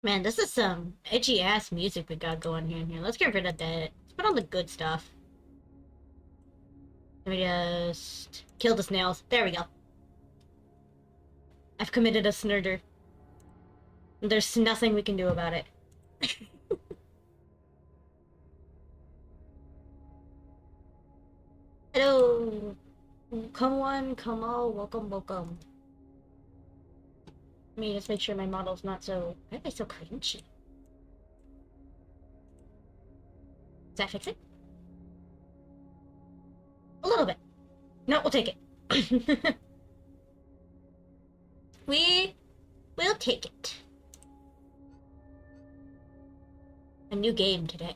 Man, this is some edgy ass music we got going here. Let's get rid of that. Let's put on the good stuff. Let me just kill the snails. There we go. I've committed a snurder. There's nothing we can do about it. Hello! Come one, come all, welcome. Let me just make sure my model's not so... Why are they so cringy? Does that fix it? A little bit. No, we'll take it. We will take it. A new game today.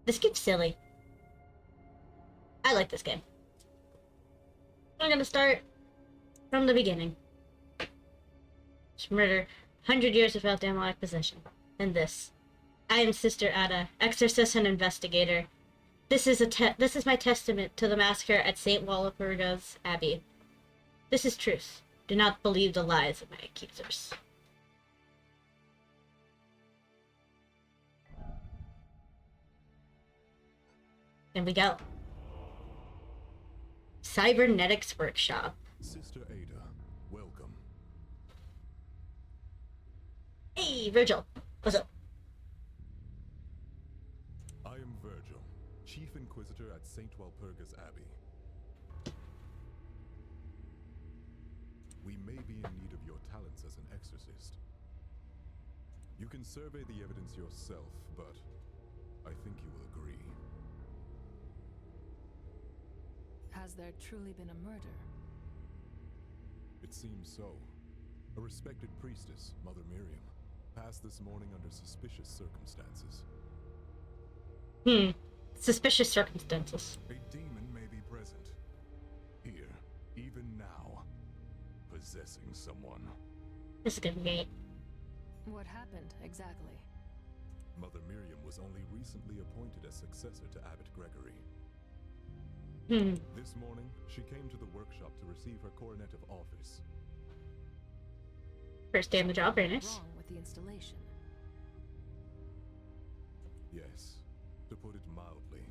This game's silly. I like this game. I'm gonna start from the beginning. Just murder. 100 years without demonic possession. And this. I am Sister Ada, exorcist and investigator. This is my testament to the massacre at St. Walpurga's Abbey. This is truth. Do not believe the lies of my accusers. There we go. Cybernetics Workshop. Sister Ada, welcome. Hey, Virgil. What's up? I am Virgil, Chief Inquisitor at St. Walpurgis Abbey. We may be in need of your talents as an exorcist. You can survey the evidence yourself, but I think you will agree. Has there truly been a murder? It seems so. A respected priestess, Mother Miriam, passed this morning under suspicious circumstances. Suspicious circumstances. A demon may be present. Here, even now. Possessing someone. This is gonna be great. What happened, exactly? Mother Miriam was only recently appointed as successor to Abbot Gregory. This morning, she came to the workshop to receive her coronet of office. First day on the job, very nice. Wrong with the installation? Yes, to put it mildly,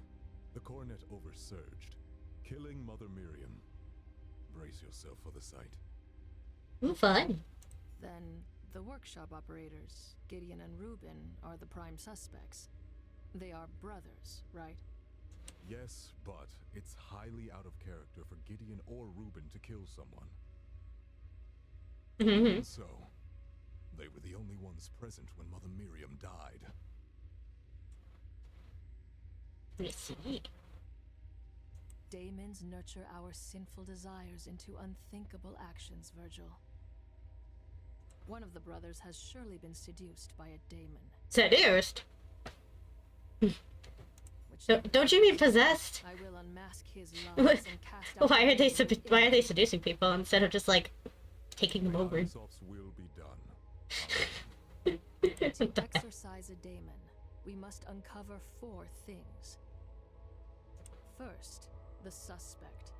the coronet oversurged, killing Mother Miriam. Brace yourself for the sight. Ooh, fun. Then the workshop operators, Gideon and Reuben, are the prime suspects. They are brothers, right? Yes, but it's highly out of character for Gideon or Reuben to kill someone. And so, they were the only ones present when Mother Miriam died. Let's see. Daemons nurture our sinful desires into unthinkable actions, Virgil. One of the brothers has surely been seduced by a daemon. Seduced? Which Don't you mean possessed? I will unmask his lies and cast out Why are they the why are they seducing people instead of just like taking them over? Offs will be done. To exorcise a daemon, we must uncover 4 things. First, the suspect.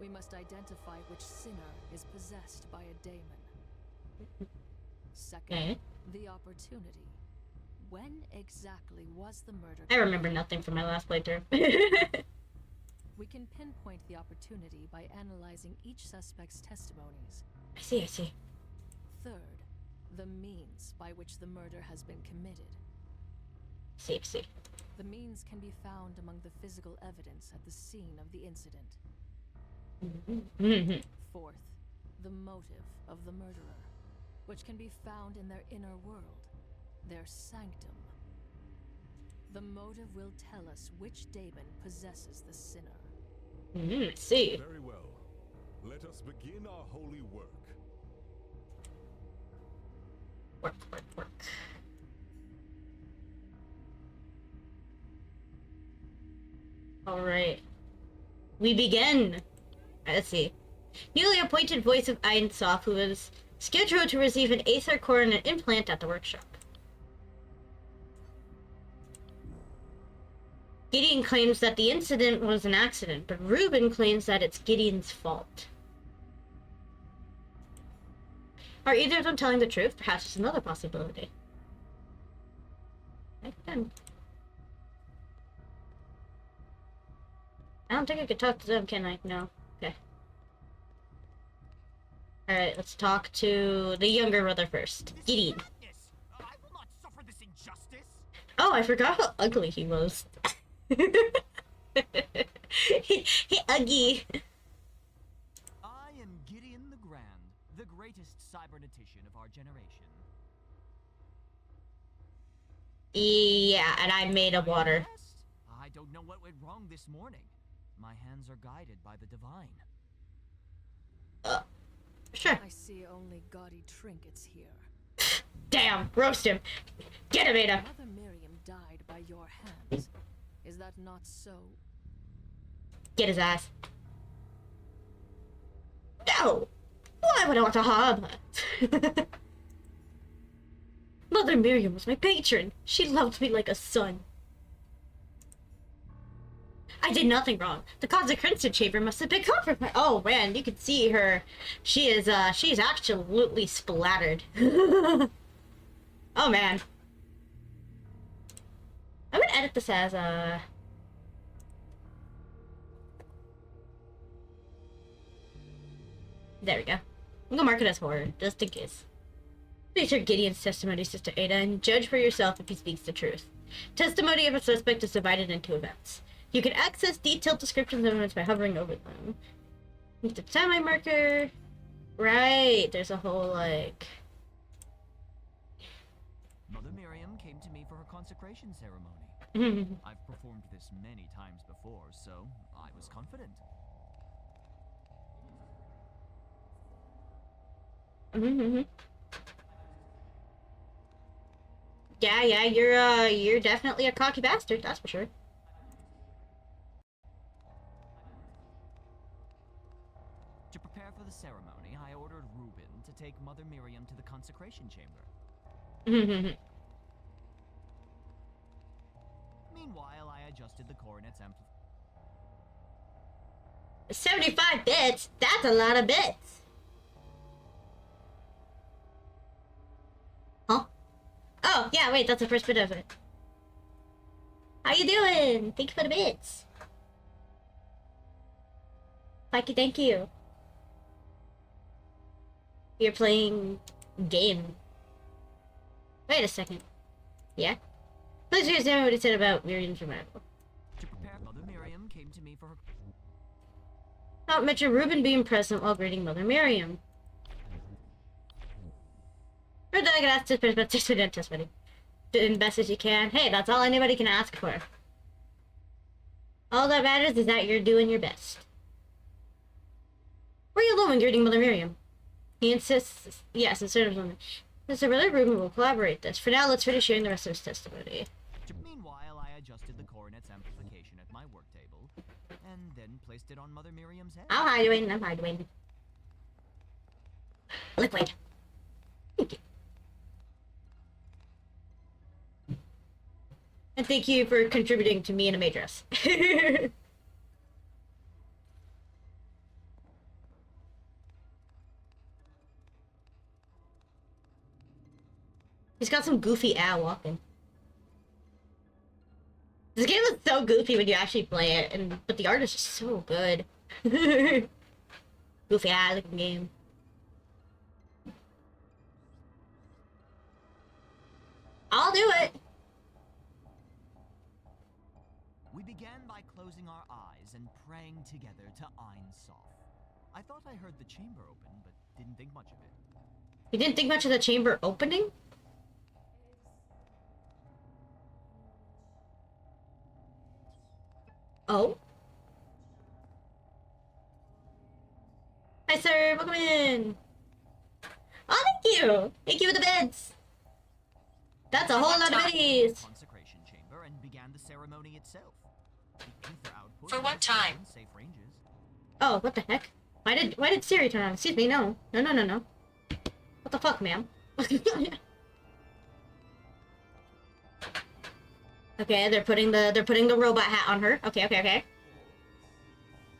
We must identify which sinner is possessed by a daemon. Second, Okay. the opportunity. When exactly was the murder? I remember nothing from my last playthrough. We can pinpoint the opportunity by analyzing each suspect's testimonies. I see. Third, the means by which the murder has been committed. See. The means can be found among the physical evidence at the scene of the incident. Fourth, the motive of the murderer, which can be found in their inner world, their sanctum. The motive will tell us which daemon possesses the sinner. See. Very well. Let us begin our holy work. Work. Alright. We begin! Let's see. Newly appointed voice of Ein Sof, who is scheduled to receive an Aether Coronet implant at the workshop. Gideon claims that the incident was an accident, but Reuben claims that it's Gideon's fault. Are either of them telling the truth? Perhaps it's another possibility. I don't think I could talk to them, can I? No. Okay. Alright, let's talk to the younger brother first. Gideon. I will not suffer this injustice. Oh, I forgot how ugly he was. he ugly. I am Gideon the Grand, the greatest cybernetician of our generation. Yeah, and I'm made of water. I don't know what went wrong this morning. My hands are guided by the divine. Sure. I see only gaudy trinkets here. Damn, roast him. Get him, Ada. Mother Miriam died by your hands. Is that not so? Get his ass. No! Why would I want to harm her? Mother Miriam was my patron. She loved me like a son. I did nothing wrong. The consecration chamber must have been compromised. Oh man, you can see her. She's absolutely splattered. Oh man. I'm gonna edit this as there we go. I'm gonna mark it as horror, just in case. Please hear Gideon's testimony, Sister Ada, and judge for yourself if he speaks the truth. Testimony of a suspect is divided into events. You can access detailed descriptions of events by hovering over them. Use the timeline marker. Right, there's a whole, like... Mother Miriam came to me for her consecration ceremony. I've performed this many times before, so I was confident. Yeah, you're definitely a cocky bastard, that's for sure. To prepare for the ceremony, I ordered Reuben to take Mother Miriam to the consecration chamber. Meanwhile, I adjusted the coronet's amplifier. 75 bits? That's a lot of bits. Huh? Oh, yeah, wait, that's the first bit of it. How you doing? Thank you for the bits. Thank you. You're playing game. Wait a second. Yeah? Please understand what he said about Miriam's remarkable. To prepare, Mother Miriam came to me for her... Not mention Reuben being present while greeting Mother Miriam. Or did I get asked to participate in testimony? Do the best as you can. Hey, that's all anybody can ask for. All that matters is that you're doing your best. Were you alone when greeting Mother Miriam? He insists, yes, it's sort of something. Mr. Brother Reuben will collaborate this. For now, let's finish hearing the rest of his testimony. Meanwhile, I adjusted the coronet's amplification at my work table, and then placed it on Mother Miriam's head. I'm hiding. Liquid. Thank you. And thank you for contributing to me in a maid dress. He's got some goofy walking. This game is so goofy when you actually play it, but the art is just so good. Goofy looking game. I'll do it. We began by closing our eyes and praying together to Ein Sof. I thought I heard the chamber open, but didn't think much of it. You didn't think much of the chamber opening? Oh? Hi, sir. Welcome in. Oh, thank you. Thank you for the beds. That's a whole lot of biddies. Consecration chamber and began the ceremony itself. Output For what time? Safe ranges. Oh, what the heck? Why did Siri turn on? Excuse me, no. No. What the fuck, ma'am? Okay, they're putting the robot hat on her. Okay.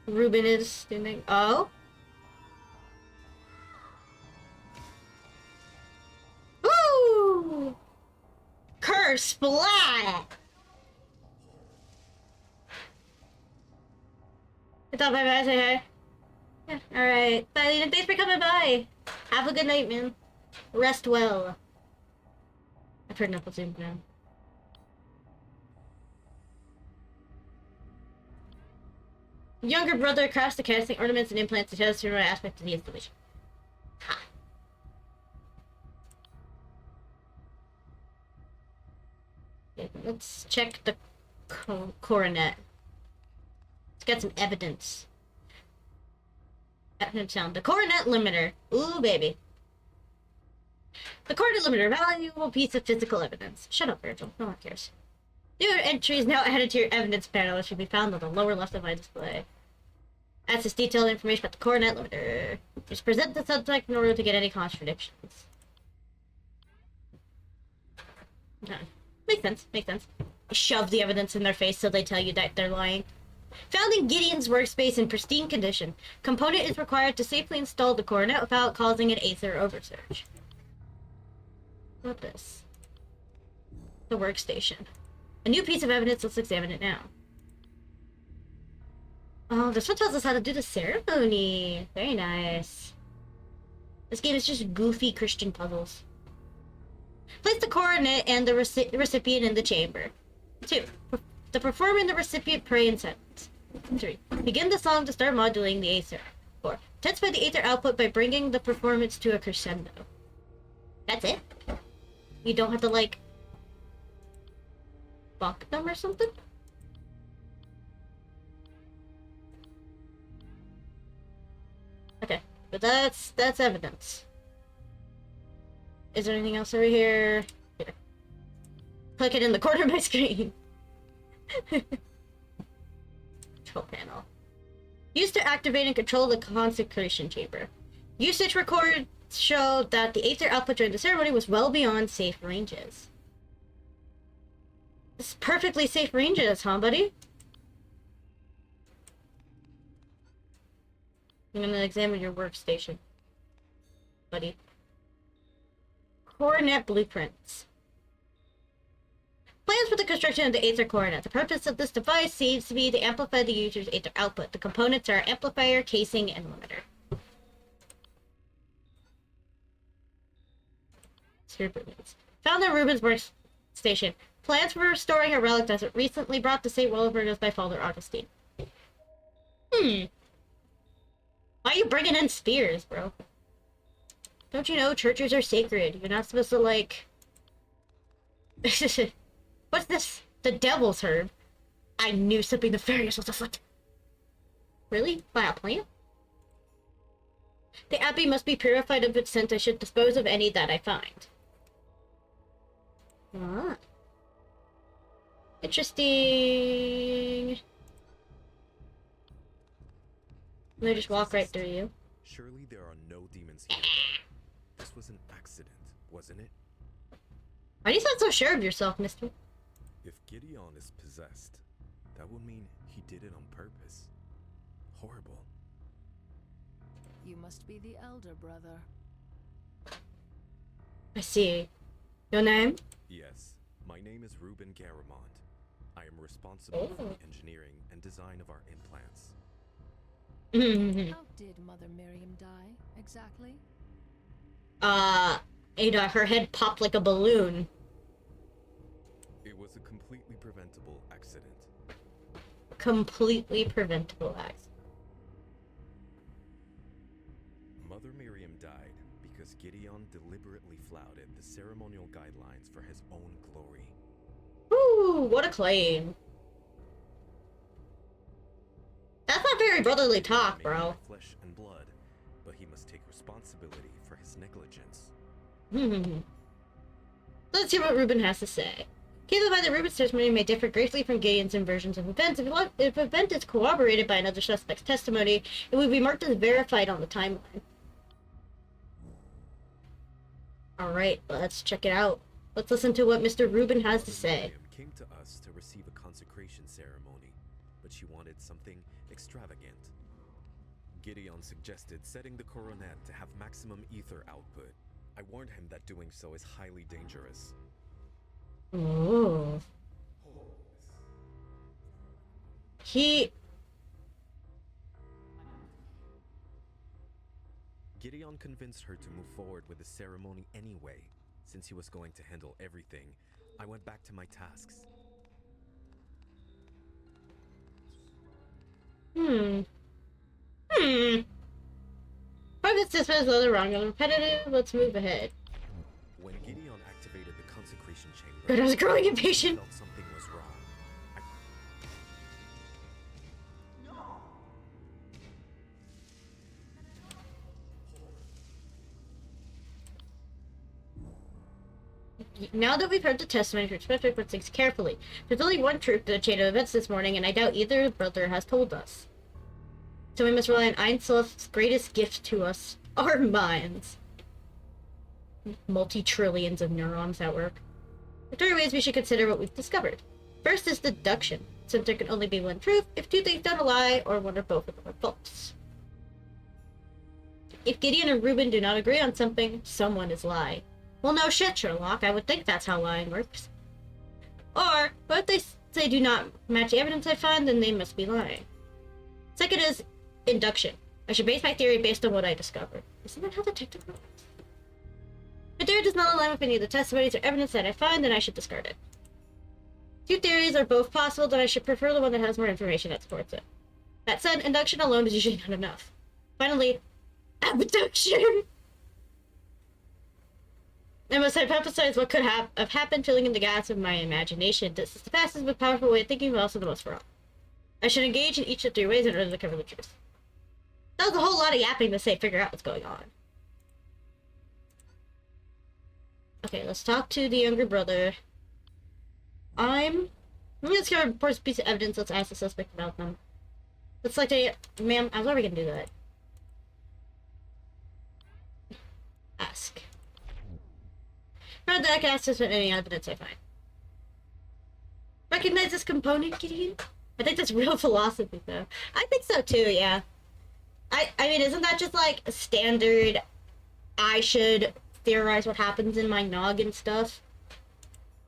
Reuben is doing. Oh. Murder! Splat! I thought bye-bye, say hi. Yeah, alright. Bye, Lena. Thanks for coming by. Have a good night, man. Rest well. I've heard enough of Zoom now. Younger brother crafts the casting ornaments and implants to test the aspect of the installation. Ha. Yeah, let's check the coronet. Let's get some evidence. Evidence sound. The coronet limiter. Ooh, baby. The coronet limiter, valuable piece of physical evidence. Shut up, Virgil. No one cares. New entries now added to your evidence panel should be found on the lower left of my display. Access detailed information about the coronet limiter. Just present the subject in order to get any contradictions. Okay. Makes sense, makes sense. Shove the evidence in their face so they tell you that they're lying. Found in Gideon's workspace in pristine condition. Component is required to safely install the coronet without causing an Aether oversurge. What this? The workstation. A new piece of evidence, let's examine it now. Oh, this one tells us how to do the ceremony. Very nice. This game is just goofy Christian puzzles. Place the coronet and the recipient in the chamber. 2. The performer and the recipient pray in silence. 3. Begin the song to start modulating the Aether. 4. Intensify the Aether output by bringing the performance to a crescendo. That's it? You don't have to, like, fuck them or something? Okay, but that's evidence. Is there anything else over here? Here. Click it in the corner of my screen. Control panel. Used to activate and control the consecration chamber. Usage records show that the Aether output during the ceremony was well beyond safe ranges. This is perfectly safe ranges, huh, buddy? I'm gonna examine your workstation, buddy. Coronet blueprints. Plans for the construction of the Aether coronet. The purpose of this device seems to be to amplify the user's Aether output. The components are amplifier, casing, and limiter. Found in Ruben's workstation. Plans for restoring a relic that recently brought to St. Willibrordus by Father Augustine. Why are you bringing in spears, bro? Don't you know churches are sacred? You're not supposed to, like... What's this? The devil's herb. I knew something nefarious was afoot. Really? By a plant? The abbey must be purified of its scent. I should dispose of any that I find. Ah. Interesting. Let me just walk right through you. Surely there are no demons here. This was an accident, wasn't it? Why do you sound so sure of yourself, mister? If Gideon is possessed, that would mean he did it on purpose. Horrible. You must be the elder brother. I see. Your name? Yes, my name is Ruben Garamond. I am responsible for the engineering and design of our implants. How did Mother Miriam die, exactly? Ada, her head popped like a balloon. It was a completely preventable accident. Completely preventable accident. Mother Miriam died because Gideon deliberately flouted the ceremonial guidelines for his own glory. Woo, what a claim. That's not very brotherly talk, bro. Flesh and blood, but he must take responsibility for his negligence. Let's hear what Ruben has to say. Keep by the Ruben's testimony may differ greatly from Gideon's versions of events. If an event is corroborated by another suspect's testimony, it would be marked as verified on the timeline. Alright, let's check it out. Let's listen to what Mr. Ruben has to say. Miriam came to us to receive a consecration ceremony, but she wanted something extravagant. Gideon suggested setting the coronet to have maximum ether output. I warned him that doing so is highly dangerous. Ooh. He... Gideon convinced her to move forward with the ceremony anyway. Since he was going to handle everything, I went back to my tasks. Hmm. Target system is either wrong or repetitive. Let's move ahead. When Gideon activated the consecration chamber, But I was growing I impatient. felt something was wrong. Now that we've heard the testimony, we expect to put things carefully. There's only one truth to the chain of events this morning, and I doubt either brother has told us. So we must rely on Ein Soff's greatest gift to us, our minds. Multi-trillions of neurons at work. There are 3 ways we should consider what we've discovered. First is deduction, since there can only be one truth if 2 things don't lie, or 1 or both of them are false. If Gideon and Reuben do not agree on something, someone is lying. Well, no shit, Sherlock. I would think that's how lying works. Or, what if they say do not match the evidence I find, then they must be lying. Second is induction. I should base my theory based on what I discovered. Isn't that how the technical works? If theory does not align with any of the testimonies or evidence that I find, then I should discard it. 2 theories are both possible, then I should prefer the one that has more information that supports it. That said, induction alone is usually not enough. Finally, abduction! I must hypothesize what could have happened, filling in the gaps of my imagination. This is the fastest but powerful way of thinking, but also the most wrong. I should engage in each of 3 ways in order to cover the truth. That was a whole lot of yapping to say figure out what's going on. Okay, let's talk to the younger brother. I'm gonna discover a first piece of evidence. Let's ask the suspect about them. Let's like a... Ma'am, I was already gonna do that. Ask. Not that I can access any evidence I find. Recognize this component, Gideon? I think that's real philosophy, though. I think so, too, yeah. I mean, isn't that just, like, a standard... I should theorize what happens in my nog and stuff?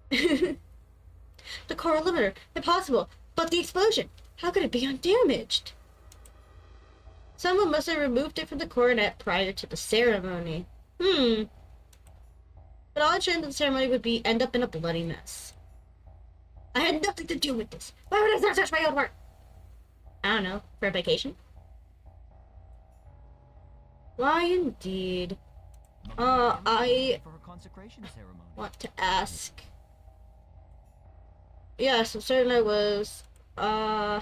The core limiter. Impossible. But the explosion. How could it be undamaged? Someone must have removed it from the coronet prior to the ceremony. But all ensuring that the ceremony would end up in a bloody mess. I had nothing to do with this. Why would I not touch my own work? I don't know. For a vacation? Why indeed? I for her consecration ceremony. want to ask. Yes, I'm certain I was. Can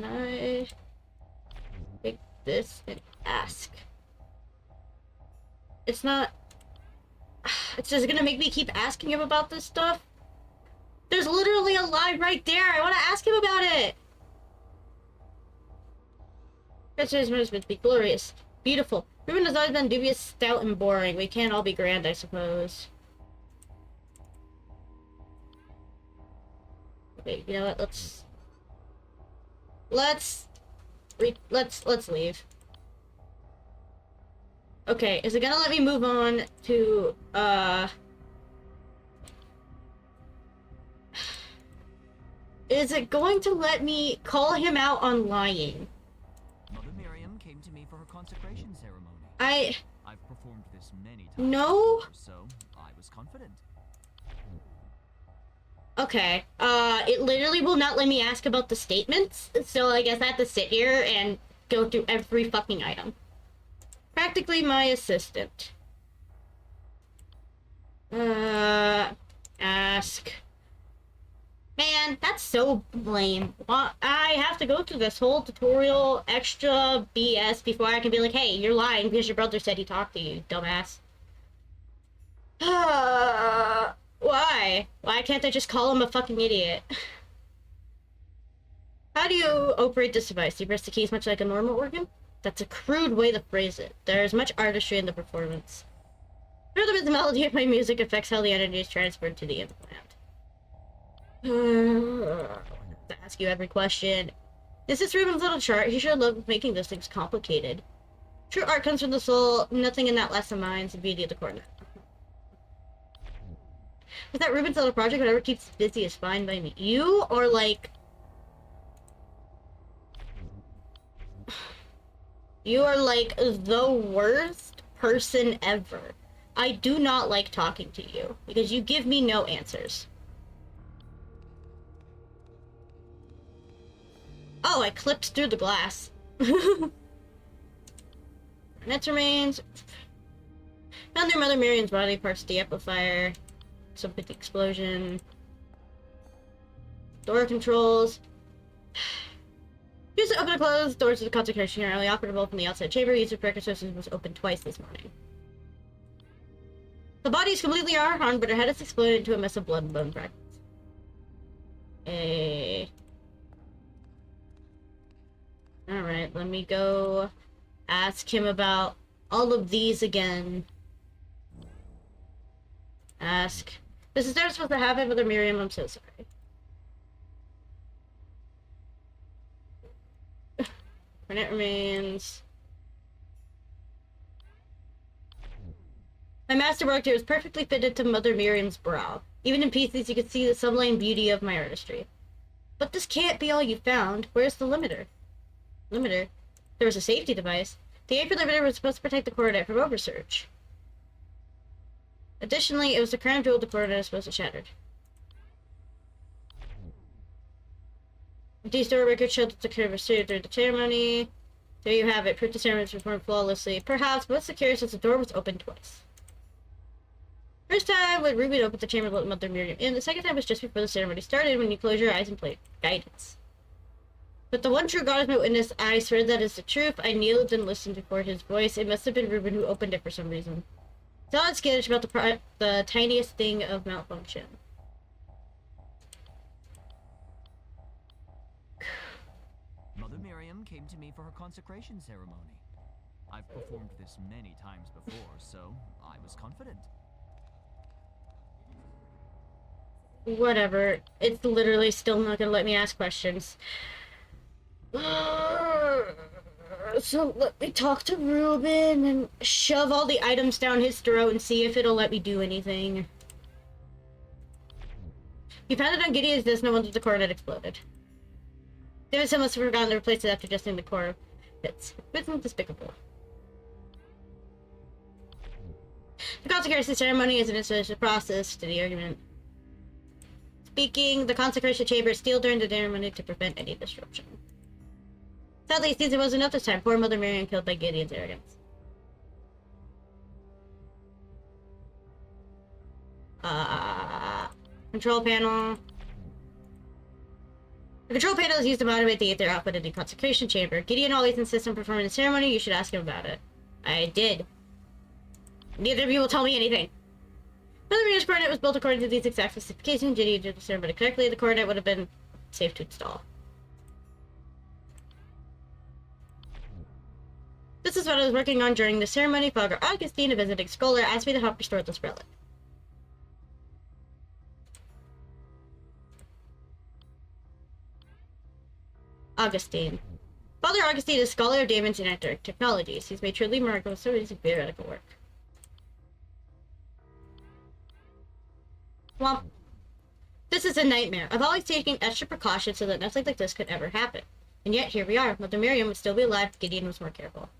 I take this and ask? It's not... It's just gonna make me keep asking him about this stuff. There's literally a line right there. I want to ask him about it. Christmas must be glorious. Beautiful. Reuben has always been dubious, stout, and boring. We can't all be grand, I suppose. Okay, you know what? Let's leave. Okay, is it gonna let me move on to, Is it going to let me call him out on lying? Mother Miriam came to me for her consecration ceremony. I've performed this many times. No? Before, so I was confident. Okay, it literally will not let me ask about the statements, so I guess I have to sit here and go through every fucking item. Practically my assistant. Ask. Man, that's so lame. I have to go through this whole tutorial, extra BS, before I can be like, hey, you're lying because your brother said he talked to you, dumbass. Why? Why can't I just call him a fucking idiot? How do you operate this device? Do you press the keys much like a normal organ? That's a crude way to phrase it. There's much artistry in the performance. Further, the melody of my music affects how the energy is transferred to the implant. To ask you every question. This is Ruben's little chart. He sure loved making those things complicated. True art comes from the soul. Nothing in that lesson minds the beauty of the cornet. Was that Ruben's little project? Whatever keeps busy is fine by me. You are like... You are like the worst person ever. I do not like talking to you because you give me no answers. Oh, I clipped through the glass. Next remains. Found their Mother Miriam's body, parts of the amplifier. Some big explosion. Door controls. Used to open and close doors to the concentration are only operable from the outside chamber. User precursor was opened twice this morning. The body is completely unharmed, but her head has exploded into a mess of blood and bone fragments. Alright, let me go ask him about all of these again. Ask. This is never supposed to happen, Mother Miriam, I'm so sorry. Garnet remains. My masterwork here is perfectly fitted to Mother Miriam's brow. Even in pieces, you can see the sublime beauty of my artistry. But this can't be all you found. Where's the limiter? Limiter? There was a safety device. The anchor limiter was supposed to protect the coordinate from oversurge. Additionally, it was the crown jewel the coordinate was supposed to shattered. These door records showed that the curve was during the ceremony. There you have it. Proof the ceremony was performed flawlessly. Perhaps, but what's the curious since the door was opened twice. First time when Ruben opened the chamber let Mother Miriam in. The second time was just before the ceremony started when you close your eyes and play guidance. But the one true God is my witness. I swear that is the truth. I kneeled and listened before his voice. It must have been Ruben who opened it for some reason. It's all skittish about the tiniest thing of malfunction. Mother Miriam came to me for her consecration ceremony. I've performed this many times before, so I was confident. Whatever. It's literally still not gonna let me ask questions. So let me talk to Ruben and shove all the items down his throat and see if it'll let me do anything. You found it on Gideon's disk, no wonder the coordinate exploded. Davidson must have forgotten to replace it after adjusting the core bits. It's despicable. The consecration ceremony is an installation process to the argument. Speaking, the consecration chamber is sealed during the ceremony to prevent any disruption. Sadly, it seems it wasn't enough this time. Poor Mother Miriam killed by Gideon's arrogance. Control panel. The control panel is used to moderate the aether output in the consecration chamber. Gideon always insists on performing the ceremony. You should ask him about it. I did. Neither of you will tell me anything. Mother Miriam's coordinate was built according to these exact specifications. Gideon did the ceremony correctly. The coordinate would have been safe to install. This is what I was working on during the ceremony. Father Augustine, a visiting scholar, asked me to help restore this relic. Augustine. Father Augustine is a scholar of Damon's and Antarctic technologies. He's made truly remarkable stories of theoretical work. Well, this is a nightmare. I've always taken extra precautions so that nothing like this could ever happen. And yet, here we are. Mother Miriam would still be alive if Gideon was more careful.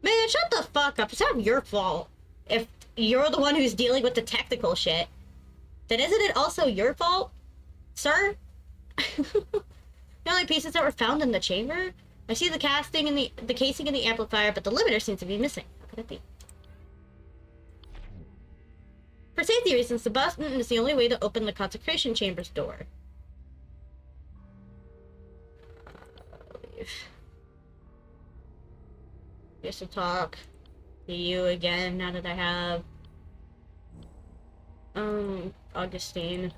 Man, shut the fuck up. It's not your fault. If you're the one who's dealing with the technical shit, then isn't it also your fault, sir? The only pieces that were found in the chamber? I see the casting and the casing in the amplifier, but the limiter seems to be missing. How could it be? For safety reasons, the button is the only way to open the consecration chamber's door. Guess to talk to you again now that I have Augustine.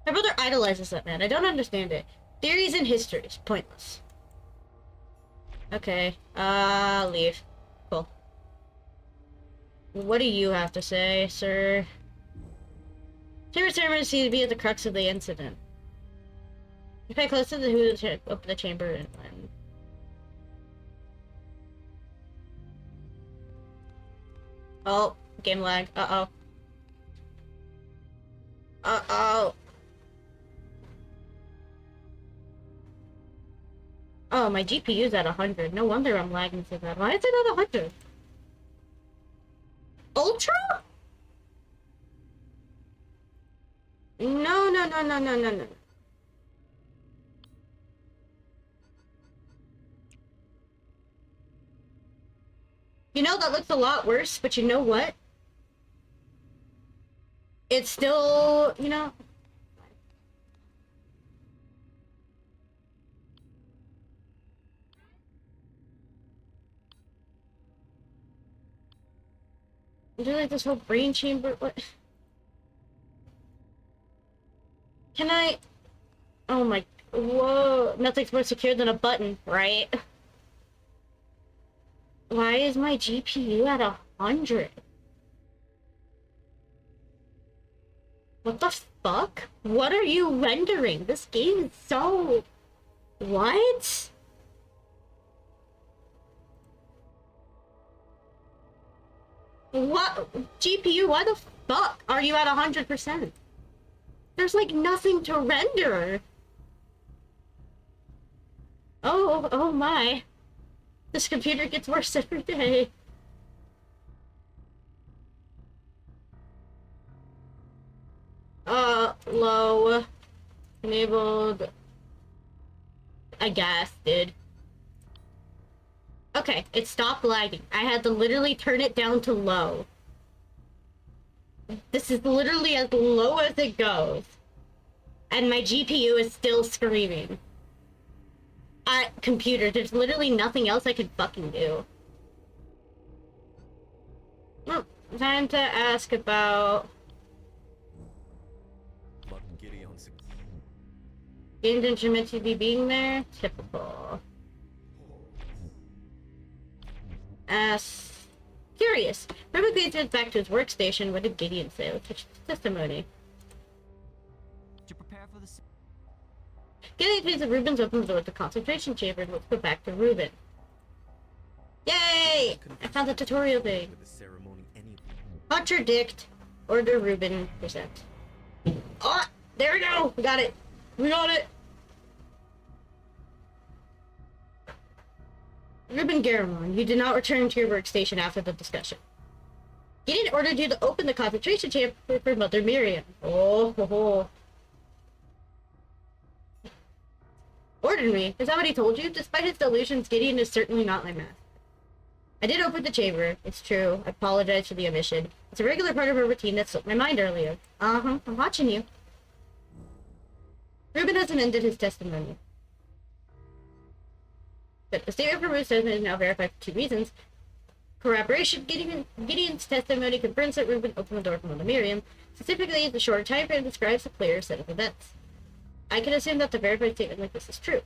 My brother idolizes that man. I don't understand it. Theories and histories. Pointless. Okay. Leave. Cool. What do you have to say, sir? Chamber ceremony seems to be at the crux of the incident. You pay close to the who to open the chamber and when. Oh, game lag. Uh-oh. Uh-oh. Oh, my GPU's at 100. No wonder I'm lagging so bad. Why is it at 100? Ultra? No, no, no, no, no, no, no. You know, that looks a lot worse, but you know what? It's still, you know... I do like this whole brain chamber. What? Can I? Oh my. Whoa. Nothing's more secure than a button, right? Why is my GPU at 100? What the fuck? What are you rendering? This game is so... What? What? GPU, why the fuck are you at 100%? There's like nothing to render. Oh my. This computer gets worse every day. Low. Enabled. I guess, dude. Okay, it stopped lagging. I had to literally turn it down to low. This is literally as low as it goes. And my GPU is still screaming. Computer, there's literally nothing else I could fucking do. Well, time to ask about... Gained instrument to be being there? Typical. Curious. Ruben gets back to his workstation. What did Gideon say? Let's check his testimony. To prepare for the... Gideon sees that Ruben's opened the door to the concentration chamber. Let's go back to Ruben. Yay! I found the tutorial thing. Contradict. Order Ruben present. Oh! There we go! We got it! We got it! Ruben Garamond, you did not return to your workstation after the discussion. Gideon ordered you to open the concentration chamber for Mother Miriam. Oh, ho, ho. Ordered me? Is that what he told you? Despite his delusions, Gideon is certainly not my master. I did open the chamber. It's true. I apologize for the omission. It's a regular part of our routine that slipped my mind earlier. Uh-huh. I'm watching you. Ruben hasn't ended his testimony. But the statement from Ruben is now verified for 2 reasons. Corroboration. Gideon's testimony confirms that Ruben opened the door for Mother Miriam. Specifically, the shorter time frame describes a clearer set of events. I can assume that the verified statement like this is true.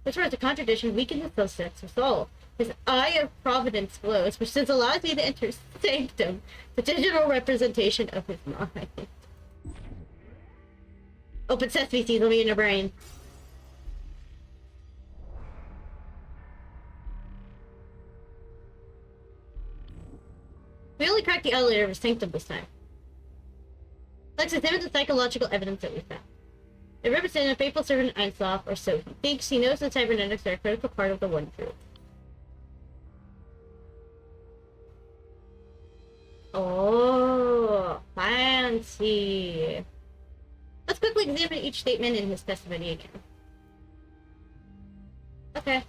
As far as the contradiction, weakens his sense of soul. His eye of providence glows, which since allows me to enter sanctum, the digital representation of his mind. Open sesame seeds, let me in your brain. We only cracked the elevator of his sanctum this time. Let's examine the psychological evidence that we found. It represents a faithful servant Einsoff, or so he thinks. He knows that cybernetics are a critical part of the One Truth. Oh, fancy. Let's quickly examine each statement in his testimony again. Okay.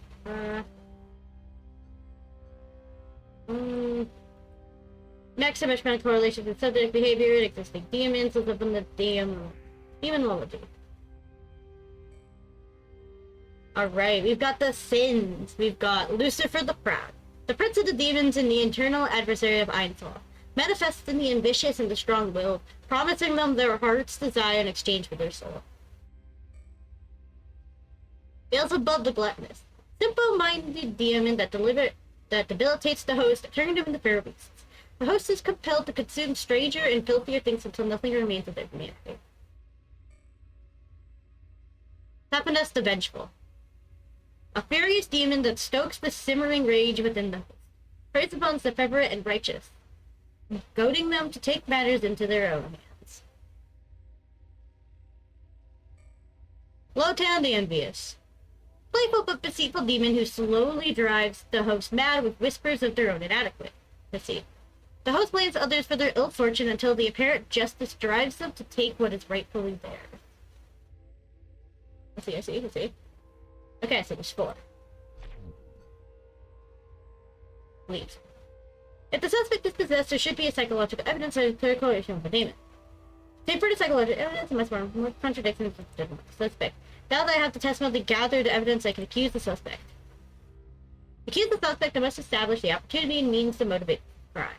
Maximum amount of correlation with subject behavior and existing demons live in the demonology. Alright, we've got the sins. We've got Lucifer the Proud, the prince of the demons and the internal adversary of Einsoff, manifests in the ambitious and the strong-willed, promising them their heart's desire in exchange for their soul. Beelzebub the gluttonous, simple-minded demon that debilitates the host, turning them into feral beasts. The host is compelled to consume stranger and filthier things until nothing remains of their humanity. Tapanus the vengeful, a furious demon that stokes the simmering rage within the host, preys upon the fevered and righteous, goading them to take matters into their own hands. Lowtown the Envious. Playful but deceitful demon who slowly drives the host mad with whispers of their own inadequacy. The host blames others for their ill fortune until the apparent justice drives them to take what is rightfully theirs. I see. Okay, so there's 4. Leave. If the suspect is possessed, there should be a psychological evidence of a clear correlation with the demon. Take for the psychological evidence, must form more contradictions with the suspect. Now that I have the testimony to gather the evidence, I can accuse the suspect. Accuse the suspect, I must establish the opportunity and means to motivate the crime.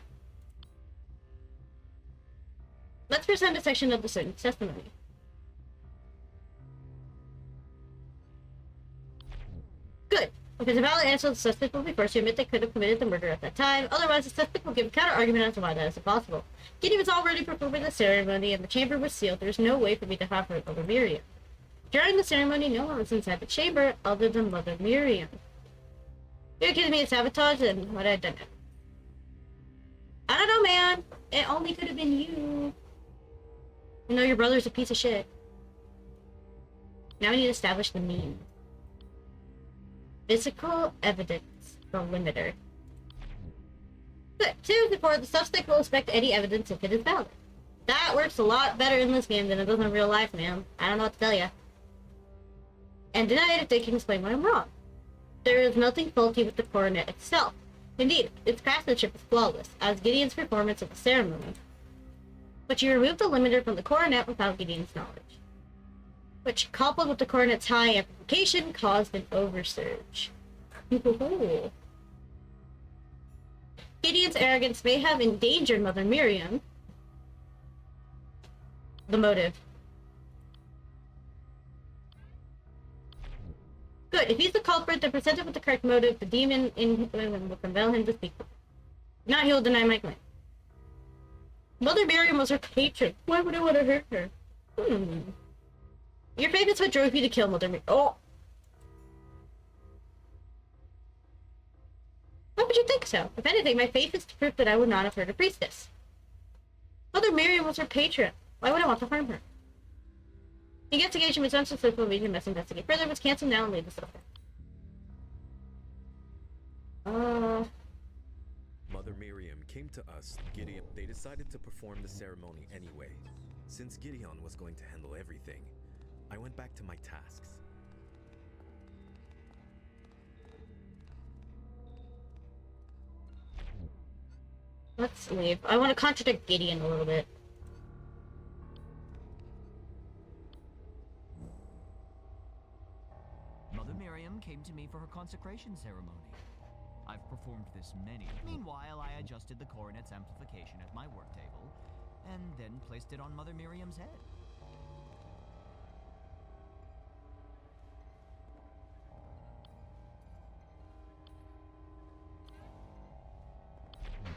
Let's present a section of the certain testimony. Good. If it's a valid answer, the suspect will be forced to admit they could have committed the murder at that time. Otherwise, the suspect will give a counter-argument as to why that is impossible. Gideon was already performing the ceremony, and the chamber was sealed. There is no way for me to have her over Miriam. During the ceremony, no one was inside the chamber other than Mother Miriam. You're accusing me of sabotage, and what had done it? I don't know, man. It only could have been you. You know your brother's a piece of shit. Now we need to establish the mean. Physical evidence, the limiter. Good. 2, before the suspect will inspect any evidence if it is valid. That works a lot better in this game than it does in real life, man. I don't know what to tell you. And deny it if they can explain why I'm wrong. There is nothing faulty with the coronet itself. Indeed, its craftsmanship is flawless, as Gideon's performance of the ceremony. But you removed the limiter from the coronet without Gideon's knowledge, which, coupled with the coronet's high amplification, caused an oversurge. Gideon's arrogance may have endangered Mother Miriam. The motive. Good. If he's the culprit, then presented with the correct motive, the demon in him will compel him to speak. If not, he will deny my claim. Mother Miriam was her patron. Why would I want to hurt her? Your faith is what drove you to kill Mother Miriam. Oh! Why would you think so? If anything, my faith is proof that I would not have hurt a priestess. Mother Miriam was her patron. Why would I want to harm her? The investigation was unsuccessful. We must investigate further. Was canceled now and leave the subject. Mother Miriam came to us, Gideon. They decided to perform the ceremony anyway. Since Gideon was going to handle everything, I went back to my tasks. Let's leave. I want to contradict Gideon a little bit. Mother Miriam came to me for her consecration ceremony. I've performed this many. Meanwhile, I adjusted the coronet's amplification at my work table, and then placed it on Mother Miriam's head.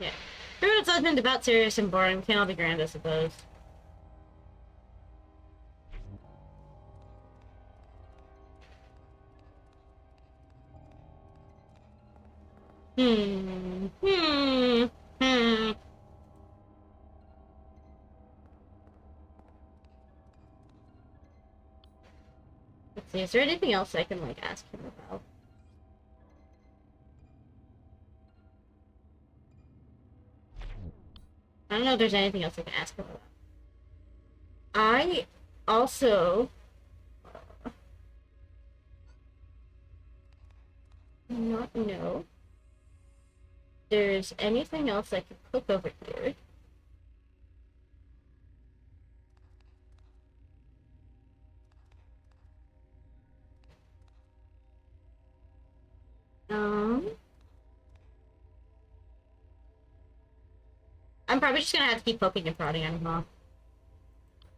Yeah. Criminal's husband, about serious and boring. Can't all be grand, I suppose. Let's see, is there anything else I can, like, ask him about? I don't know if there's anything else I can ask him about. I also... do not know there's anything else I can click over here. I'm probably just gonna have to keep poking and prodding at him, huh?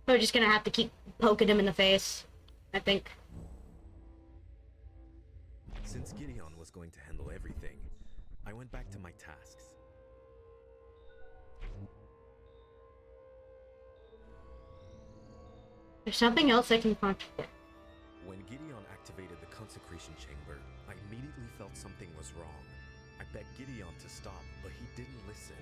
We're just gonna have to keep poking him in the face, I think. Since Gideon was going to handle everything, I went back to my tasks. There's something else I can contradict. When Gideon activated the consecration chamber, I immediately felt something was wrong. I begged Gideon to stop, but he didn't listen.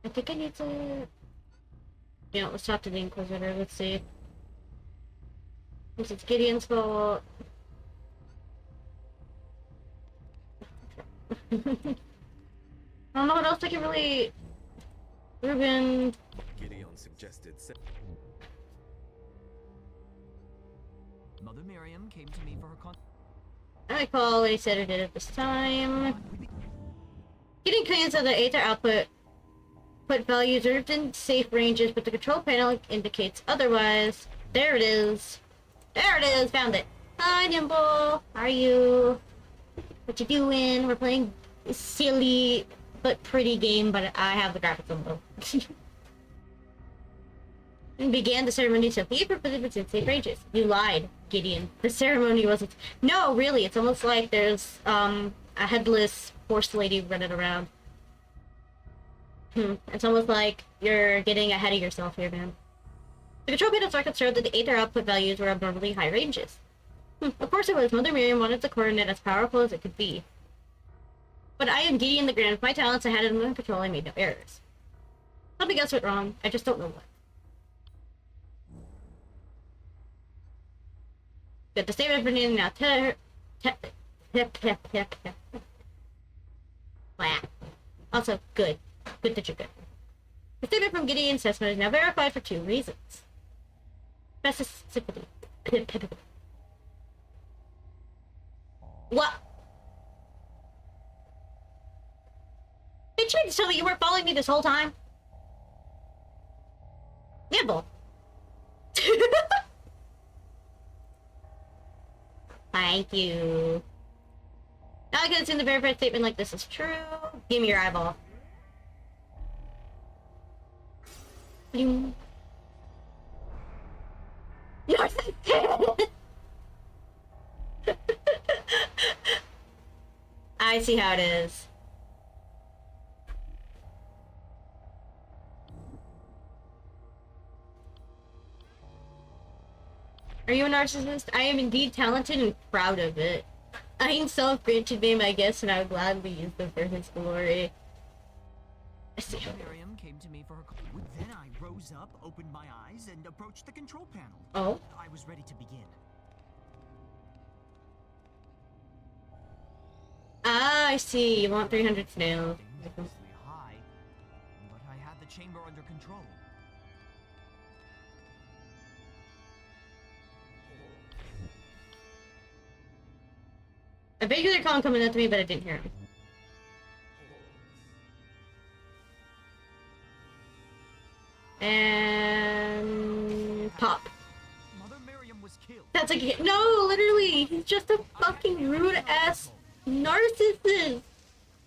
I think I need to... Yeah, let's talk to the Inquisitor. Let's see. Since it's Gideon's fault. I don't know what else I can really... Ruben... Gideon suggested. Mother Miriam came to me for her I recall what he said or did at this time. Gideon claims that the Aether output values are within safe ranges, but the control panel indicates otherwise. There it is. There it is. Found it. Hi, Nimble. How are you? What you doing? We're playing a silly but pretty game, but I have the graphics on low. And began the ceremony to leave for participants in safe ranges. You lied, Gideon. The ceremony wasn't... No, really. It's almost like there's a headless horse lady running around. It's almost like you're getting ahead of yourself here, man. The control panels are concerned that the Aether output values were abnormally high ranges. Of course it was. Mother Miriam wanted the coordinate as powerful as it could be. But I am Gideon the Grand. With my talents, I had it under control. I made no errors. Something else went wrong. I just don't know what. Good. The statement for Nina now. Tell her... Wow. Also, good. Good that you're good. The statement from Gideon's assessment is now verified for 2 reasons. Specificity. What? They tried to tell me you weren't following me this whole time? Nimble. Thank you. Now I can assume the verified statement like this is true. Give me your eyeball. I see how it is. Are you a narcissist? I am indeed talented and proud of it. I himself granted me my gifts and I would gladly use them for his glory. I see how Miriam came to me for her Then I rose up, opened my eyes, and approached the control panel. Oh? I was ready to begin. Ah, I see. You want 300 snails. Dangerously high, but I had the chamber under control. I vaguely recall him coming up to me, but I didn't hear him. And... pop. Mother Miriam was killed. That's like... No, literally! He's just a fucking rude-ass narcissist!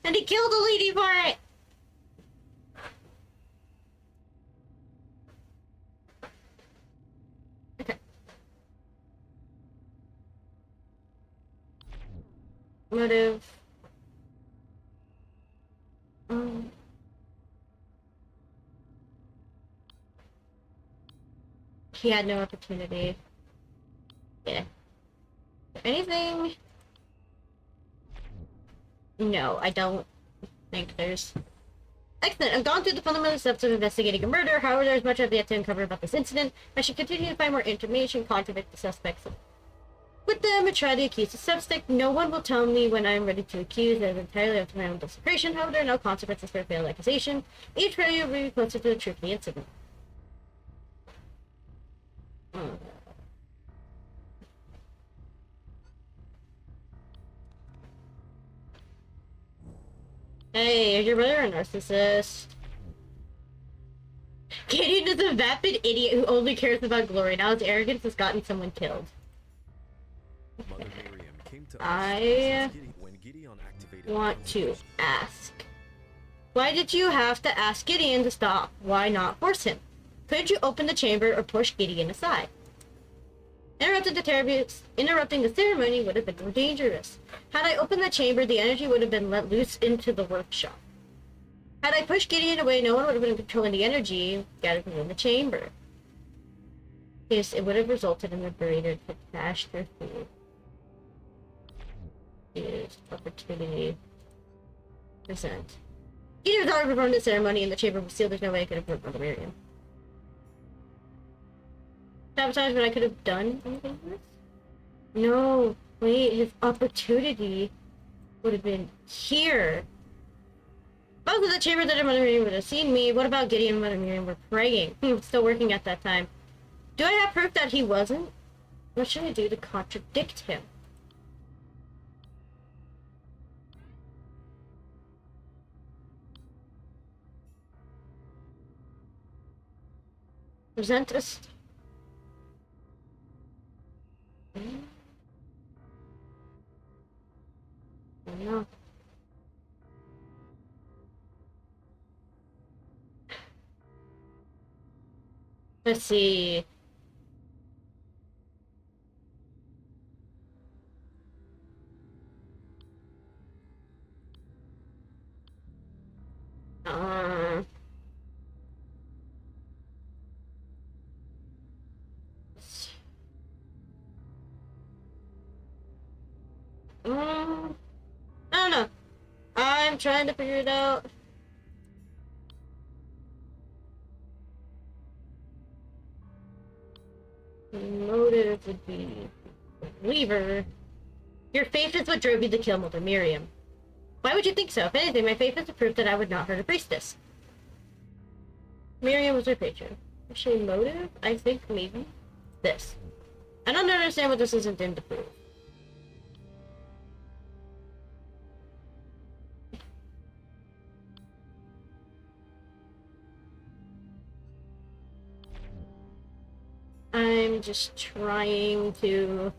And he killed a lady for it! Okay. Motive. He had no opportunity. Yeah. Anything? No, I don't think there's... Excellent. I've gone through the fundamental steps of investigating a murder. However, there's much I've yet to uncover about this incident. I should continue to find more information, contradict the suspects with them, and try to accuse the suspect. No one will tell me when I'm ready to accuse. That is entirely up to my own desperation. However, there are no consequences for a failed accusation. Each failure will be closer to the truth of the incident. Hey, is your brother a narcissist? Gideon is a vapid idiot who only cares about glory. Now his arrogance has gotten someone killed. Mother Miriam came to I us when Gideon activated want to ask. Why did you have to ask Gideon to stop? Why not force him? Couldn't you open the chamber or push Gideon aside? Interrupting the ceremony would have been more dangerous. Had I opened the chamber, the energy would have been let loose into the workshop. Had I pushed Gideon away, no one would have been controlling the energy gathered within the chamber. Yes, it would have resulted in a greater catastrophe. Yes, opportunity. Present. Gideon's already performed the ceremony and the chamber was sealed. There's no way I could have proved Mother Miriam. Sabotage what I could have done anything with? No, wait, his opportunity would have been here. Both of the chamber that Mother Miriam would have seen me. What about Gideon and Mother Miriam were praying? He was still working at that time. Do I have proof that he wasn't? What should I do to contradict him? Present us. No. Let's see. Uh, I don't know. I'm trying to figure it out. Motive would be believer. Your faith is what drove you to kill Mother Miriam. Why would you think so? If anything, my faith is the proof that I would not hurt a priestess. Miriam was her patron. Actually, motive? I think maybe this. I don't understand what this isn't in to prove. I'm just trying to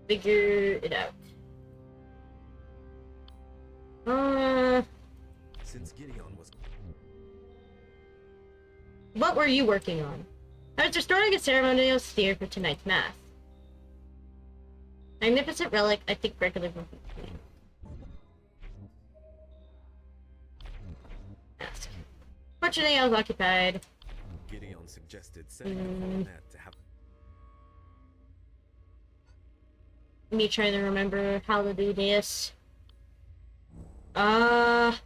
figure it out. Since Gideon was What were you working on? I was restoring a ceremonial sphere for tonight's mass. Magnificent relic, I think regular will be clean. Ask. Fortunately, I was occupied. Gideon suggested sending a coronet to have Me trying to remember how to do this. Ask.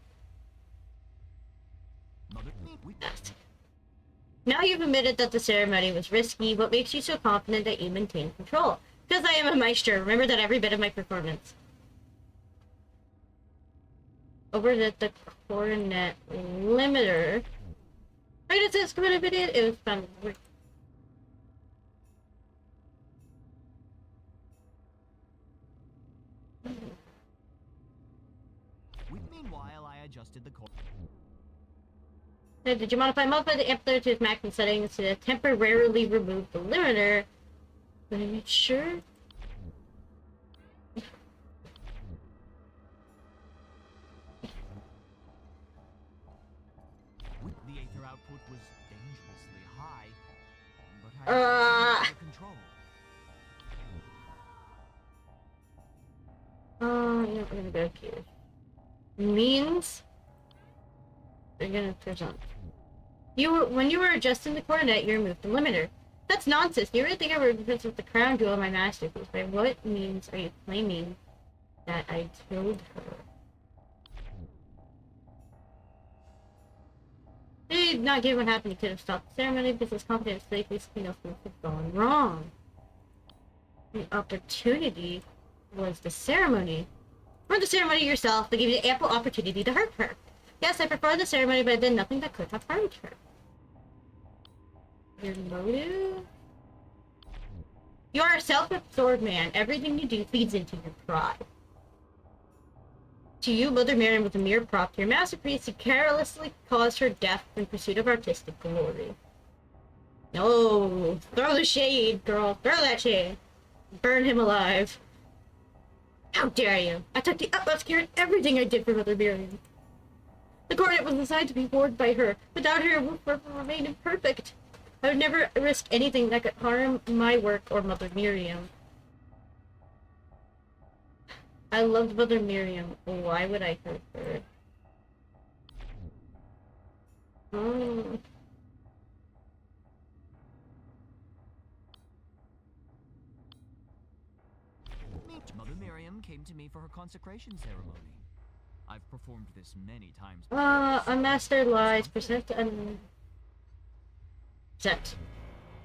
Now you've admitted that the ceremony was risky. What makes you so confident that you maintain control? Because I am a maestro. Remember that every bit of my performance. Over at the coronet limiter. Right, it says commit a video. It was fun. Meanwhile, I adjusted the core. Did you modify the amplifier to its maximum settings to temporarily remove the limiter? But I'm not sure. The aether output was dangerously high, but I had control. Yeah, we're gonna go here. Means we're gonna present. When you were adjusting the coordinate, you removed the limiter. That's nonsense. You really think I would replace with the crown jewel of my masterpiece? By what means are you claiming that I killed her? They did not give what happened. He could have stopped the ceremony because his confidence safely something else could have gone wrong. The opportunity was the ceremony. Run the ceremony yourself. They gave you ample opportunity to hurt her. Yes, I performed the ceremony, but I did nothing that could have harmed her. Your motive? You are a self-absorbed man. Everything you do feeds into your pride. To you, Mother Miriam was a mere prop to your masterpiece. You carelessly caused her death in pursuit of artistic glory. No, throw the shade, girl. Throw that shade. Burn him alive. How dare you? I took the utmost care in everything I did for Mother Miriam. The coronet was designed to be worn by her. Without her, it would remain imperfect. I would never risk anything that could harm my work or Mother Miriam. I loved Mother Miriam. Why would I hurt her? Oh. Mother Miriam came to me for her consecration ceremony. I've performed performed this many times. Unmaster lies, present and set.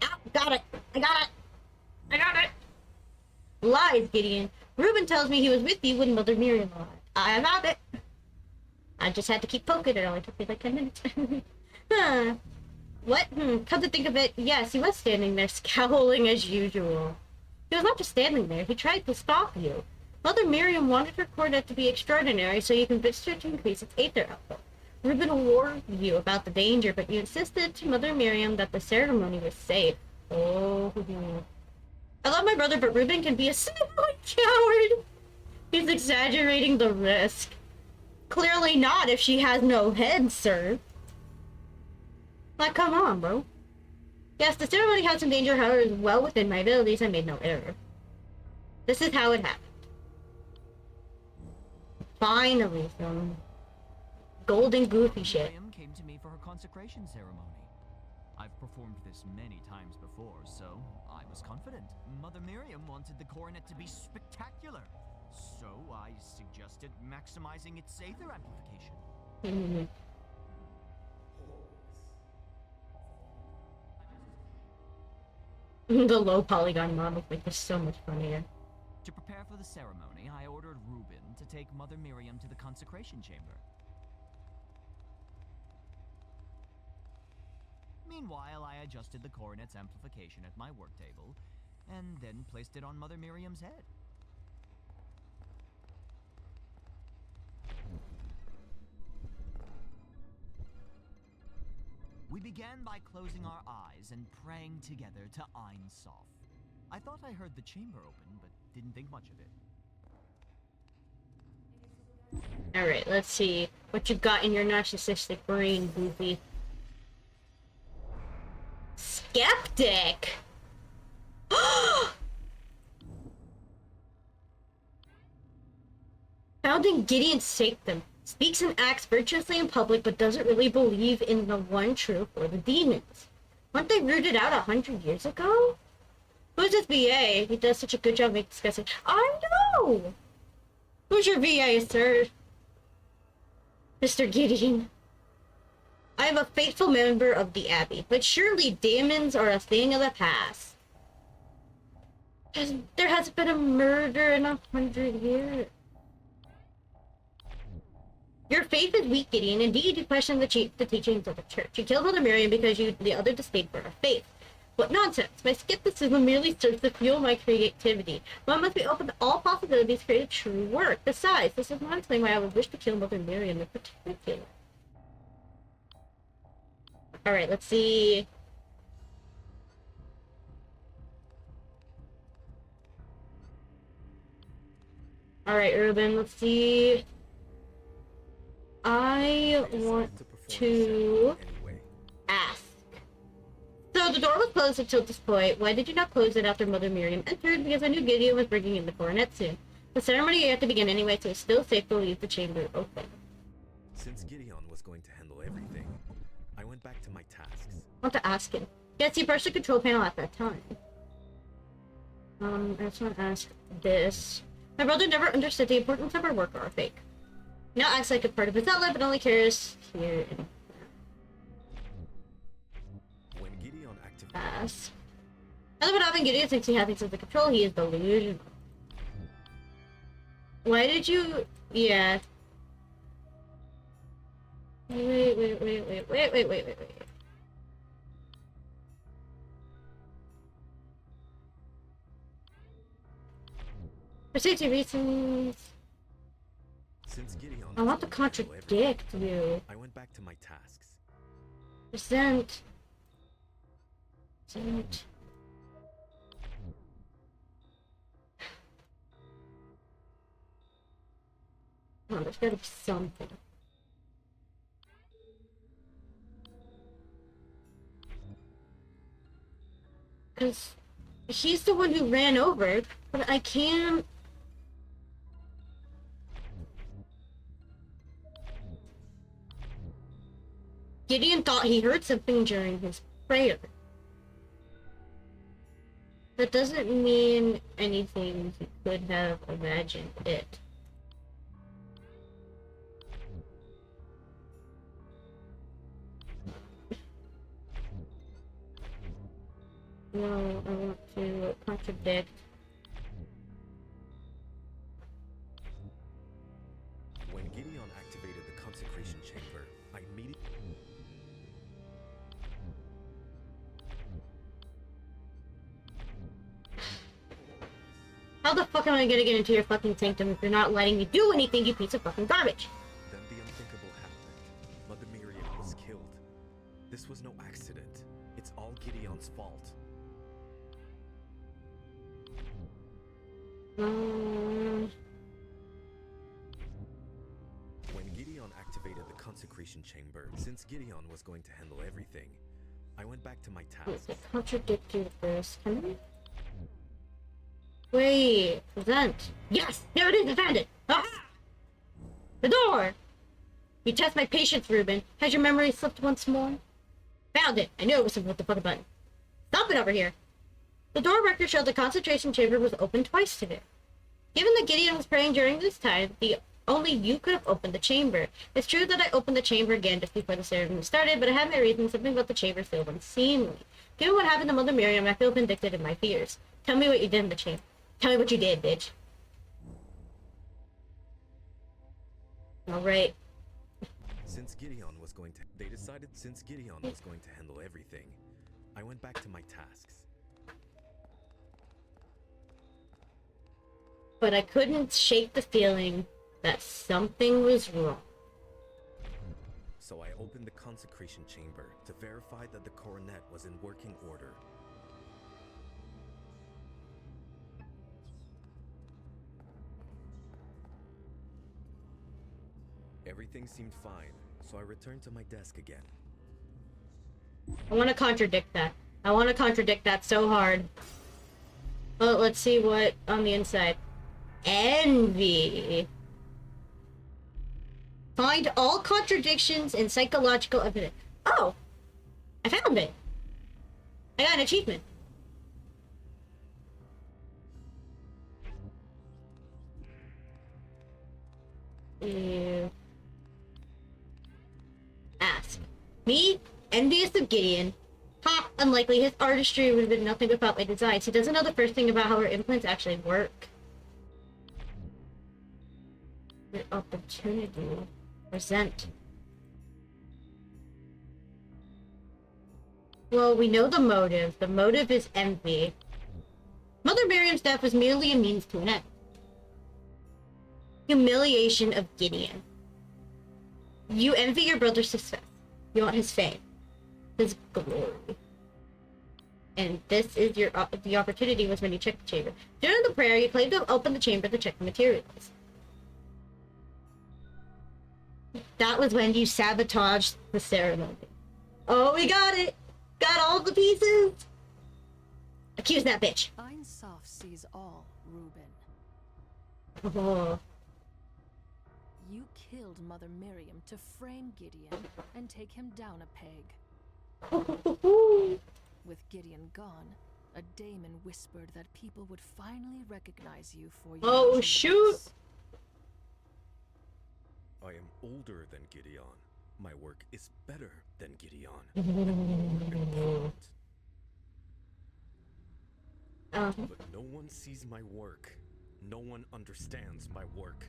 Ah, got it! I got it! I got it! Lies, Gideon. Reuben tells me he was with you when Mother Miriam lied. I got it! I just had to keep poking. It only took me like 10 minutes. Huh. What? Come to think of it, yes, he was standing there, scowling as usual. He was not just standing there, he tried to stop you. Mother Miriam wanted her coronet to be extraordinary, so you convinced her to increase its aether output. Reuben warned you about the danger, but you insisted to Mother Miriam that the ceremony was safe. Oh. I love my brother, but Reuben can be a sniveling coward. He's exaggerating the risk. Clearly not if she has no head, sir. Like, come on, bro. Yes, the ceremony had some danger, however, is well within my abilities. I made no error. This is how it happened. Finally, some golden goofy shit. Miriam came to me for her consecration ceremony. I've performed this many times before, so I was confident. Mother Miriam wanted the coronet to be spectacular, so I suggested maximizing its aether amplification. The low polygon models make this so much funnier. To prepare for the ceremony, I ordered Reuben to take Mother Miriam to the consecration chamber. Meanwhile, I adjusted the coronet's amplification at my work table, and then placed it on Mother Miriam's head. We began by closing our eyes and praying together to Ein Sof. I thought I heard the chamber open, but didn't think much of it. Alright, let's see what you got in your narcissistic brain, Goofy. Skeptic! Founding Gideon Sanctum. Speaks and acts virtuously in public, but doesn't really believe in the one truth or the demons. Weren't they rooted out 100 years ago? Who's this VA? He does such a good job making discussing. I know! Who's your VA, sir? Mr. Gideon. I am a faithful member of the Abbey, but surely demons are a thing of the past. There hasn't been a murder in 100 years. Your faith is weak, Gideon. Indeed, you question the teachings of the church. You killed Mother Miriam because the other disdained for her faith. What nonsense! My skepticism merely serves to fuel my creativity. One must be open to all possibilities to create true work. Besides, this is not explaining why I would wish to kill Mother Miriam in particular. Alright, let's see. Alright, Urban, let's see. I want to ask. So the door was closed until this point. Why did you not close it after Mother Miriam entered? Because I knew Gideon was bringing in the coronet soon. The ceremony had to begin anyway, so it's still safe to leave the chamber open. Since Gideon was going to handle everything, I went back to my tasks. I want to ask him. Yes, he pressed the control panel at that time. I just want to ask this. My brother never understood the importance of our work or our fake. He now acts like a part of his outlet, but only cares here and When Gideon activated, pass. Other than having Gideon thinks he has things under control, he is delusional. Why did you... Yeah. Wait. For safety reasons... since Gideon I want to was going handle contradict everything, you. I went back to my tasks. Present. Come on, there's gotta be something. Because he's the one who ran over, but I can't... Gideon thought he heard something during his prayer. That doesn't mean anything he could have imagined it. No, I want to contradict. When Gideon activated the consecration chamber, I immediately... How the fuck am I gonna get into your fucking sanctum if you're not letting me do anything, you piece of fucking garbage? Then the unthinkable happened. Mother Miriam was killed. This was no accident. It's all Gideon's fault. When Gideon activated the consecration chamber, since Gideon was going to handle everything, I went back to my tasks. Contradict you first. Can I? Wait, present. Yes, there it is. I found it. Ah! The door. You test my patience, Ruben. Has your memory slipped once more? Found it. I knew it was something with the fucking button. Stop it over here. The door record showed the concentration chamber was opened twice today. Given that Gideon was praying during this time, only you could have opened the chamber. It's true that I opened the chamber again just before the ceremony started, but I had my reasons. Something about the chamber feels unseemly. Given what happened to Mother Miriam, I feel vindictive in my fears. Tell me what you did in the chamber. Tell me what you did, bitch. Alright. Since Gideon was going to handle everything, I went back to my tasks. But I couldn't shake the feeling that something was wrong. So I opened the consecration chamber to verify that the coronet was in working order. Everything seemed fine, so I returned to my desk again. I want to contradict that. I want to contradict that so hard. Well, let's see what on the inside. Envy. Find all contradictions in psychological evidence. Oh! I found it! I got an achievement. You... Ask. Me? Envious of Gideon. Ha! Unlikely. His artistry would have been nothing without my designs. He doesn't know the first thing about how our implants actually work. Your opportunity. Present. Well, we know the motive. The motive is envy. Mother Miriam's death was merely a means to an end. Humiliation of Gideon. You envy your brother's success. You want his fame. His glory. And this is your the opportunity was when you checked the chamber. During the prayer, you claimed to open the chamber to check the materials. That was when you sabotaged the ceremony. Oh, we got it! Got all the pieces! Accuse that bitch. Ein Sof sees all, Reuben. Oh. You killed Mother Miriam to frame Gideon and take him down a peg. With Gideon gone, a daemon whispered that people would finally recognize you for your Oh, genius. shoot! I am older than Gideon. My work is better than Gideon. But no one sees my work. No one understands my work.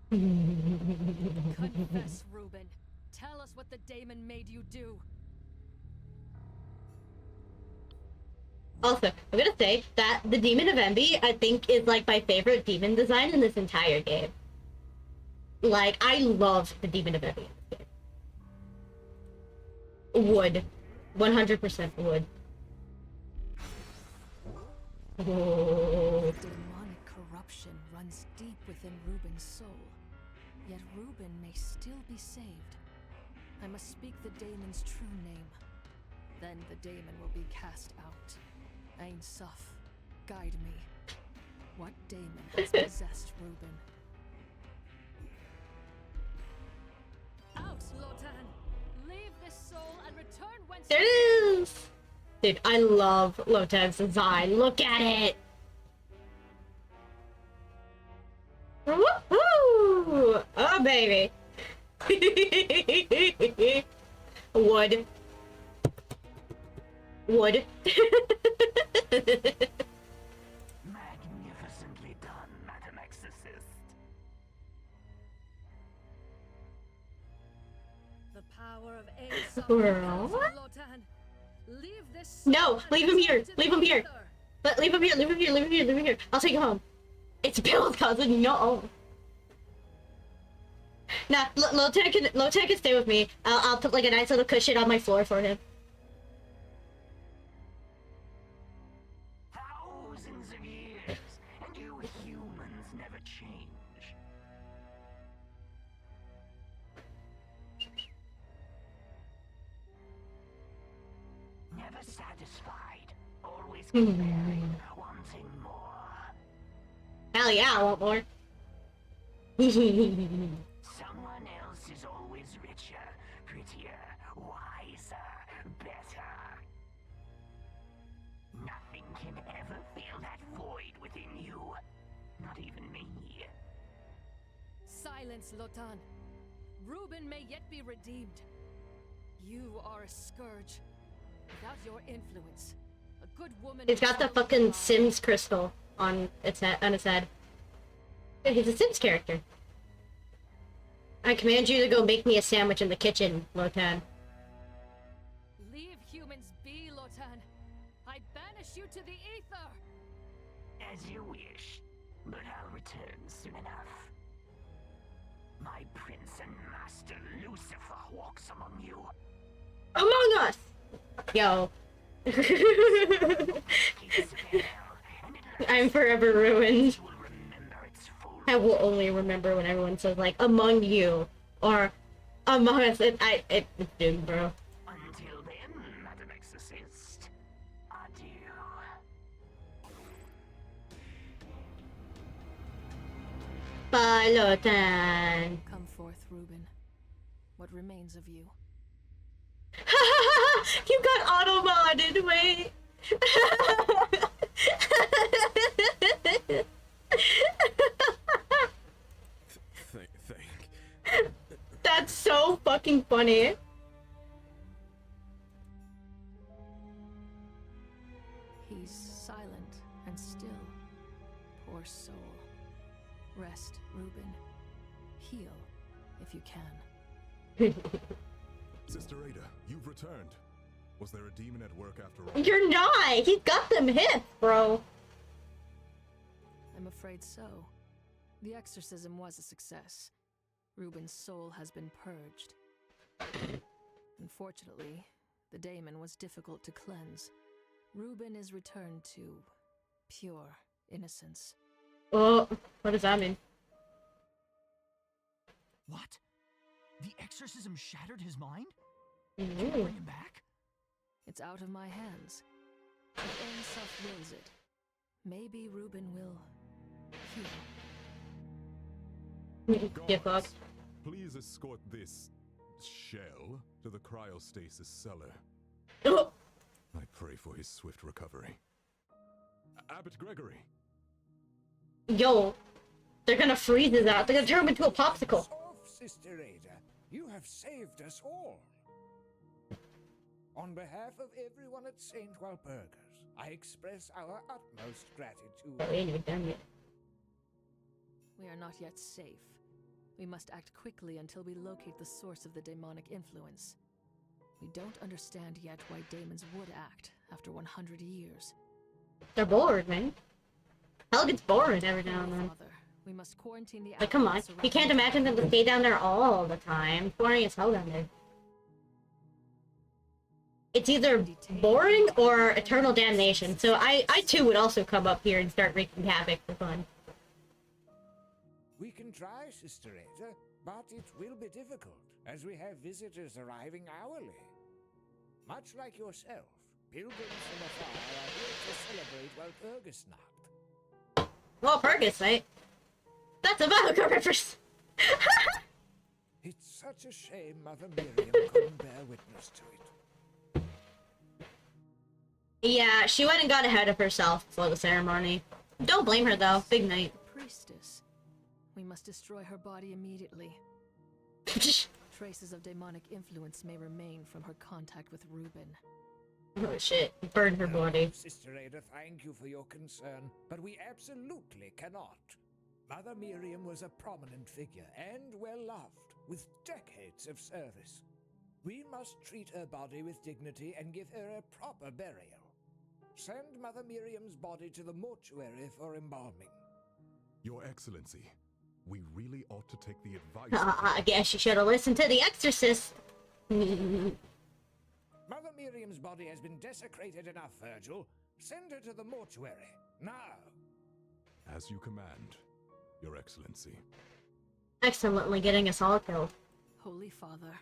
Confess, Reuben. Tell us what the daemon made you do. Also, I'm gonna say that the Demon of Envy, I think, is like my favorite demon design in this entire game. Like, I love the Demon of Envy. Wood. 100% wood. Oh. Demonic corruption runs deep within Reuben's soul. Yet Reuben may still be saved. I must speak the daemon's true name. Then the daemon will be cast out. Ein Sof, guide me. What daemon has possessed Reuben? Out, Lotan! Leave this soul and return whence There it is! Dude, I love Lotan's design. Look at it! Woohoo! Oh, baby! Wood. Wood. Magnificently done, Madam Exorcist. The power of Aesop Girl. fills you, Lotan. Leave this No, soul leave him here. to the Leave him here. ether. But leave him here. Leave him here. Leave him here. Leave him here. I'll take him home. It's Bill's cousin. No. Nah, Lotan can stay with me. I'll put like a nice little cushion on my floor for him. Thousands of years, and you humans never change. Never satisfied, always comparing, wanting more. Hell yeah, I want more. Someone else is always richer, prettier, wiser, better. Nothing can ever fill that void within you. Not even me. Silence, Lotan. Reuben may yet be redeemed. You are a scourge. Without your influence, a good woman. He's got the fucking Sims crystal on its head. Yeah, he's a Sims character. I command you to go make me a sandwich in the kitchen, Lotan. Leave humans be, Lotan. I banish you to the ether. As you wish, but I'll return soon enough. My prince and master Lucifer walks among you. Among Us! Yo. I'm forever ruined. Will remember its full I will only remember when everyone says like among you or among us. It's doomed, bro. Until then, Madam Exorcist, adieu. Bye, Lotan. Come forth, Reuben. What remains of you? You got auto-modded, wait. Thank. That's so fucking funny. He's silent and still. Poor soul. Rest, Reuben. Heal, if you can. Sister Ada, you've returned. Was there a demon at work after all? You're not. He's got them hits, bro. I'm afraid so. The exorcism was a success. Reuben's soul has been purged. Unfortunately, the daemon was difficult to cleanse. Reuben is returned to pure innocence. Oh, what does that mean? What? The exorcism shattered his mind? Ooh. Bring him back? It's out of my hands. If Aesop wills it, maybe Reuben will heal. Yeah, fuck. Guards, please escort this shell to the cryostasis cellar. Oh, I pray for his swift recovery. Abbot Gregory. yo, they're gonna freeze his out. They're gonna turn him into a popsicle. Off, Sister Ada. You have saved us all. On behalf of everyone at St. Walpurgis, I express our utmost gratitude. Oh, we ain't even done yet. We are not yet safe. We must act quickly until we locate the source of the demonic influence. We don't understand yet why demons would act after 100 years. They're bored, man. Hell gets boring every now and then. Father, we must quarantine the Like, come on. outlets You can't surrounding imagine them to stay down there all the time. It's boring as hell down there. It's either boring or eternal damnation. So I too would also come up here and start wreaking havoc for fun. We can try, Sister Ada, but it will be difficult, as we have visitors arriving hourly. Much like yourself, pilgrims from afar are here to celebrate Walpurgisnacht. Well, Purgus, right? That's a Valkyrie reference. It's such a shame Mother Miriam couldn't bear witness to it. Yeah, she went and got ahead of herself for the ceremony. Don't blame her though. Big night. Priestess. We must destroy her body immediately. Traces of demonic influence may remain from her contact with Reuben. Oh shit, burn her body. Sister Ada, thank you for your concern, but we absolutely cannot. Mother Miriam was a prominent figure and well loved, with decades of service. We must treat her body with dignity and give her a proper burial. Send Mother Miriam's body to the mortuary for embalming. Your Excellency, we really ought to take the advice. I guess you should have listened to The Exorcist. Mother Miriam's body has been desecrated enough, Virgil. Send her to the mortuary, now. As you command, Your Excellency. Excellently getting us all killed. Holy Father,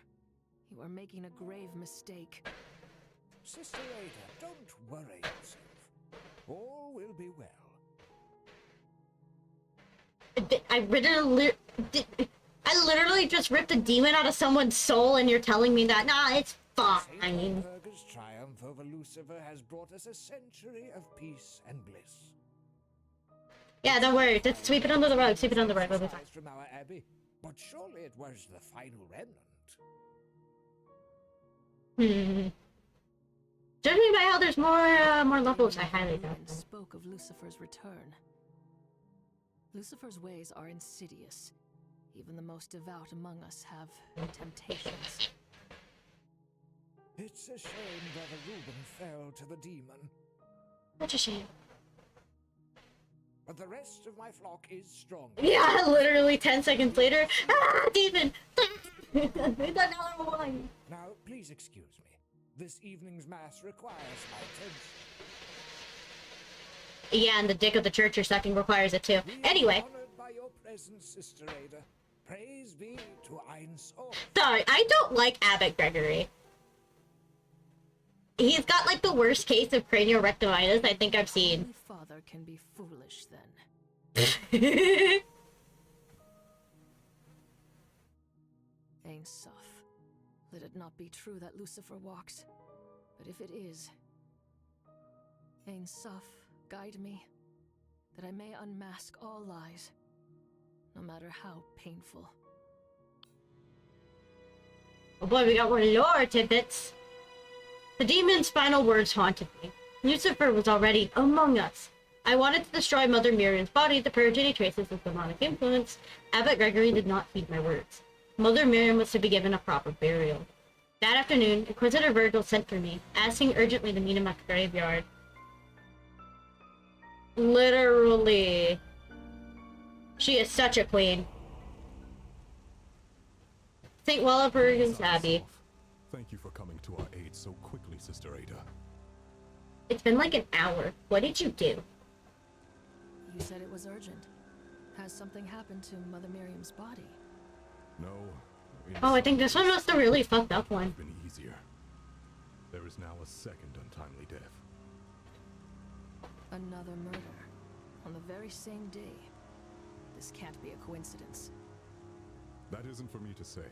you are making a grave mistake. Sister Ada, don't worry yourself. All will be well. I literally just ripped a demon out of someone's soul and you're telling me that? Nah, it's Saint fine. Walpurga's triumph over Lucifer has brought us a century of peace and bliss. Yeah, don't worry. Just sweep it under the rug. Sweep it under the rug. We'll be fine. From our abbey, but surely it was the final remnant. Judging by how there's more levels, I highly doubt Demon that. spoke of Lucifer's return. Lucifer's ways are insidious. Even the most devout among us have temptations. It's a shame Brother Reuben fell to the demon, Such a shame. but the rest of my flock is strong. Yeah, literally 10 seconds later. Ah, demon! It's another one! Now, please excuse me. This evening's mass requires my attention. Yeah, and the dick of the church you're sucking requires it too. We are Anyway, honored by your presence, Sister Ada. Praise be to Ein Sof. sorry, I don't like Abbot Gregory. He's got like the worst case of craniorectimitis I think I've seen. Holy Father can be foolish then. Ein Sof. Let it not be true that Lucifer walks. But if it is, Ein Sof, guide me, that I may unmask all lies, no matter how painful. Oh boy, we got more lore tidbits. The demon's final words haunted me. Lucifer was already among us. I wanted to destroy Mother Miriam's body to purge any traces of demonic influence. Abbot Gregory did not heed my words. Mother Miriam was to be given a proper burial. That afternoon, Inquisitor Virgil sent for me, asking urgently to meet him at the graveyard. Literally. She is such a queen. St. Walpurga's Abbey. Thank you for coming to our aid so quickly, Sister Ada. It's been like an hour. What did you do? You said it was urgent. Has something happened to Mother Miriam's body? No. in Oh, I some think this one ways, was the really fucked up it would one. have been easier. There is now a second untimely death. Another murder. On the very same day. This can't be a coincidence. That isn't for me to say,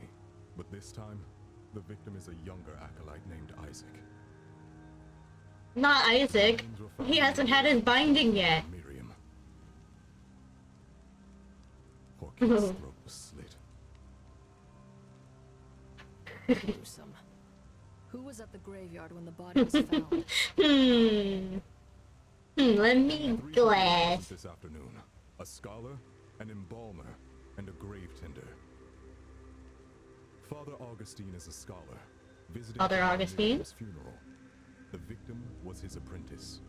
but this time, the victim is a younger acolyte named Isaac. Not Isaac. He hasn't had his binding yet. Miriam. Poor kid's throat was slit. Gruesome. Who was at the graveyard when the body was found? Let me Three guess. persons this afternoon: a scholar, an embalmer, and a grave tender. Father Augustine is a scholar, visiting Father Mother Augustine? Miriam's funeral. The victim was his apprentice.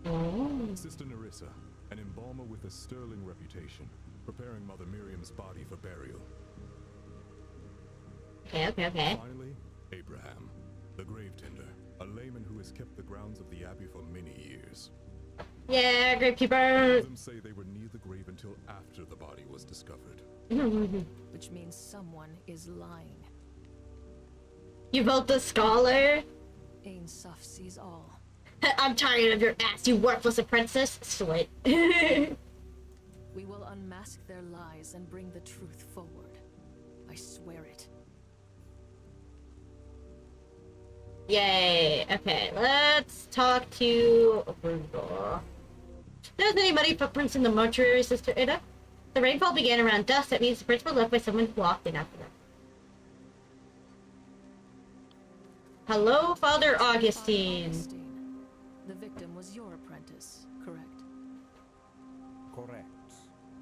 Oh. Sister Nerissa, an embalmer with a sterling reputation, preparing Mother Miriam's body for burial. Okay. Finally, Abraham, the grave tender, a layman who has kept the grounds of the abbey for many years. Yeah, All gravekeeper. of them say they were near the grave until after the body was discovered. Which means someone is lying. You vote the scholar? Ein Sof sees all. I'm tired of your ass, you worthless apprentice. Slit. We will unmask their lies and bring the truth forward. I swear it. Yay. Okay, let's talk to Virgil. There's any muddy footprints in the mortuary, Sister Ada? The rainfall began around dusk. That means the prints were left by someone who walked in after them. Hello, Father Augustine. The victim was your apprentice, correct? Correct.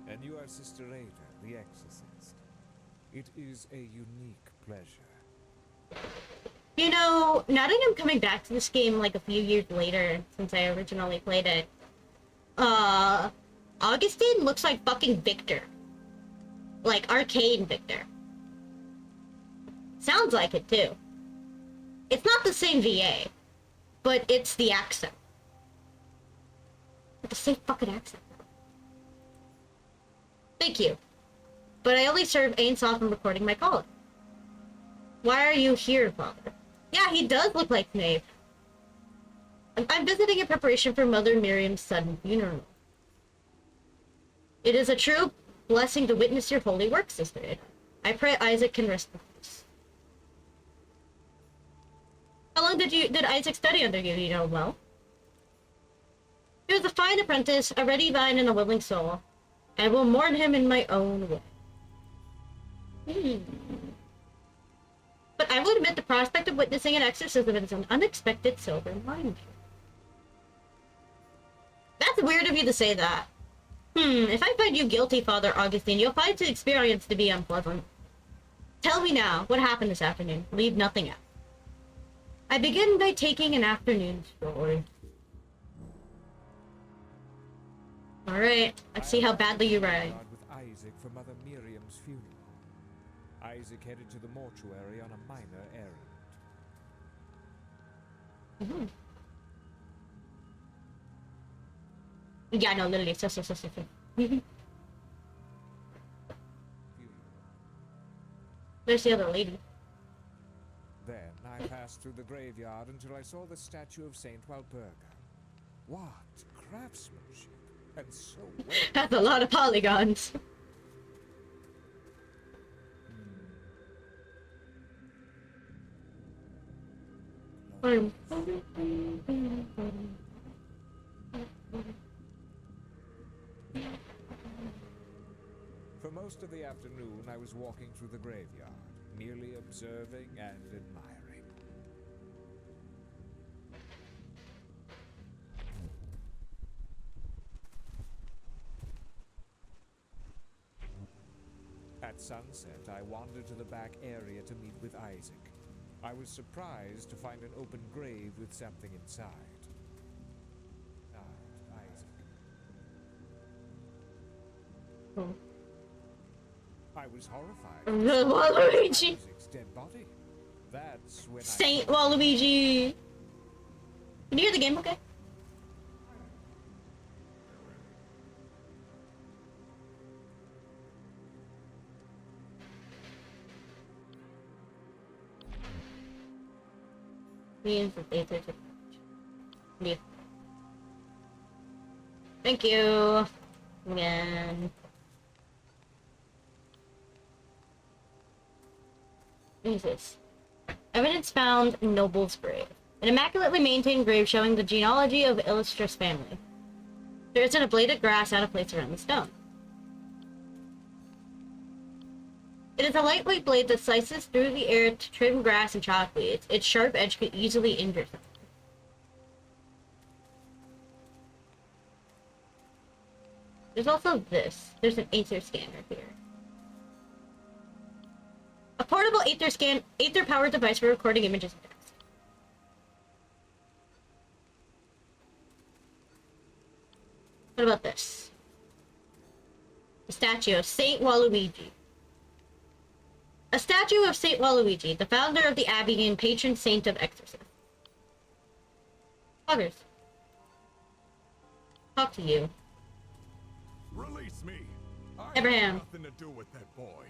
And you are Sister Ada, the exorcist. It is a unique pleasure. You know, now that I'm coming back to this game like a few years later, since I originally played it, Augustine looks like fucking Victor. Like Arcane Victor. Sounds like it too. It's not the same VA, but it's the accent. It's the same fucking accent. Thank you. But I only serve Ainsoft in recording my call. Why are you here, Father? Yeah, he does look like Knave. I'm visiting in preparation for Mother Miriam's sudden funeral. It is a true blessing to witness your holy work, Sister Ada. I pray Isaac can rest in peace. How long did Isaac study under you? You know well. He was a fine apprentice, a ready mind and a willing soul. I will mourn him in my own way. But I would admit the prospect of witnessing an exorcism is an unexpected silver lining. That's weird of you to say that. If I find you guilty, Father Augustine, you'll find the experience to be unpleasant. Tell me now, what happened this afternoon? Leave nothing out. I begin by taking an afternoon stroll. Alright, let's see how badly you ride. With Isaac for Mother Miriam's funeral. Isaac headed to the mortuary on a minor errand. Yeah, no, literally. There's the other lady. Then I passed through the graveyard until I saw the statue of Saint Walpurga. What craftsmanship! And so well. That's a lot of polygons. For most of the afternoon, I was walking through the graveyard, merely observing and admiring. At sunset, I wandered to the back area to meet with Isaac. I was surprised to find an open grave with something inside. Isaac. I was horrified. Waluigi! Isaac's dead body. That's when Saint Waluigi! Can you hear the game okay? Thank you. Again. What is this? Evidence found in Noble's grave. An immaculately maintained grave showing the genealogy of illustrious family. There isn't a blade of grass out of place around the stone. It is a lightweight blade that slices through the air to trim grass and chalk weeds. Its sharp edge could easily injure someone. There's also this. There's an Aether scanner here. A portable Aether-powered device for recording images of text. What about this? A statue of Saint Waluigi. A statue of Saint Waluigi, the founder of the Abbey and patron saint of exorcists. Others. Talk to you. Release me! I Abraham. have nothing to do with that boy.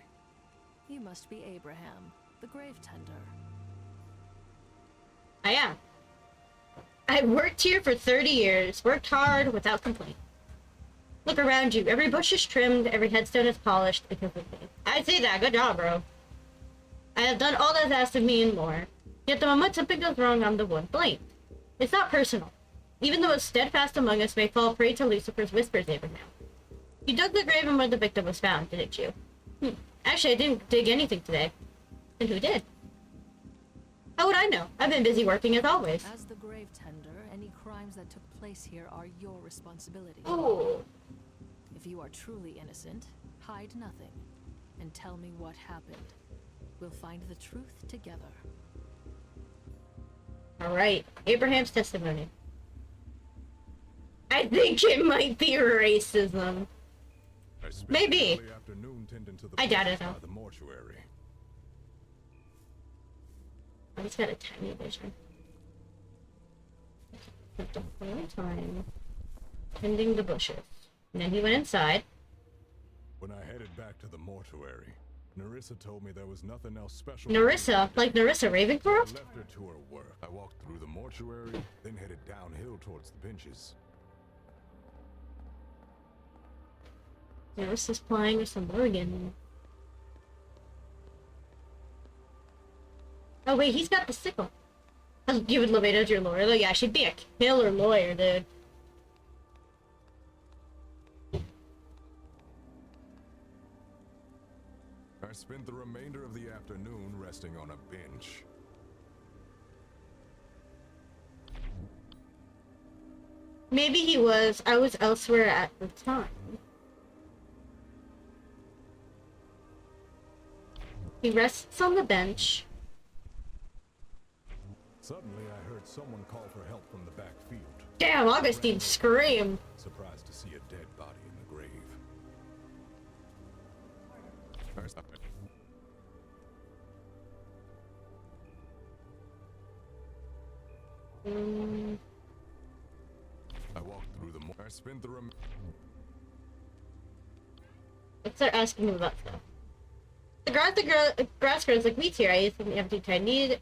You must be Abraham, the grave tender. I am. I've worked here for 30 years, worked hard without complaint. Look around you, every bush is trimmed, every headstone is polished because of me. I'd say that, good job, bro. I have done all that's asked of me and more. Yet the moment something goes wrong, I'm the one blamed. It's not personal. Even the most steadfast among us may fall prey to Lucifer's whispers, Abraham. You dug the grave and where the victim was found, didn't you? Actually, I didn't dig anything today. And who did? How would I know? I've been busy working as always. As the grave tender, any crimes that took place here are your responsibility. Oh. If you are truly innocent, hide nothing, and tell me what happened. We'll find the truth together. Alright, Abraham's testimony. I think it might be racism. I spent Maybe. the early afternoon tending to the I doubt corpse it, though. by the mortuary. Oh, he's got a tiny vision. Spent the whole time tending the bushes. And then he went inside. When I headed back to the mortuary, Narissa told me there was nothing else special. Narissa? Like Narissa I Ravencroft? left her to her work. I walked through the mortuary, then headed downhill towards the benches. Narissa's playing with some Morgan. Oh wait, he's got the sickle. You would love it as your lawyer. Like, yeah, she'd be a killer lawyer, dude. I spent the remainder of the afternoon resting on a bench. Maybe he was. I was elsewhere at the time. He rests on the bench. Suddenly, I heard someone call for help from the back field. Damn, Augustine screamed. Surprised to see a dead body in the grave. I stopped. I walked through the I spent the Let's start asking him about stuff. The grass grows like weeds here. I used the empty I need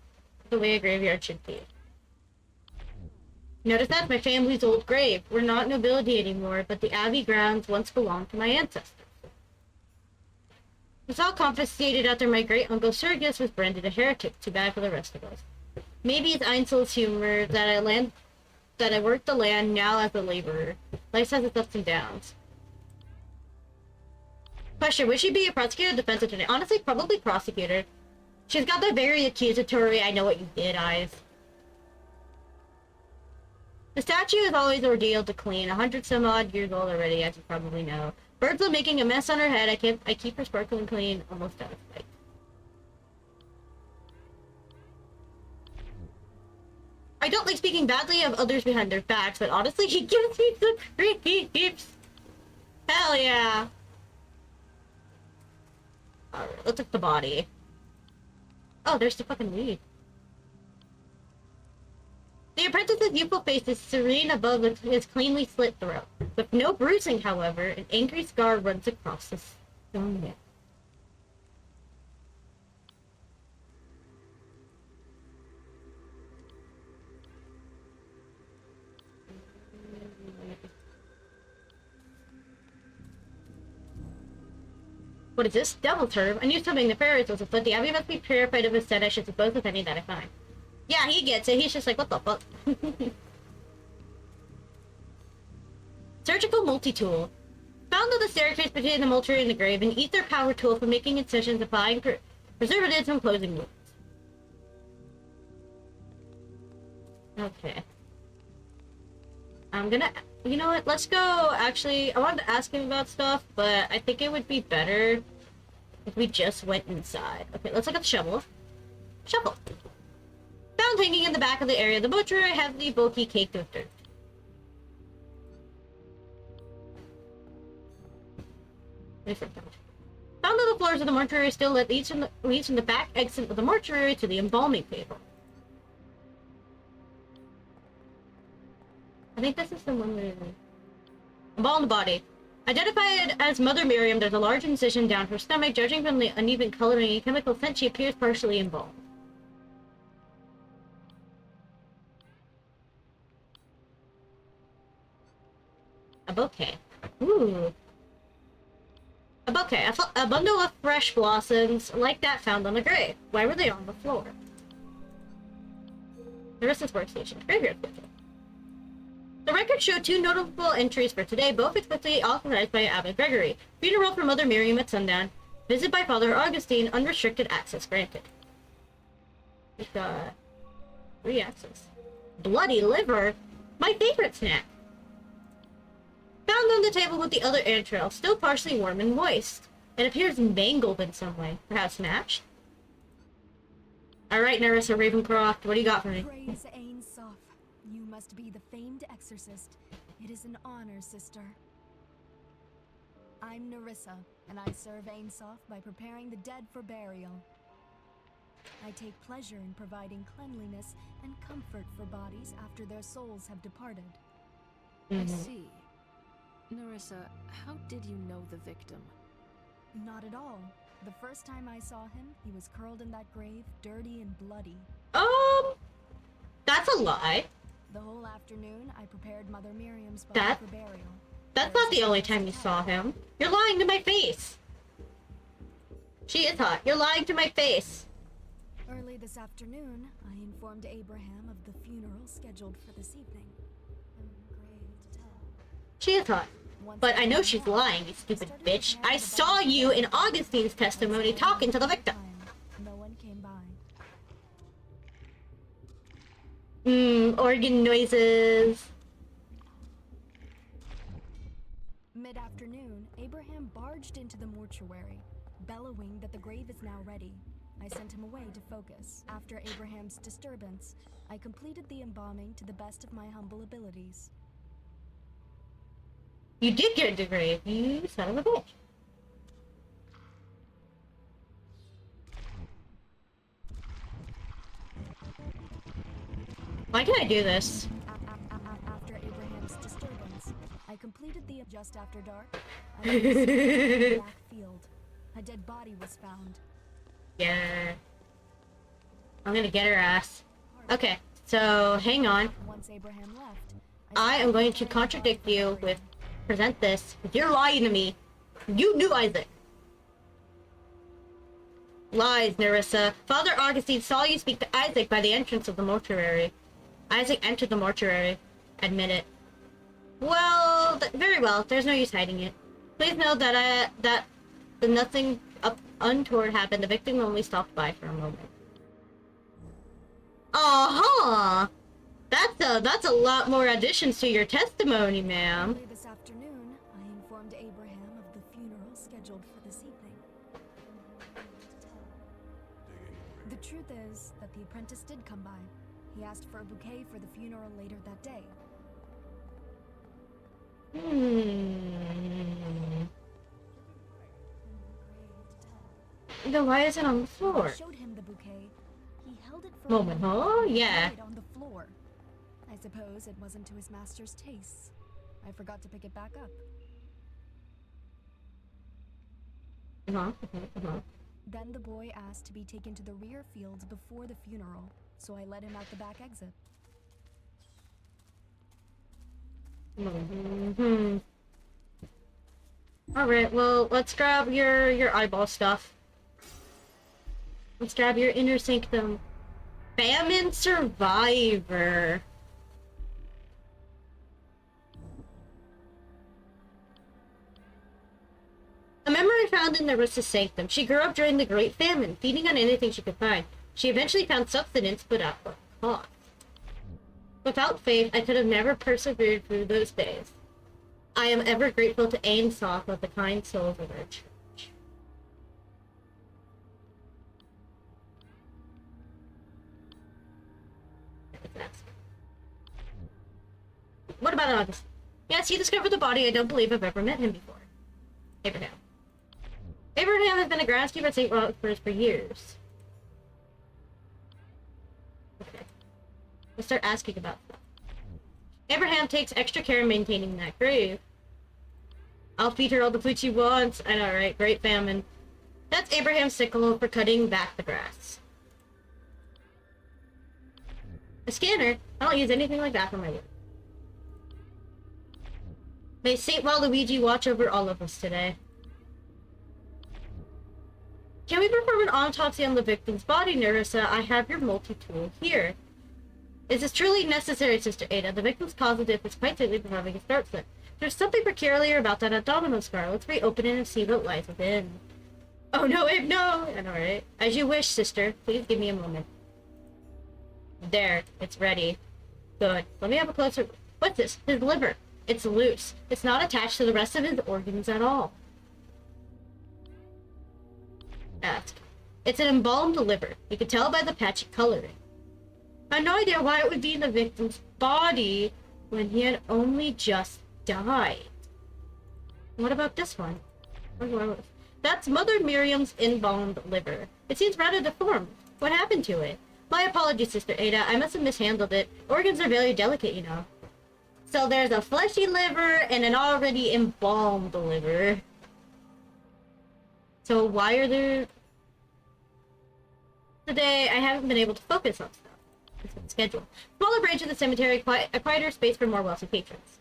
the way a graveyard should be. Notice that's my family's old grave. We're not nobility anymore, but the abbey grounds once belonged to my ancestors. It's all confiscated after my great-uncle Sergius was branded a heretic. Too bad for the rest of us. Maybe it's Einzel's humor that I work the land now as a laborer. Life has its ups and downs. Question, would she be a prosecutor or defense attorney? Honestly, probably prosecutor. She's got the very accusatory, I know what you did eyes. The statue is always an ordeal to clean. 100 some odd years old already, as you probably know. Birds are making a mess on her head. I keep her sparkling clean, almost out of sight. I don't like speaking badly of others behind their backs, but honestly, he gives me the creeps. Hell yeah. Alright, let's look at the body. Oh, there's the fucking weed. The apprentice's youthful face is serene above his cleanly slit throat. With no bruising, however, an angry scar runs across his stone neck. What is this? Devil's herb? I knew something nefarious was afoot. The abbey must be purified of his sin. I should dispose of any that I find. Yeah, he gets it. He's just like, what the fuck? Surgical multi-tool. Found on the staircase between the mortuary and the grave, an ether power tool for making incisions, applying preservatives, and closing wounds. Okay. I'm gonna... You know what? Let's go... Actually, I wanted to ask him about stuff, but I think it would be better if we just went inside. Okay, let's look at the shovel. Shovel. Found hanging in the back of the area of the mortuary, heavy, bulky, caked with dirt. Found on the floors of the mortuary still that leads from the back exit of the mortuary to the embalming table. I think this is the one where... Embalm the body. Identified as Mother Miriam, there's a large incision down her stomach. Judging from the uneven coloring and chemical scent, she appears partially embalmed. A bouquet. Ooh. A bouquet. A bundle of fresh blossoms like that found on the grave. Why were they on the floor? Narissa's workstation. Graveyard schedule. The records show two notable entries for today, both explicitly authorized by Abbot Gregory. Funeral for Mother Miriam at sundown. Visit by Father Augustine. Unrestricted access granted. We've got 3 axes. Bloody liver? My favorite snack. Found on the table with the other entrail, still partially warm and moist. It appears mangled in some way. Perhaps smashed? Alright, Nerissa Ravencroft, what do you got for me? Praise Ain Soph. You must be the famed exorcist. It is an honor, sister. I'm Nerissa, and I serve Ain Soph by preparing the dead for burial. I take pleasure in providing cleanliness and comfort for bodies after their souls have departed. I see. Nerissa, how did you know the victim? Not at all. The first time I saw him, he was curled in that grave, dirty and bloody. That's a lie. The whole afternoon, I prepared Mother Miriam's body for burial. That's not the only time you saw him. You're lying to my face. She is hot. You're lying to my face. Early this afternoon, I informed Abraham of the funeral scheduled for this evening. She is hot. But I know she's lying, you stupid bitch. I saw you in Augustine's testimony talking to the victim. No one came by. Organ noises. Mid-afternoon, Abraham barged into the mortuary, bellowing that the grave is now ready. I sent him away to focus. After Abraham's disturbance, I completed the embalming to the best of my humble abilities. You did get a degree, you son of a bitch. Why did I do this? After Abraham's disturbance, I completed the just after dark. I was in a black field. A dead body was found. Yeah. I'm gonna get her ass. Okay, so hang on. Once Abraham left, I am going to contradict you with present this. You're lying to me. You knew Isaac. Lies, Nerissa. Father Augustine saw you speak to Isaac by the entrance of the mortuary. Isaac entered the mortuary. Admit it. Well, very well. There's no use hiding it. Please know that the nothing untoward happened. The victim only stopped by for a moment. Uh-huh. That's a lot more additions to your testimony, ma'am. Early this afternoon, I informed Abraham of the funeral scheduled for this evening. The truth is that the apprentice did come by. He asked for a bouquet for the funeral later that day. Then why is it on the floor? I showed him the bouquet. He held it for Moment, a moment huh? and Yeah. laid it on the floor. I suppose it wasn't to his master's tastes. I forgot to pick it back up. Then the boy asked to be taken to the rear fields before the funeral, so I led him out the back exit. Alright, well, let's grab your eyeball stuff. Let's grab your inner sanctum. Famine survivor. A memory found in Nerissa's sanctum. She grew up during the Great Famine, feeding on anything she could find. She eventually found substance, but at what cost? Without faith, I could have never persevered through those days. I am ever grateful to Ain Soph of the kind souls of our church. What about August? Yes, he discovered the body. I don't believe I've ever met him before. Abraham. Abraham has been a groundskeeper at St. Robert's for years. Okay. Let's start asking about stuff. Abraham takes extra care in maintaining that grave. I'll feed her all the food she wants. I know, right? Great famine. That's Abraham's sickle for cutting back the grass. A scanner? I don't use anything like that for my work. May Saint Waluigi watch over all of us today. Can we perform an autopsy on the victim's body, Nerissa? I have your multi-tool here. Is this truly necessary, Sister Ada? The victim's cause of death is quite likely from having a start slip. There's something peculiar about that abdominal scar. Let's reopen it and see what lies within. Oh no, Abe, no! I know, right? As you wish, sister. Please give me a moment. There, it's ready. Good. Let me have a closer... What's this? His liver. It's loose. It's not attached to the rest of his organs at all. Ask. It's an embalmed liver. You can tell by the patchy coloring. I had no idea why it would be in the victim's body when he had only just died. What about this one? That's Mother Miriam's embalmed liver. It seems rather deformed. What happened to it? My apologies, Sister Ada. I must have mishandled it. Organs are very delicate, you know. So there's a fleshy liver and an already embalmed liver. So why are there... Today, I haven't been able to focus on stuff. It's been scheduled. Smaller branch of the cemetery, a quieter space for more wealthy patrons.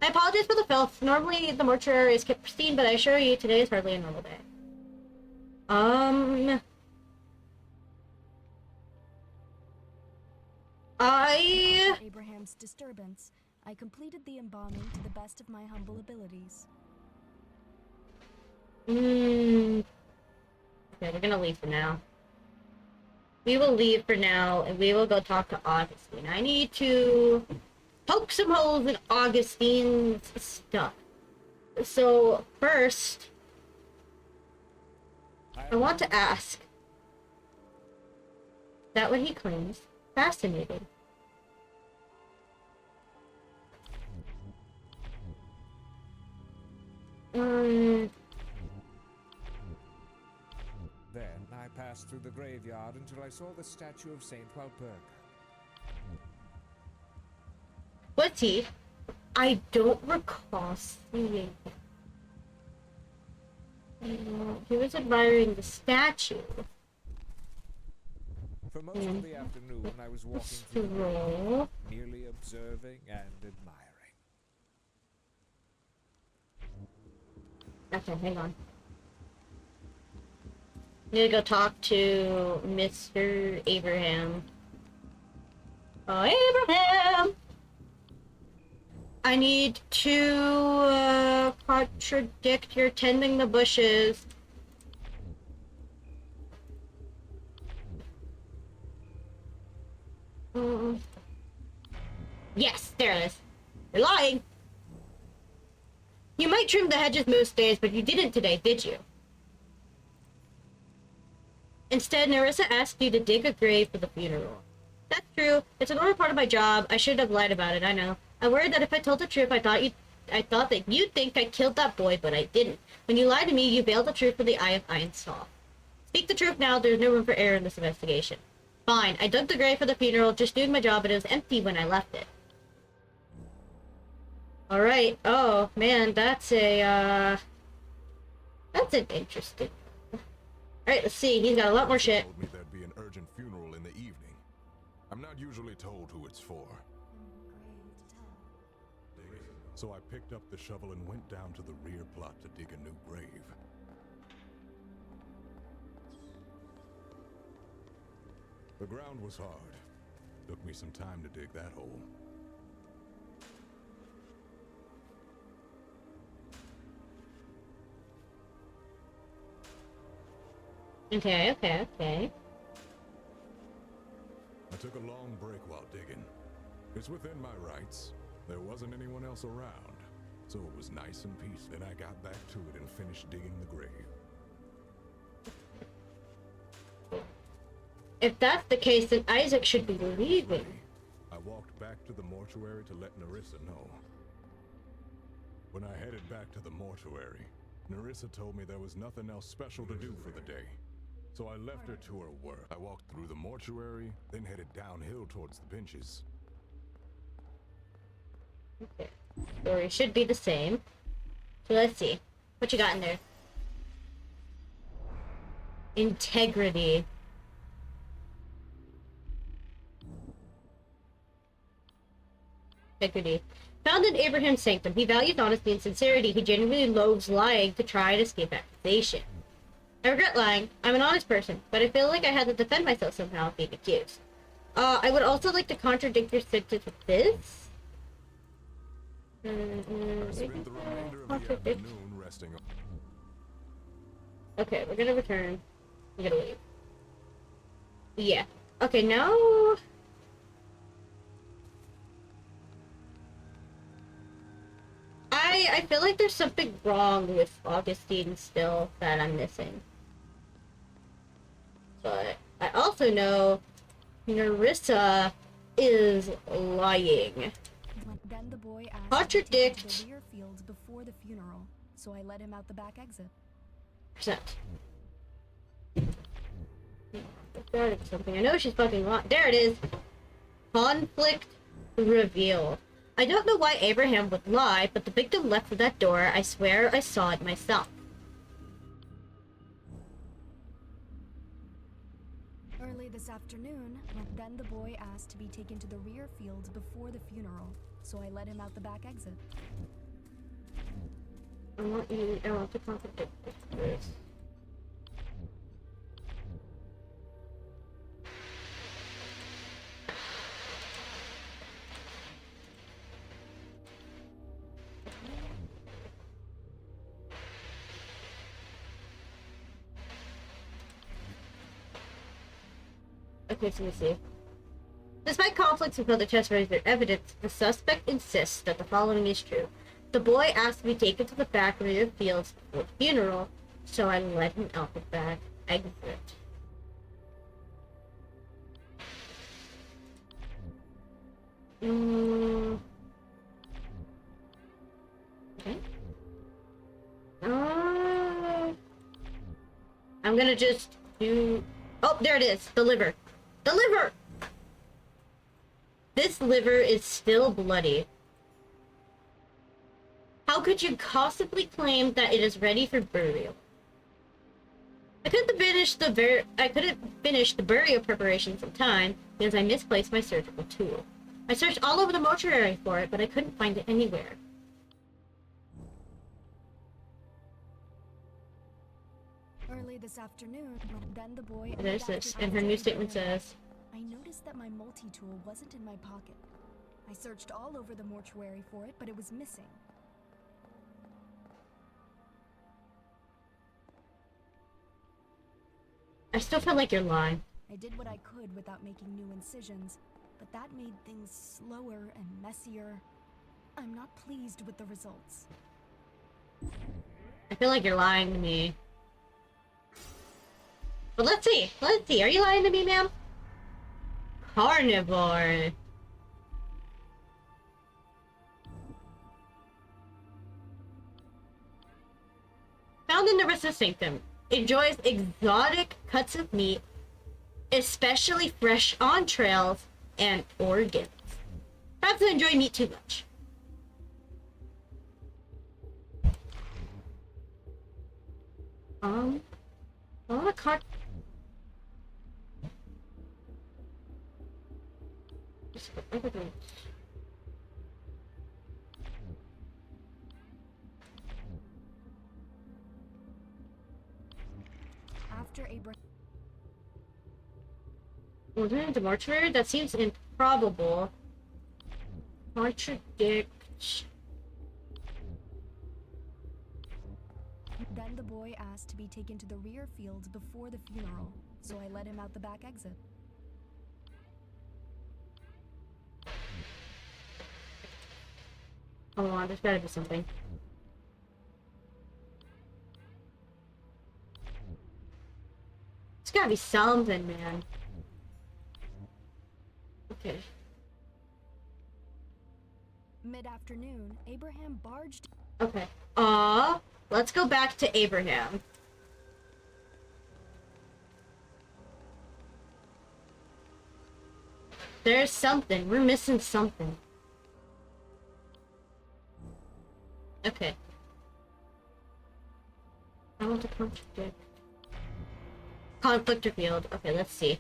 I apologize for the filth. Normally, the mortuary is kept pristine, but I assure you, today is hardly a normal day. Abraham's disturbance, I completed the embalming to the best of my humble abilities. Okay, we're gonna leave for now. We will leave for now, and we will go talk to Augustine. I need to poke some holes in Augustine's stuff. So, first, I want to ask. Is that what he claims? Fascinating. Then I passed through the graveyard until I saw the statue of Saint Walpurga. What's he? I don't recall seeing him. He was admiring the statue. For most of the afternoon, I was walking through the graveyard, merely observing and admiring. Okay, hang on. Need to go talk to Mr. Abraham. Oh, Abraham! I need to contradict your tending the bushes. Yes, there it is. You're lying. You might trim the hedges most days, but you didn't today, did you? Instead, Nerissa asked you to dig a grave for the funeral. That's true. It's an normal part of my job. I should have lied about it, I know. I'm worried that if I told the truth, I thought that you'd think I killed that boy, but I didn't. When you lied to me, you veiled the truth for the eye of Iron saw. Speak the truth now, there's no room for error in this investigation. Fine, I dug the grave for the funeral, just doing my job, but it was empty when I left it. Alright, oh, man, that's an interesting... Alright, let's see, he's got a lot more shit. Told me there'd be an urgent funeral in the evening. I'm not usually told who it's for. So I picked up the shovel and went down to the rear plot to dig a new grave. The ground was hard. Took me some time to dig that hole. Okay. I took a long break while digging. It's within my rights. There wasn't anyone else around, so it was nice and peaceful. Then I got back to it and finished digging the grave. If that's the case, then Isaac should be leaving. I walked back to the mortuary to let Nerissa know. When I headed back to the mortuary, Nerissa told me there was nothing else special to do for the day. So I left her to her work. I walked through the mortuary, then headed downhill towards the benches. Okay. Story should be the same. So let's see. What you got in there? Integrity. Integrity. Found in Abraham's sanctum, he values honesty and sincerity. He genuinely loathes lying to try and escape accusation. I regret lying. I'm an honest person, but I feel like I had to defend myself somehow of being accused. I would also like to contradict your sentence with this. I spent the remainder of the afternoon resting on... Okay, we're gonna return. I'm gonna leave. Yeah. Okay, now... I feel like there's something wrong with Augustine still that I'm missing. But I also know Nerissa is lying. Then the boy asked to be taken to Contradict. the rear fields before the funeral, so I let him out the back exit. Percent. Something. I know she's fucking lying. There it is. Conflict revealed. I don't know why Abraham would lie, but the victim left for that door. I swear I saw it myself. Early this afternoon, then the boy asked to be taken to the rear fields before the funeral, so I let him out the back exit. I want to contradict this. Okay, so let me see. Despite conflicts with other testimonies evidence, the suspect insists that the following is true. The boy asked to be taken to the back rear fields for the funeral, so I let him out the back exit. Okay. I'm gonna just do... Oh, there it is! The liver! The liver! This liver is still bloody. How could you possibly claim that it is ready for burial? I couldn't finish the burial preparations in time because I misplaced my surgical tool. I searched all over the mortuary for it, but I couldn't find it anywhere. Early this afternoon, then the boy... There's this, and her new statement says... I noticed that my multi-tool wasn't in my pocket. I searched all over the mortuary for it, but it was missing. I still feel like you're lying. I did what I could without making new incisions, but that made things slower and messier. I'm not pleased with the results. I feel like you're lying to me. But let's see. Let's see. Are you lying to me, ma'am? Carnivore. Found in Nerissa's sanctum. Enjoys exotic cuts of meat, especially fresh entrails and organs. Perhaps I enjoy meat too much. I want a card. After Abraham... Was it the mortuary? That seems improbable. Contradict. Then the boy asked to be taken to the rear fields before the funeral, so I let him out the back exit. Hold on, there's gotta be something. There's gotta be something, man. Okay. Mid-afternoon, Abraham barged... Okay. Let's go back to Abraham. There's something. We're missing something. Okay. I want to contradict. Conflict revealed. Okay, let's see.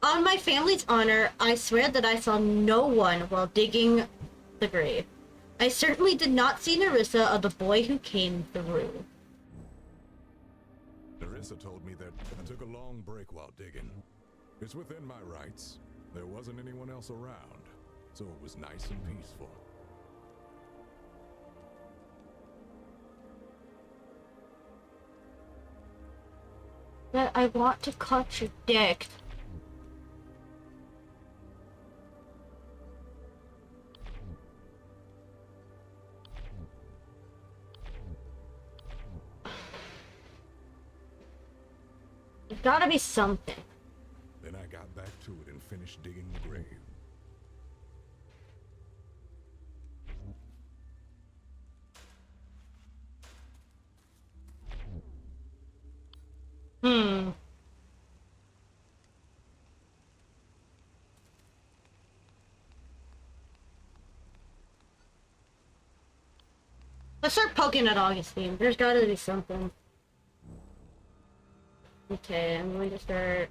On my family's honor, I swear that I saw no one while digging the grave. I certainly did not see Nerissa or the boy who came through. Nerissa told me that I took a long break while digging. It's within my rights. There wasn't anyone else around, so it was nice and peaceful. that I want to contradict. There's gotta be something. Then I got back to it and finished digging the grave. Hmm. Let's start poking at Augustine. There's gotta be something. Okay, I'm going to start.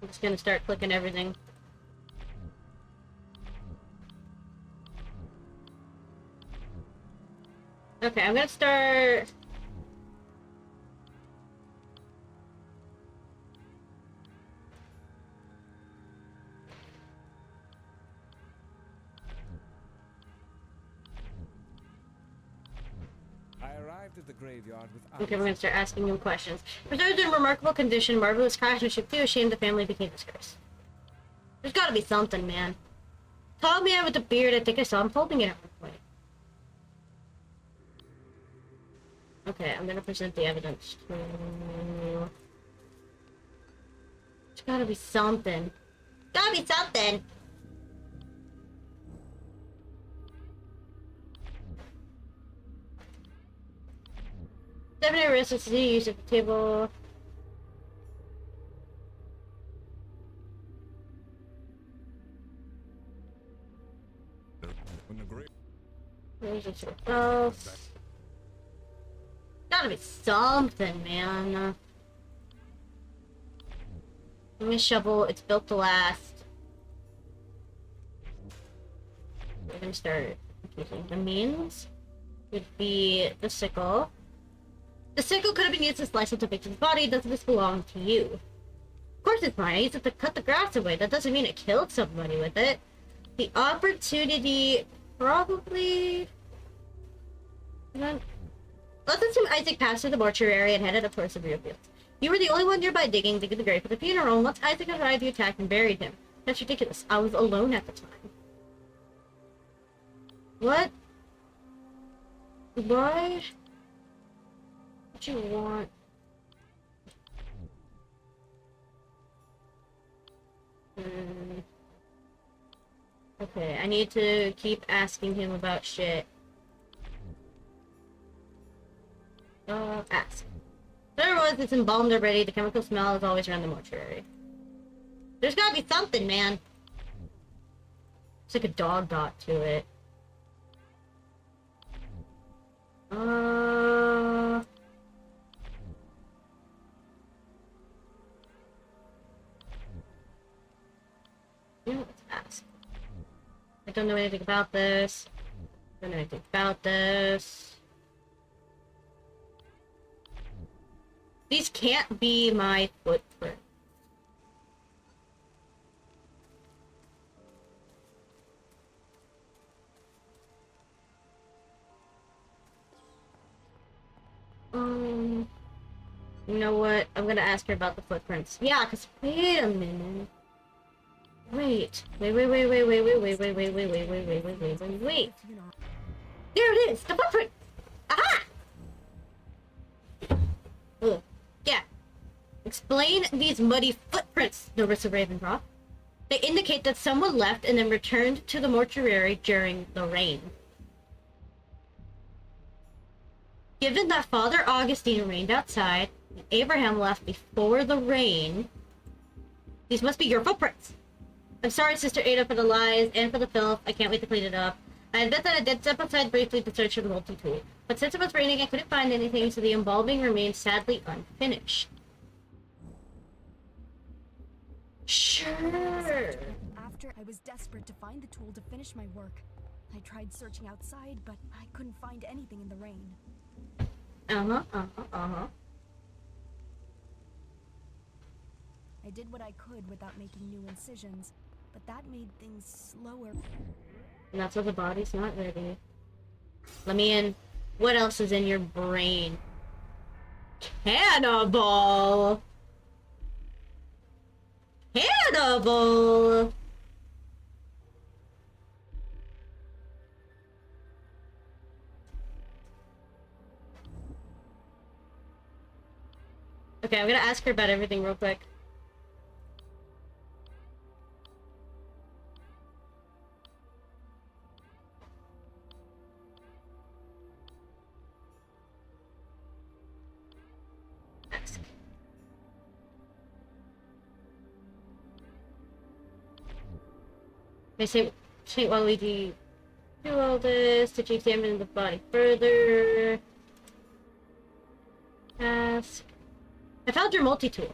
I'm just gonna start clicking everything. Okay, I'm gonna start. I arrived at the graveyard with Okay, we're gonna start asking him questions. Preserved in remarkable condition, marvelous craftsmanship, too ashamed the family became disgraced. There's gotta be something, man. Tall man with a beard, I think I saw him holding it at one point. Okay, I'm gonna present the evidence. There's gotta be something. Gotta be something! Seven arrests to use at the table. When the grave Where's it else? Gotta be something, man. Give me a shovel, it's built to last. We're gonna start using the means. Would be the sickle. The sickle could have been used to slice up the victim's body. Doesn't this belong to you? Of course it's mine. I used it to cut the grass away. That doesn't mean I killed somebody with it. The opportunity probably... Let's assume Isaac passed through the mortuary and headed up towards the rear field. You were the only one nearby digging the grave for the funeral, and once Isaac arrived, you attacked and buried him. That's ridiculous. I was alone at the time. What? Why? What you want? Okay, I need to keep asking him about shit. Ask. There was, it's embalmed already. The chemical smell is always around the mortuary. There's gotta be something, man. It's like a dog got to it. Yeah, let's ask. I don't know anything about this. I don't know anything about this. These can't be my footprint. You know what? I'm gonna ask her about the footprints. Yeah, cause wait a minute. Wait. There it is! The footprint! Aha! Ugh. Yeah. Explain these muddy footprints, Narissa Ravencroft. They indicate that someone left and then returned to the mortuary during the rain. Given that Father Augustine remained outside, and Abraham left before the rain, these must be your footprints. I'm sorry, Sister Ada, for the lies and for the filth. I can't wait to clean it up. I admit that I did step outside briefly to search for the multi-tool, but since it was raining, I couldn't find anything, so the embalming remains sadly unfinished. Sure. After I was desperate to find the tool to finish my work, I tried searching outside, but I couldn't find anything in the rain. I did what I could without making new incisions, but that made things slower. And that's why the body's not ready. Let me in. What else is in your brain? Cannibal! Cannibal! Okay, I'm gonna ask her about everything real quick. Ask. They say, while we do all this, to examine the body further. Ask. I found your multi-tool.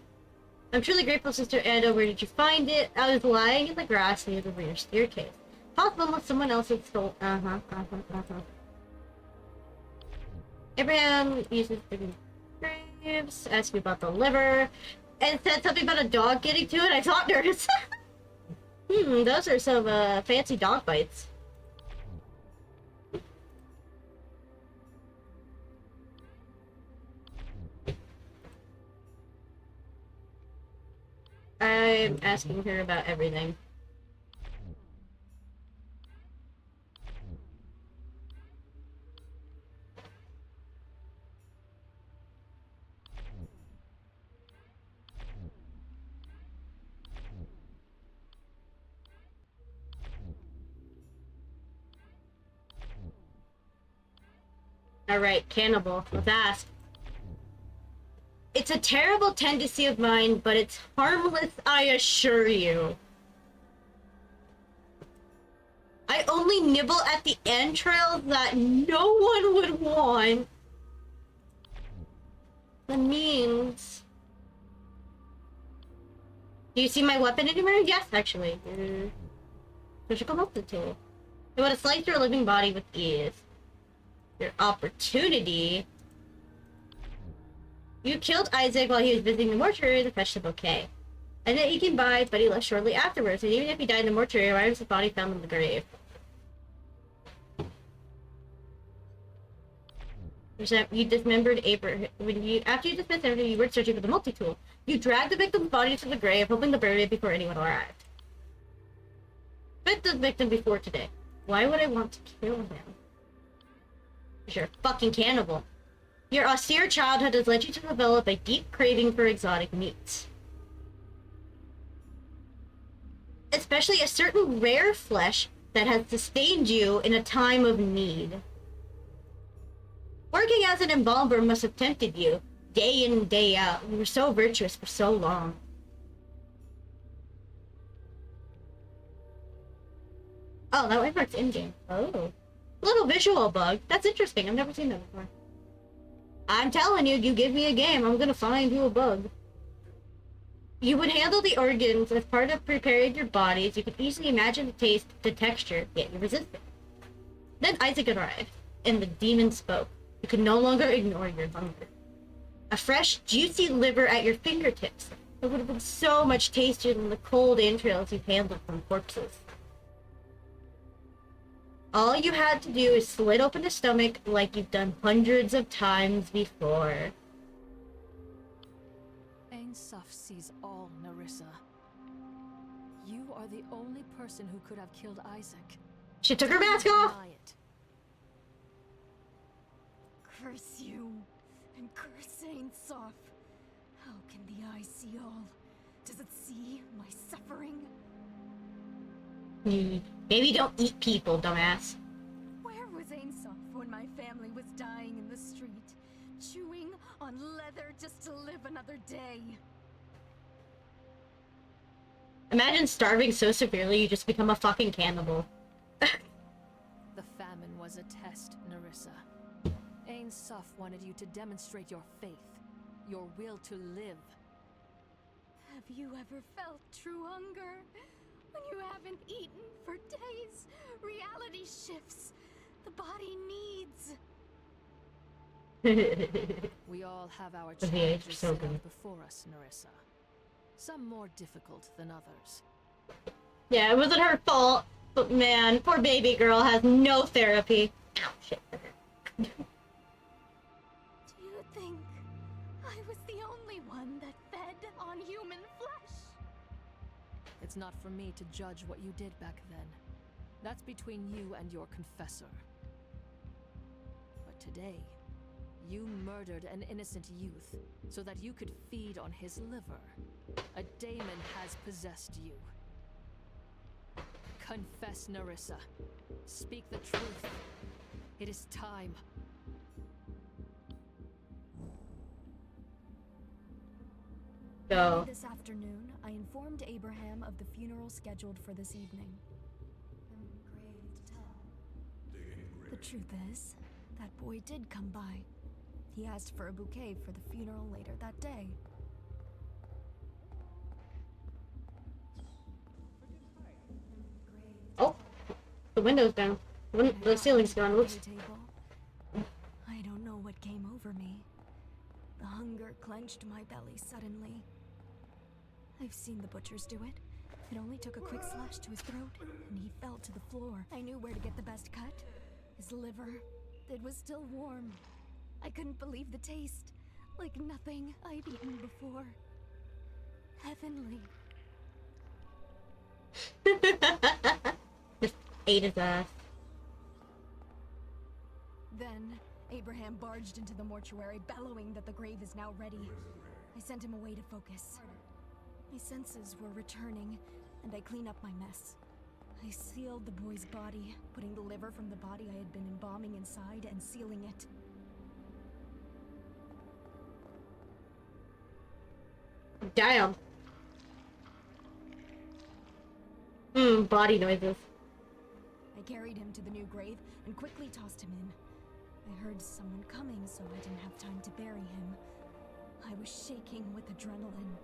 I'm truly grateful, Sister Ando. Where did you find it? I was lying in the grass near the rear staircase. Possible unless someone else had stolen. Abraham uses the graves, asked me about the liver, and said something about a dog getting to it. I thought nerds. Those are some fancy dog bites. I'm asking her about everything. Alright, cannibal. Let's ask. It's a terrible tendency of mine, but it's harmless, I assure you. I only nibble at the entrails that no one would want. That means... Do you see my weapon anywhere? Yes, actually. Surgical multi-tool. You want to slice your living body with ease. Your opportunity... You killed Isaac while he was visiting the mortuary to fetch the bouquet. And then he came by, but he left shortly afterwards. And even if he died in the mortuary, why was his body found in the grave? You dismembered Abraham. After you dismembered him, you were searching for the multi-tool. You dragged the victim's body to the grave, hoping to bury it before anyone arrived. Fit the victim before today. Why would I want to kill him? Because you're a fucking cannibal. Your austere childhood has led you to develop a deep craving for exotic meats. Especially a certain rare flesh that has sustained you in a time of need. Working as an embalmer must have tempted you, day in and day out. You were so virtuous for so long. Oh, that waymark's in-game. Oh. Little visual bug. That's interesting. I've never seen that before. I'm telling you, you give me a game, I'm gonna find you a bug. You would handle the organs as part of preparing your bodies. You could easily imagine the taste, the texture, yet you resist it. Then Isaac arrived, and the demon spoke. You could no longer ignore your hunger. A fresh, juicy liver at your fingertips. It would have been so much tastier than the cold entrails you've handled from corpses. All you had to do is slit open the stomach like you've done hundreds of times before. Ain Suf sees all, Nerissa. You are the only person who could have killed Isaac. She took her mask off! Deny it. Curse you, and curse Ain Suf. How can the eye see all? Does it see my suffering? Baby, don't eat people, dumbass. Where was Ain Suf when my family was dying in the street? Chewing on leather just to live another day. Imagine starving so severely you just become a fucking cannibal. The famine was a test, Nerissa. Ain Suf wanted you to demonstrate your faith, your will to live. Have you ever felt true hunger? When you haven't eaten for days, reality shifts. The body needs. We all have our The VH challenges so set good. out before us, Nerissa. some more difficult than others. Yeah, it wasn't her fault, but man, poor baby girl has no therapy. Ow, shit. Do you think I was the only one that fed on human flesh? It's not for me to judge what you did back then. That's between you and your confessor. But today, you murdered an innocent youth so that you could feed on his liver. A daemon has possessed you. Confess, Nerissa. Speak the truth. It is time. Go. This afternoon, I informed Abraham of the funeral scheduled for this evening. Grave to tell. The truth is, that boy did come by. He asked for a bouquet for the funeral later that day. Oh, the window's down. The ceiling's gone. Whoops. I don't know what came over me. The hunger clenched my belly suddenly. I've seen the butchers do it. It only took a quick slash to his throat, and he fell to the floor. I knew where to get the best cut. His liver. It was still warm. I couldn't believe the taste. Like nothing I'd eaten before. Heavenly. Just ate his ass. Then, Abraham barged into the mortuary, bellowing that the grave is now ready. I sent him away to focus. My senses were returning, and I cleaned up my mess. I sealed the boy's body, putting the liver from the body I had been embalming inside and sealing it. Damn. Body noises. I carried him to the new grave and quickly tossed him in. I heard someone coming, so I didn't have time to bury him. I was shaking with adrenaline.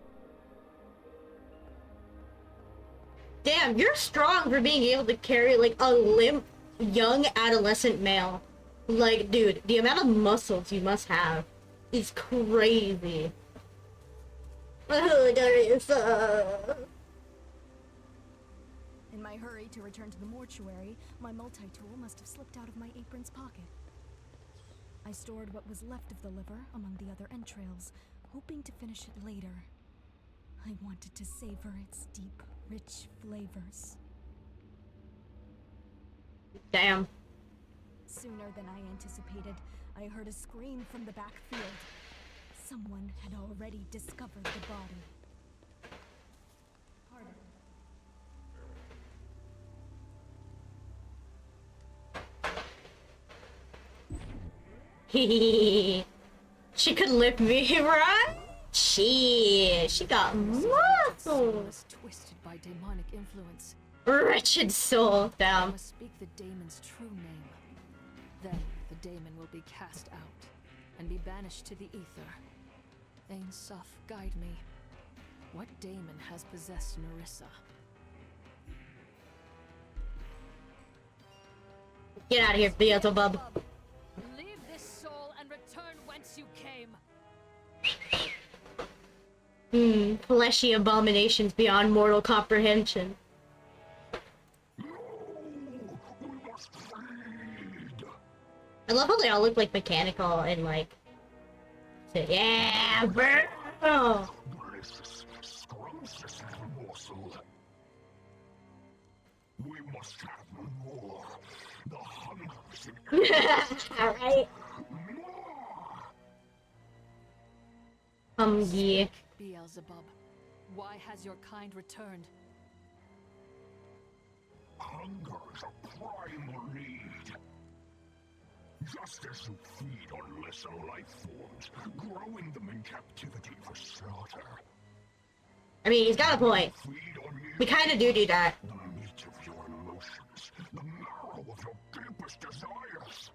Damn, you're strong for being able to carry, like, a limp, young adolescent male. Like, dude, the amount of muscles you must have is crazy. Oh, Nerissa. In my hurry to return to the mortuary, my multi-tool must have slipped out of my apron's pocket. I stored what was left of the liver among the other entrails, hoping to finish it later. I wanted to savor its deep, rich flavors. Damn. Sooner than I anticipated, I heard a scream from the backfield. Someone had already discovered the body. Pardon. Hehehe. She could lift me, right? She got muscles. Was twisted by demonic influence. Wretched soul. I Damn. must speak the daemon's true name. Then the daemon will be cast out and be banished to the ether. Ain Suf, guide me. What daemon has possessed Nerissa? Get out of here, Beelzebub. Leave this soul and return whence you came. Fleshy abominations beyond mortal comprehension. I love how they all look like mechanical and like... Yeah, burn! Oh. We must have more. The hunger Alright. Yeah. Beelzebub, why has your kind returned? Hunger is a primal need. Just as you feed on lesser life forms, growing them in captivity for slaughter. I mean, he's got a point. Feed on me We kinda do that. the meat of your emotions, the marrow of your deepest desires.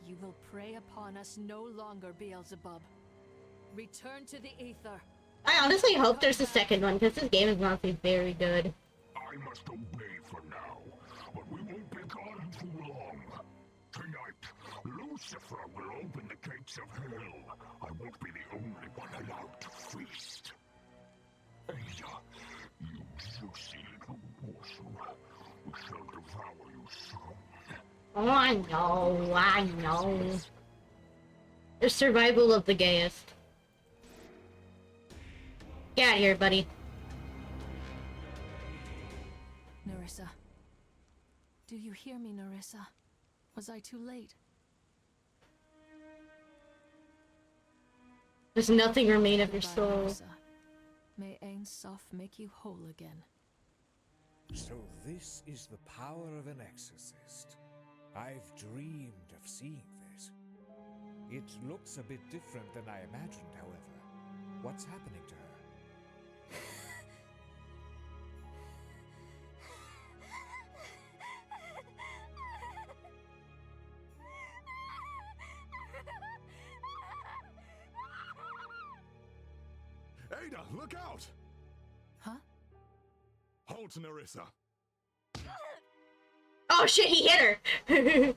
You will prey upon us no longer, Beelzebub. Return to the ether. I honestly hope there's a second one, because this game is honestly very good. I must obey for now, but we won't be gone too long. Tonight, Lucifer will open the gates of hell. I won't be the only one allowed to feast. Oh, I know, I know. The survival of the gayest. Get out of here, buddy. Nerissa. Do you hear me, Nerissa? Was I too late? There's nothing remain of your Goodbye, soul. Nerissa. May Ain Soph make you whole again. So this is the power of an exorcist. I've dreamed of seeing this. It looks a bit different than I imagined, however. What's happening to her? Ada, look out! Huh? Halt, Nerissa. Oh shit, he hit her!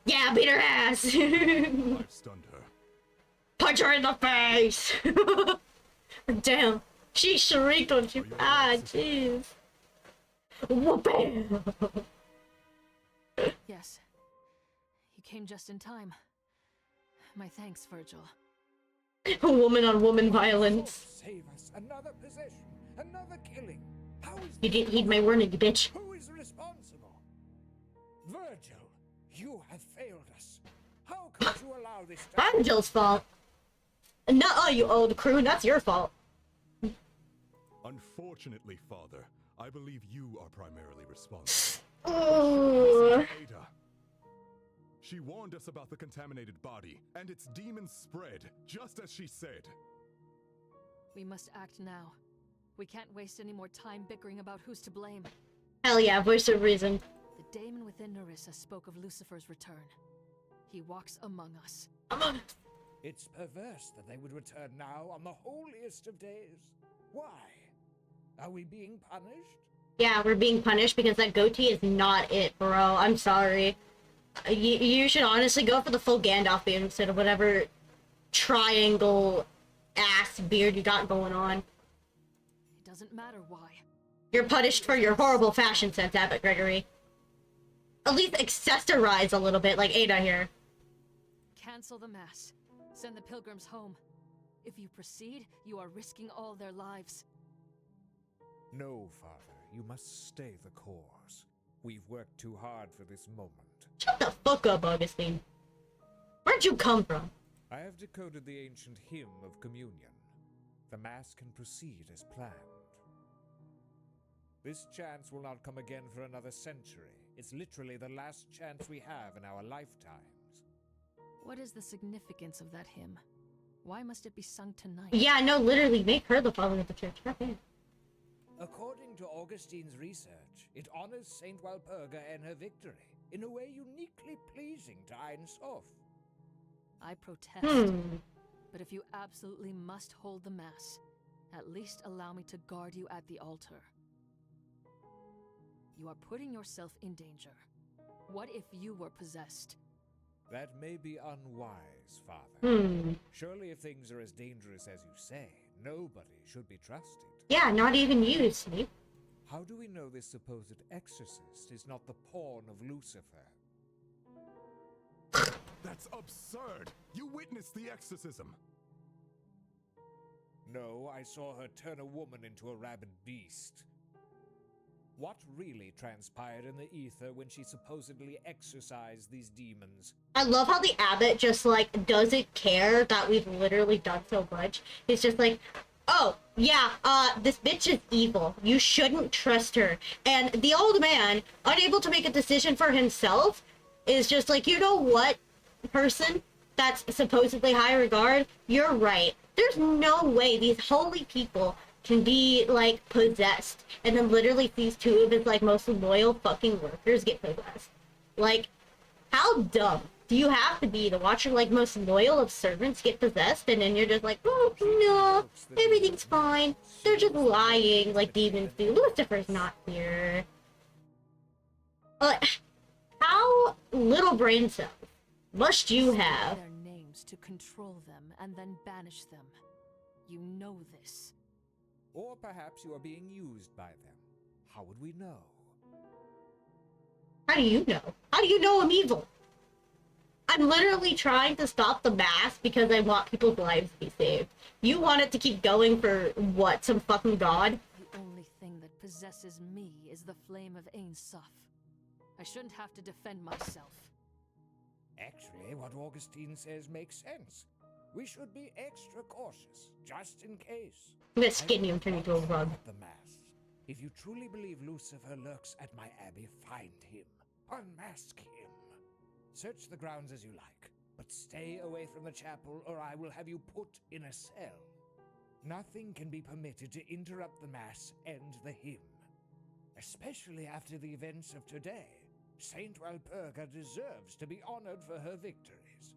Yeah, beat her ass! I've stunned her. Punch her in the face! Damn, she shrieked when she. Ah, jeez. Whooping! Yes. You came just in time. My thanks, Virgil. Woman on woman violence. Save us! Another possession! Another killing! How is You didn't heed my warning, you bitch. Who is responsible? Virgil, you have failed us. How could you allow this to happen? Virgil's fault. Nuh-uh, you old crew, that's your fault. Unfortunately, Father, I believe you are primarily responsible. Ooh. Ada. She warned us about the contaminated body, and its demons spread, just as she said. We must act now. We can't waste any more time bickering about who's to blame. Hell yeah, voice of reason. The daemon within Nerissa spoke of Lucifer's return. He walks among us. Among us. It's perverse that they would return now on the holiest of days. Why? Are we being punished? Yeah, we're being punished because that goatee is not it, bro. I'm sorry. You should honestly go for the full Gandalf beard instead of whatever triangle ass beard you got going on. It doesn't matter why. You're punished for your horrible fashion sense, Abbot Gregory. At least accessorize a little bit, like Ada here. Cancel the mass. Send the pilgrims home. If you proceed, you are risking all their lives. No, Father. You must stay the course. We've worked too hard for this moment. Shut the fuck up, Augustine. Where'd you come from? I have decoded the ancient hymn of communion. The Mass can proceed as planned. This chance will not come again for another century. It's literally the last chance we have in our lifetimes. What is the significance of that hymn? Why must it be sung tonight? Yeah, no, literally, make her the father of the church. Okay. According to Augustine's research, it honors Saint Walpurga and her victory in a way uniquely pleasing to Ain Soph. I protest. Hmm. But if you absolutely must hold the Mass, at least allow me to guard you at the altar. You are putting yourself in danger. What if you were possessed? That may be unwise, Father. Hmm. Surely if things are as dangerous as you say, nobody should be trusted. Yeah, not even you, Snape. How do we know this supposed exorcist is not the pawn of Lucifer? That's absurd! You witnessed the exorcism! No, I saw her turn a woman into a rabid beast. What really transpired in the ether when she supposedly exorcised these demons? I love how the abbot just, like, doesn't care that we've literally done so much. He's just like, oh, yeah, this bitch is evil. You shouldn't trust her. And the old man, unable to make a decision for himself, is just like, you know what, person that's supposedly high regard, you're right. There's no way these holy people can be, like, possessed. And then literally these two of his, like, most loyal fucking workers get possessed. Like, how dumb do you have to be to watch your, like, most loyal of servants get possessed? And then you're just like, oh, no, everything's fine. They're just lying like demons do. Lucifer's not here. How little brain cells must you have? Their names to control them and then banish them. You know this. Or perhaps you are being used by them. How would we know? How do you know? How do you know I'm evil? I'm literally trying to stop the mass because I want people's lives to be saved. You want it to keep going for, what, some fucking god? The only thing that possesses me is the flame of Ain Soph. I shouldn't have to defend myself. Actually, what Augustine says makes sense. We should be extra cautious, just in case. I'm gonna skin you and turn you into a rug. At the mass. If you truly believe Lucifer lurks at my abbey, find him. Unmask him. Search the grounds as you like, but stay away from the chapel or I will have you put in a cell. Nothing can be permitted to interrupt the mass and the hymn. Especially after the events of today. Saint Walpurga deserves to be honored for her victories.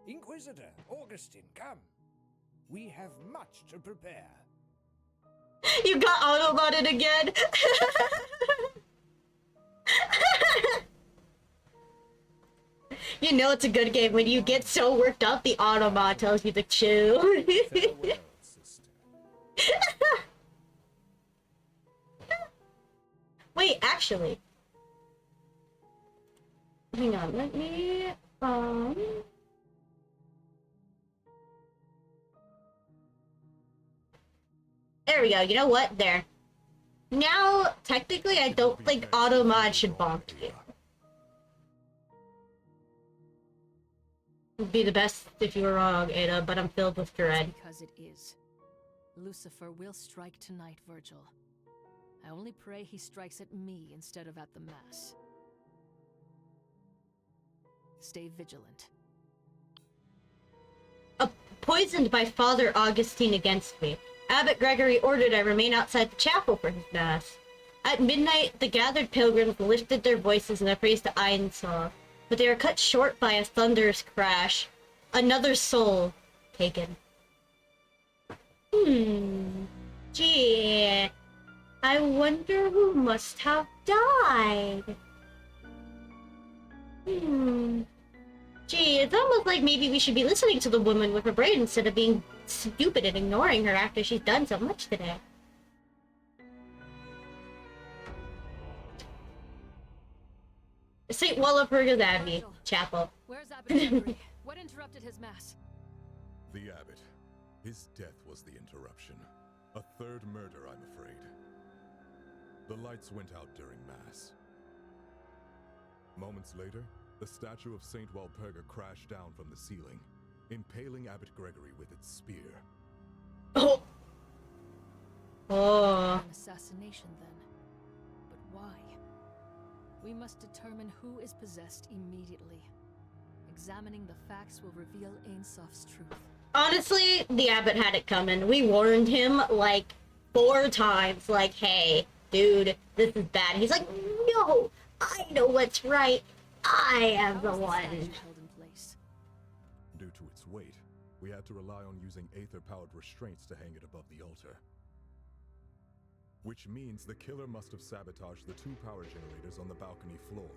Inquisitor, Augustine, come. We have much to prepare. You got autobotted again! You know it's a good game when you get so worked up, the Autobot tells you to chill. Farewell, sister. Wait, actually. Hang on, let me, There we go, you know what? There. Now, technically, I don't think Automod should bonk you. Would be the best if you were wrong, Ada, but I'm filled with dread. Because it is. Lucifer will strike tonight, Virgil. I only pray he strikes at me instead of at the mass. Stay vigilant. Poisoned by Father Augustine against me, Abbot Gregory ordered I remain outside the chapel for his mass. At midnight, the gathered pilgrims lifted their voices in their praise to Ein Sof, but they were cut short by a thunderous crash. Another soul taken. Gee, I wonder who must have died. Gee, it's almost like maybe we should be listening to the woman with her brain instead of being stupid and ignoring her after she's done so much today. St. Walpurga's Abbey Chapel. Where's Abbot Gregory? What interrupted his mass? The abbot. His death was the interruption. A third murder, I'm afraid. The lights went out during Mass. Moments later, the statue of Saint Walpurga crashed down from the ceiling, impaling Abbot Gregory with its spear. Oh. An assassination, then. But why? We must determine who is possessed immediately. Examining the facts will reveal Ain Soph's truth. Honestly, the abbot had it coming. We warned him like 4 times, like, hey, dude, this is bad. He's like, no, I know what's right. I am the one. Held in place. Due to its weight, we had to rely on using aether-powered restraints to hang it above the altar. Which means the killer must have sabotaged the 2 power generators on the balcony floor.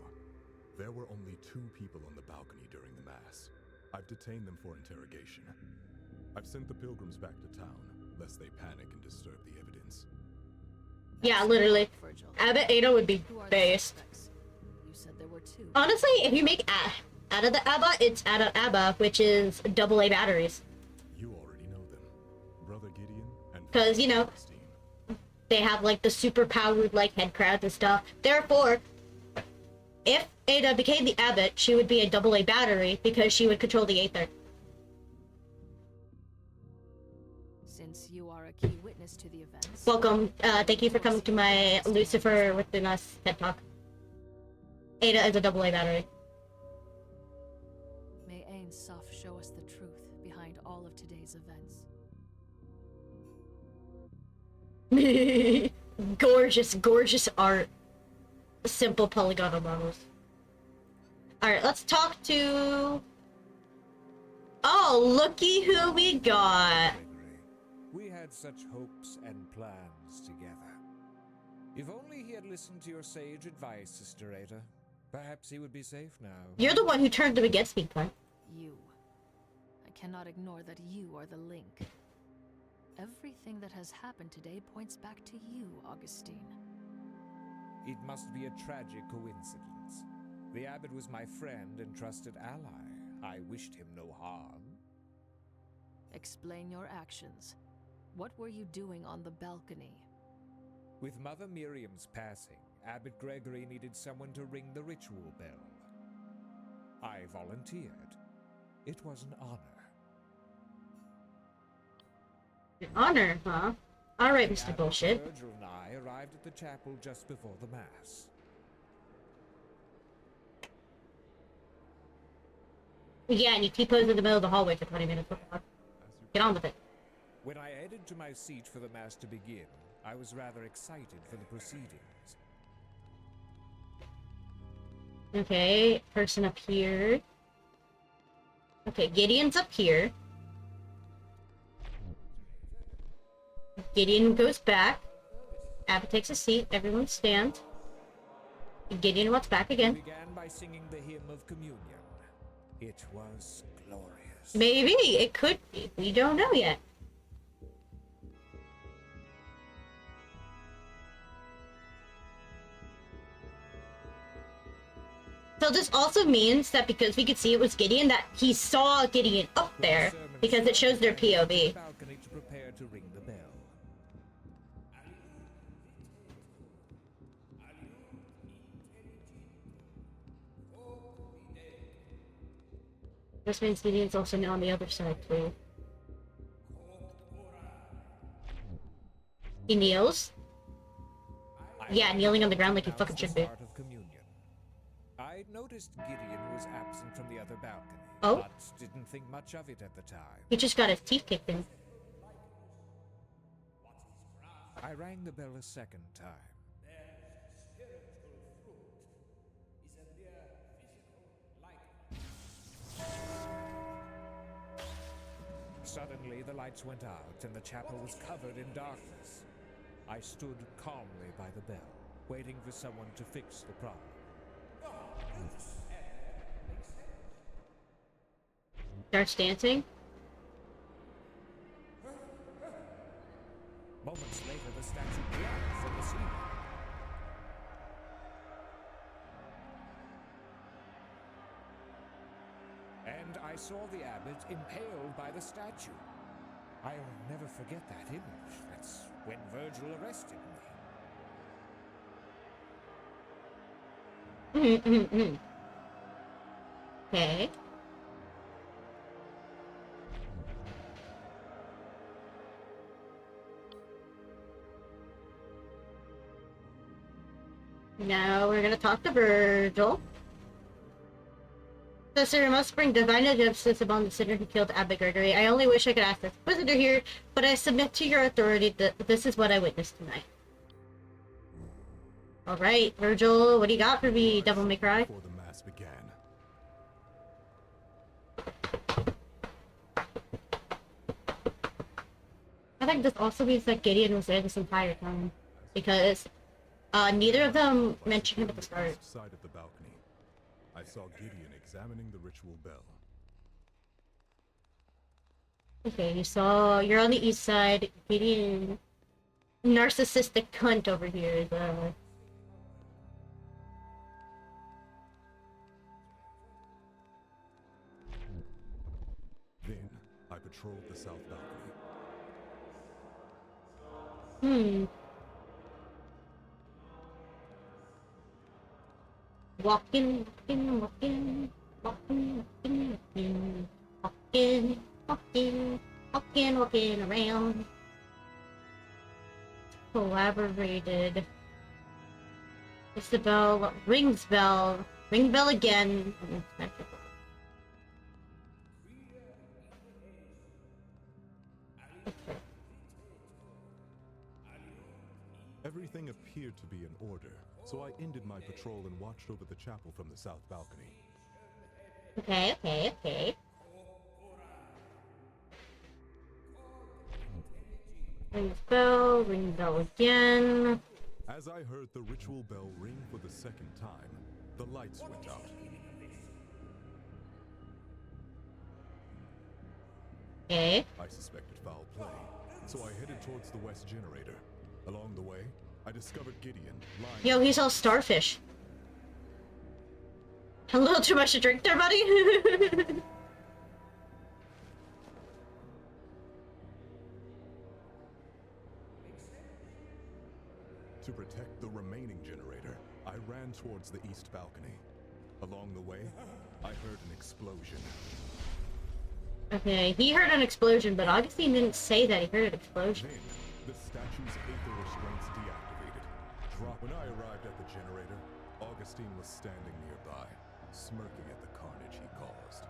There were only 2 people on the balcony during the Mass. I've detained them for interrogation. I've sent the pilgrims back to town, lest they panic and disturb the evidence. Yeah, literally. Virgil. Abbot Ada would be Who are the based. suspects? You said there were 2. Honestly, if you make out of the Abba, it's out of Abba, which is AA batteries. You already know them. Brother Gideon and 'Cause, you know, Augustine. They have like the super powered like head crowds and stuff. Therefore, if Ada became the abbot, she would be a AA battery because she would control the Aether. Since you are a key witness to the events. Welcome. Thank you for coming to my Lucifer Within Us TED Talk. Ada is a AA battery. May Ain Soph show us the truth behind all of today's events. Gorgeous, gorgeous art. Simple polygonal models. Alright, let's talk to... Oh, looky who we got. Gregory, we had such hopes and plans together. If only he had listened to your sage advice, Sister Ada, perhaps he would be safe now. You're the one who turned him against me, Glenn. You. I cannot ignore that you are the link. Everything that has happened today points back to you, Augustine. It must be a tragic coincidence. The abbot was my friend and trusted ally. I wished him no harm. Explain your actions. What were you doing on the balcony? With Mother Miriam's passing, Abbot Gregory needed someone to ring the ritual bell. I volunteered. It was an honor. An honor, huh? Alright, Mr. Abbot Bullshit. Virgil and I arrived at the chapel just before the Mass. Yeah, and you keep posing in the middle of the hallway for 20 minutes. What the fuck? Get on with it. When I headed to my seat for the Mass to begin, I was rather excited for the proceedings. Okay, person up here. Okay, Gideon's up here. Gideon goes back. Abbott takes a seat. Everyone stand. Gideon walks back again. We began by singing the hymn of communion. It was glorious. Maybe. It could be. We don't know yet. So this also means that because we could see it was Gideon, that he saw Gideon up there, because it shows their POV. Balcony to prepare to ring the bell. This means Gideon's also now on the other side too. He kneels. Yeah, kneeling on the ground like he fucking should be. I noticed Gideon was absent from the other balcony, Oh? but didn't think much of it at the time. He just got his teeth kicked in. I rang the bell a second time. Suddenly, the lights went out, and the chapel was covered in darkness. I stood calmly by the bell, waiting for someone to fix the problem. Starts dancing. Moments later, the statue dropped from the ceiling. And I saw the abbot impaled by the statue. I'll never forget that image. That's when Virgil arrested me. Okay. Now we're gonna talk to Virgil. So, sir, must bring divine justice upon the sinner who killed Abbot Gregory. I only wish I could ask this visitor here, but I submit to your authority that this is what I witnessed tonight. Alright, Virgil, what do you got for me, Devil May Cry? Before the mass began. I think this also means that Gideon was there this entire time, because neither of them mentioned him at the start. Side of the balcony, I saw Gideon examining the ritual bell. Okay, you're on the east side. Gideon, narcissistic cunt over here is Then I patrolled the south balcony. Walking, walking, walking, walking, walking, walking, walking, walking, walking around. Collaborated. It's the bell, rings bell, ring bell again. Everything appeared to be in order, so I ended my patrol and watched over the chapel from the south balcony. Okay, okay, okay. Ring bell again. As I heard the ritual bell ring for the second time, the lights went out. Okay. I suspected foul play, so I headed towards the west generator. Along the way, I discovered Gideon lying. Yo, he's all starfish. A little too much to drink there, buddy? To protect the remaining generator, I ran towards the east balcony. Along the way, I heard an explosion. Okay, he heard an explosion, but Augustine didn't say that he heard an explosion. Then, the statue's aether restraints deactivated. When I arrived at the generator, Augustine was standing nearby, smirking at the carnage he caused.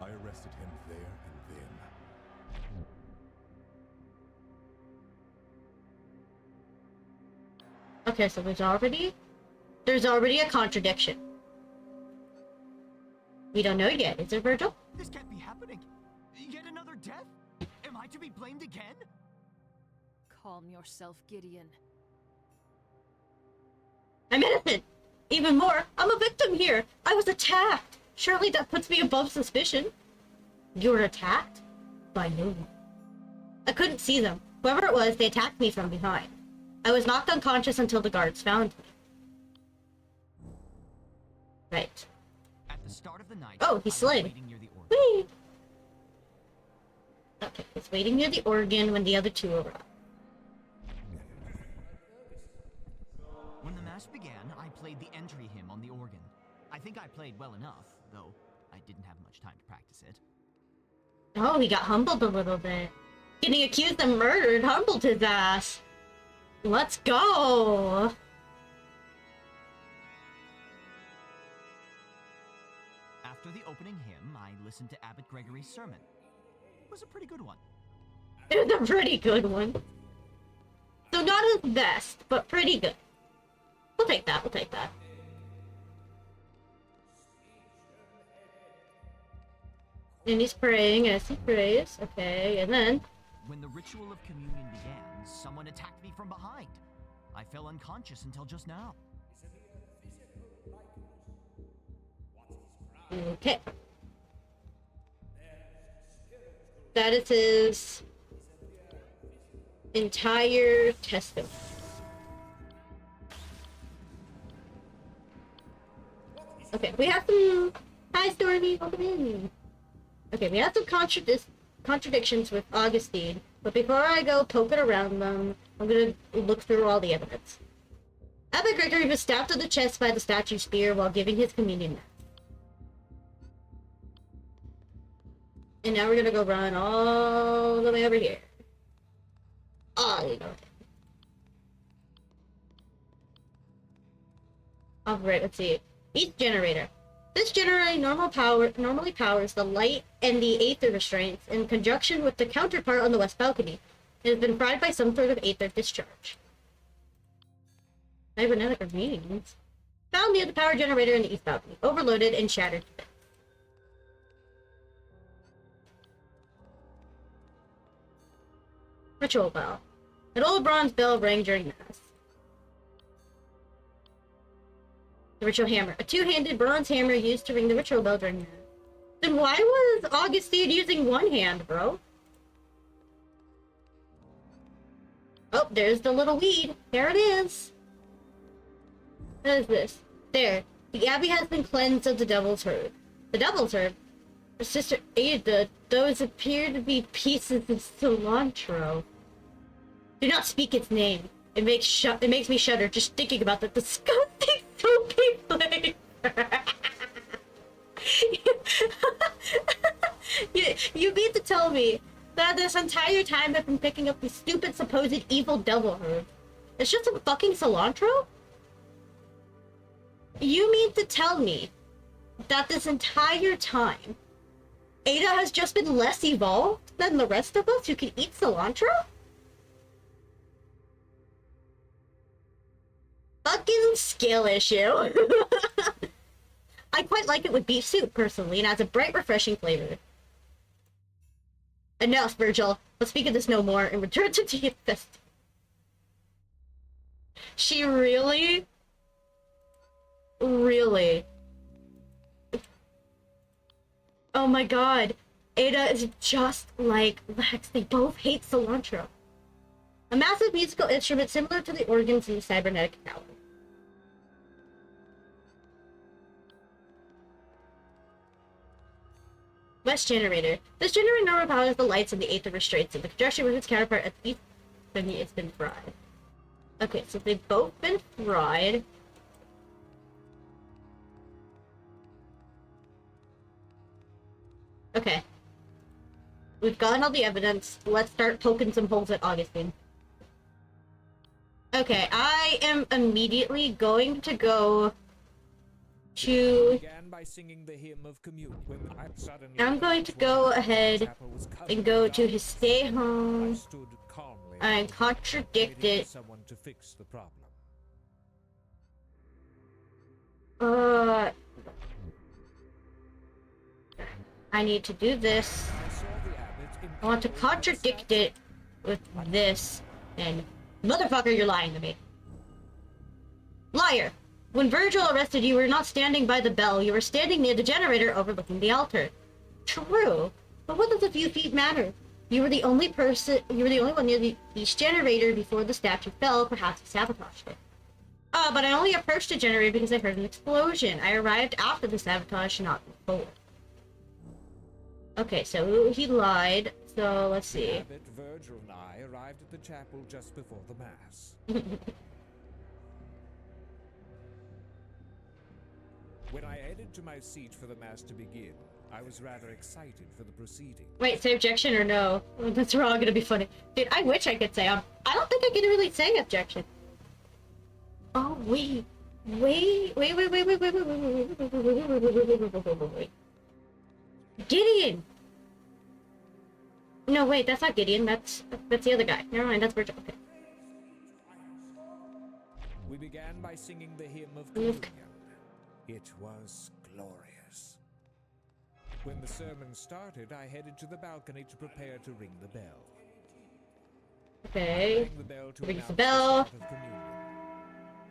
I arrested him there and then. Okay, so there's already a contradiction. We don't know yet, is there, Virgil? This can't be happening. Yet another death? Am I to be blamed again? Calm yourself, Gideon. I'm innocent! Even more, I'm a victim here! I was attacked! Surely that puts me above suspicion. You were attacked? By no one. I couldn't see them. Whoever it was, they attacked me from behind. I was knocked unconscious until the guards found me. Right. At the start of the night, Oh, he's slain. waiting near the organ. Whee! Okay, he's waiting near the organ when the other two arrive. When the mass began, I played the entry hymn on the organ. I think I played well enough, though I didn't have much time to practice it. Oh, he got humbled a little bit. Getting accused and murdered humbled his ass. Let's go! After the opening hymn, I listened to Abbot Gregory's sermon. It was a pretty good one. It was a pretty good one. So not his best, but pretty good. We'll take that, we'll take that. And he's praying as he prays. Okay, and then... When the ritual of communion began, someone attacked me from behind. I fell unconscious until just now. Okay. That is his entire testimony. Okay, we have some... Hi, Stormy, welcome in. Okay, we have some contradictions with Augustine, but before I go poking around them, I'm gonna look through all the evidence. Abbot Gregory was stabbed in the chest by the statue spear while giving his communion mass. And now we're gonna go run all the way over here. Oh, you know. Alright, let's see. Each generator. This generator normally powers the light and the aether restraints in conjunction with the counterpart on the west balcony. It has been fried by some sort of aether discharge. Cybernetic remains. Found near the power generator in the east balcony. Overloaded and shattered. Ritual bell. An old bronze bell rang during mass. The ritual hammer. A two-handed bronze hammer used to ring the ritual bell during mass. Then why was Augustine using one hand, bro? Oh, there's the little weed. There it is. What is this? There. The abbey has been cleansed of the devil's herb. The devil's herb? Sister Ada, those appear to be pieces of cilantro. Do not speak its name. It makes me shudder just thinking about the disgusting soapy flavor. You mean to tell me that this entire time I've been picking up this stupid supposed evil devil herb, it's just some fucking cilantro? You mean to tell me that this entire time Ada has just been less evolved than the rest of us who can eat cilantro? Fucking skill issue. I quite like it with beef soup, personally, and adds a bright, refreshing flavor. Enough, Virgil. Let's speak of this no more and return to the fest. She really? Really? Oh my god. Ada is just like Lex. They both hate cilantro. A massive musical instrument similar to the organs in the cybernetic tower. West generator. This generator now powers the lights and the aether restraints in the conjunction with its counterpart at the east. It's been fried. Okay, so they've both been fried. Okay. We've gotten all the evidence. Let's start poking some holes at Augustine. Okay, I am immediately going to go to... I'm going to go ahead and go to his stay home and contradict it. I need to do this. I want to contradict it with this, and motherfucker, you're lying to me. Liar! When Virgil arrested you, you were not standing by the bell, you were standing near the generator overlooking the altar. True, but what does a few feet matter? You were the only one near the east generator before the statue fell, perhaps you sabotaged it. But I only approached the generator because I heard an explosion. I arrived after the sabotage, not before. Okay, so he lied. So let's see. Abbot, Virgil, and I arrived at the chapel just before the mass. When I headed to my seat for the mass to begin, I was rather excited for the proceeding. Wait, say objection or no? That's all gonna be funny. Dude, I wish I could say I don't think I can really say objection. Oh wait. Gideon! No, wait, that's not Gideon. That's the other guy. Never mind, that's Virgil. Okay. We began by singing the hymn of communion. It was glorious. When the sermon started, I headed to the balcony to prepare to ring the bell. Okay. Rings the bell.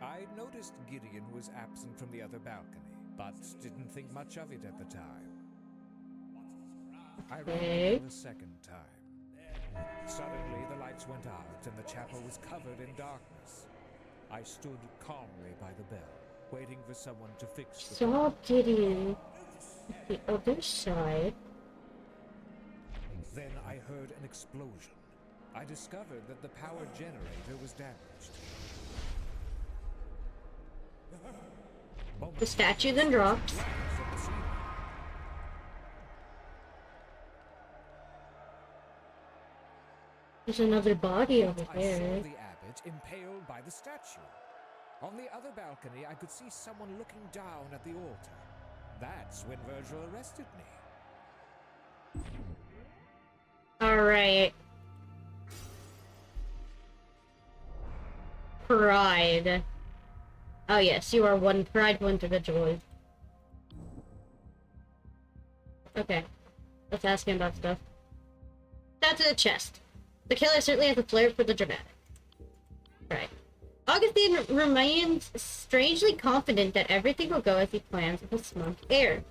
I noticed Gideon was absent from the other balcony, but didn't think much of it at the time. I rang for the second time. Suddenly, the lights went out and the chapel was covered in darkness. I stood calmly by the bell, waiting for someone to fix the Saw Gideon at the other side. Then I heard an explosion. I discovered that the power generator was damaged. The statue then drops. There's another body over there. I saw the abbot impaled by the statue. On the other balcony, I could see someone looking down at the altar. That's when Virgil arrested me. Alright. Pride. Oh yes, you are one prideful individual. Okay. Let's ask him about stuff. That's a chest. The killer certainly has a flair for the dramatic. Right. Augustine remains strangely confident that everything will go as he plans with a smug air.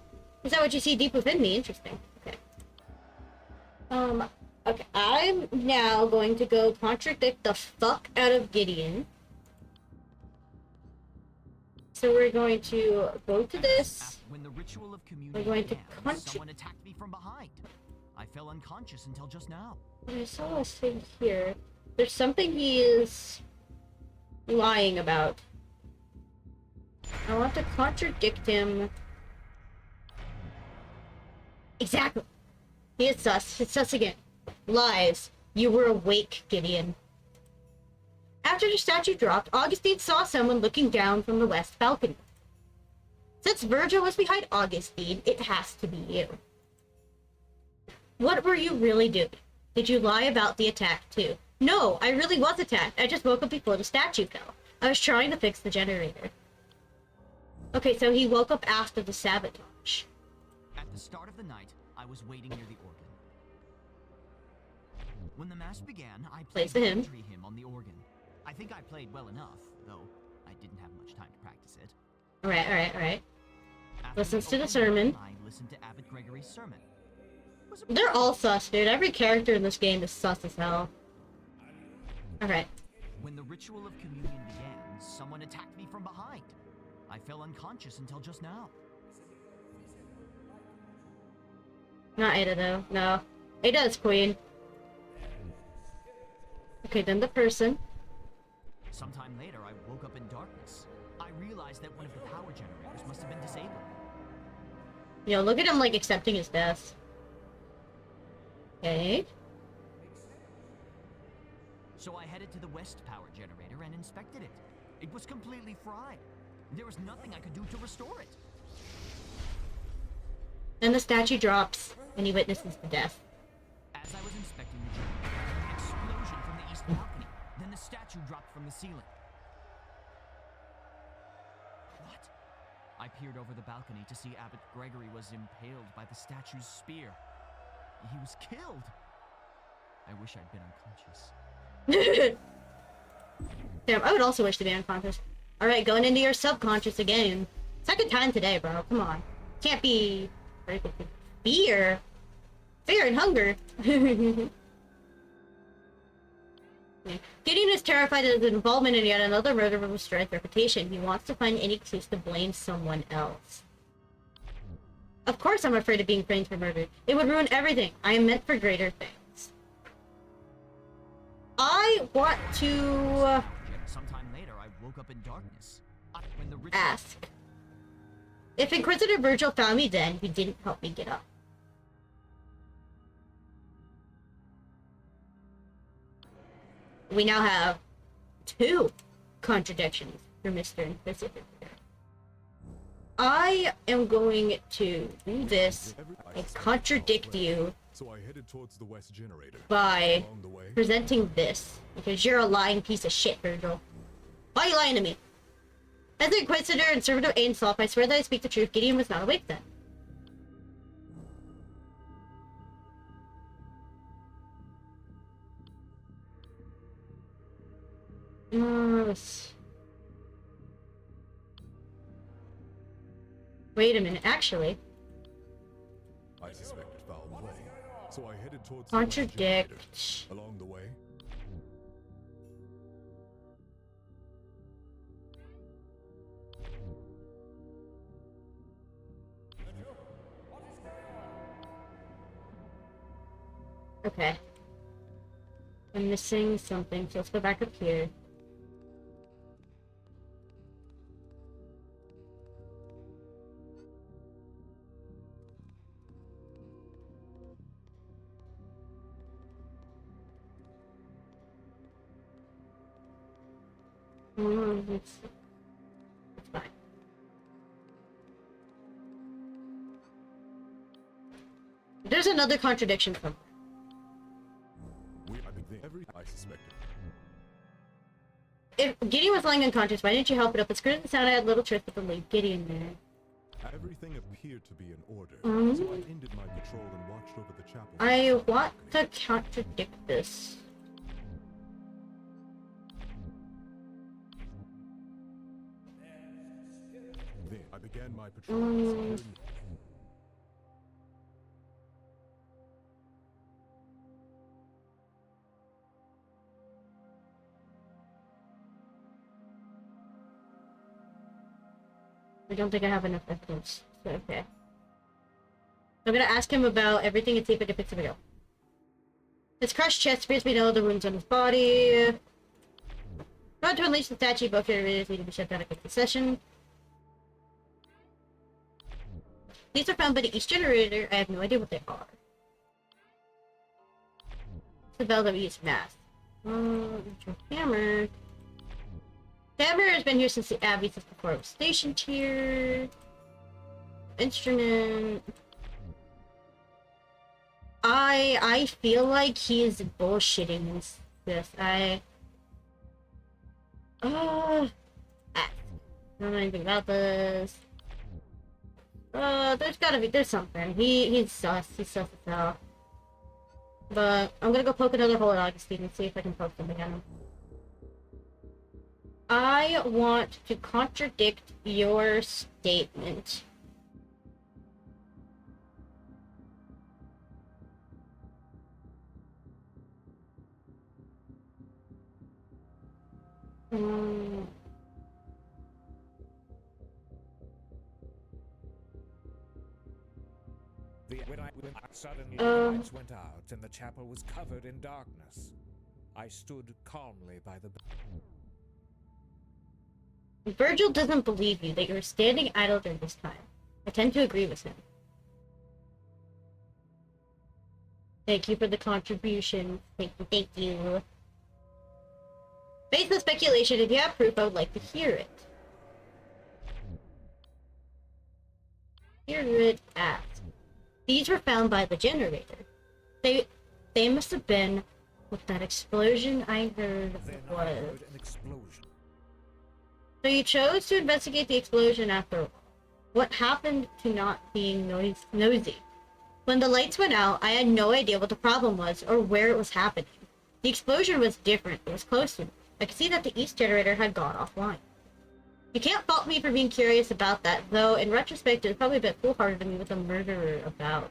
Is that what you see deep within me? Interesting. Okay. Okay. I'm now going to go contradict the fuck out of Gideon. So we're going to go to this. When the ritual of communion We're going to began, someone attacked me from behind. I fell unconscious until just now. I saw this thing here. There's something he is lying about. I want to contradict him. Exactly. He is sus. It's sus again. Lies. You were awake, Gideon. After the statue dropped, Augustine saw someone looking down from the west balcony. Since Virgil was behind Augustine, it has to be you. What were you really doing? Did you lie about the attack too? No, I really was attacked. I just woke up before the statue fell. I was trying to fix the generator. Okay, so he woke up after the sabotage. At the start of the night, I was waiting near the organ. When the mass began, I played the victory hymn on the organ. I think I played well enough, though I didn't have much time to practice it. Alright. Listens to the sermon. I listened to Abbot Gregory's sermon. They're all sus, dude. Every character in this game is sus as hell. Alright. When the ritual of communion began, someone attacked me from behind. I fell unconscious until just now. Not Ada, though. No. Ada is queen. Okay, then the person. Sometime later, I woke up in darkness. I realized that one of the power generators must have been disabled. Yo, look at him, like, accepting his death. Okay. So I headed to the west power generator and inspected it. It was completely fried. There was nothing I could do to restore it. Then the statue drops, and he witnesses the death. As I was inspecting the generator, an explosion from the east balcony. Then the statue dropped from the ceiling. What? I peered over the balcony to see Abbot Gregory was impaled by the statue's spear. He was killed. I wish I'd been unconscious. Damn, I would also wish to be unconscious. Alright, going into your subconscious again. Second time today, bro. Come on. Can't be... Fear? Fear and hunger. Yeah. Gideon is terrified of his involvement in yet another murder will destroy his reputation. He wants to find any excuse to blame someone else. Of course I'm afraid of being framed for murder. It would ruin everything. I am meant for greater things. I want to... Sometime later, I woke up in darkness. When the ask. If Inquisitor Virgil found me then, he didn't help me get up. We now have 2 contradictions for Mr. Inquisitor. I am going to do this and contradict you So I headed towards the west generator. by Along the way, presenting this, because you're a lying piece of shit, Virgil. Why are you lying to me? As the Inquisitor and servant of Ainsloth, I swear that I speak the truth. Gideon was not awake then. Wait a minute, actually. I suspected foul play. So I headed towards the west Contradict. generator. Along the way, Okay. I'm missing something, so let's go back up here. It's fine. There's another contradiction somewhere. I suspected. If Gideon was lying unconscious, why didn't you help it up? It's good at the sound I had little truth with the lead Gideon there. Everything appeared to be in order, Mhm. so I ended my patrol and watched over the chapel. I want to contradict this. Then I began my patrol. securing- I don't think I have enough evidence. So, okay. I'm gonna ask him about everything and see if I can fix the video. His crushed chest appears to be no the wounds on his body. About to unleash the statue, both generators need to be shut down a quick session. These are found by the east generator. I have no idea what they are. It's the bell that we use for math. Hammer. The hammer has been here since the Abbey, since before it was stationed here. Instrument. I feel like he is bullshitting this. I don't know anything about this. There's something. He's sus as hell. But I'm gonna go poke another hole at Augustine and see if I can poke something at him. I want to contradict your statement. Mm. When suddenly the lights went out and the chapel was covered in darkness. I stood calmly by the Virgil doesn't believe you that you were standing idle during this time. I tend to agree with him. Thank you for the contribution. Thank you. Based on speculation, if you have proof, I would like to hear it. Hear it at. These were found by the generator. They must have been what that explosion I heard was. an explosion. So you chose to investigate the explosion after all. What happened to not being nosy? When the lights went out, I had no idea what the problem was or where it was happening. The explosion was different. It was close to me. I could see that the east generator had gone offline. You can't fault me for being curious about that, though in retrospect it was probably a bit foolhardy to me with a murderer about.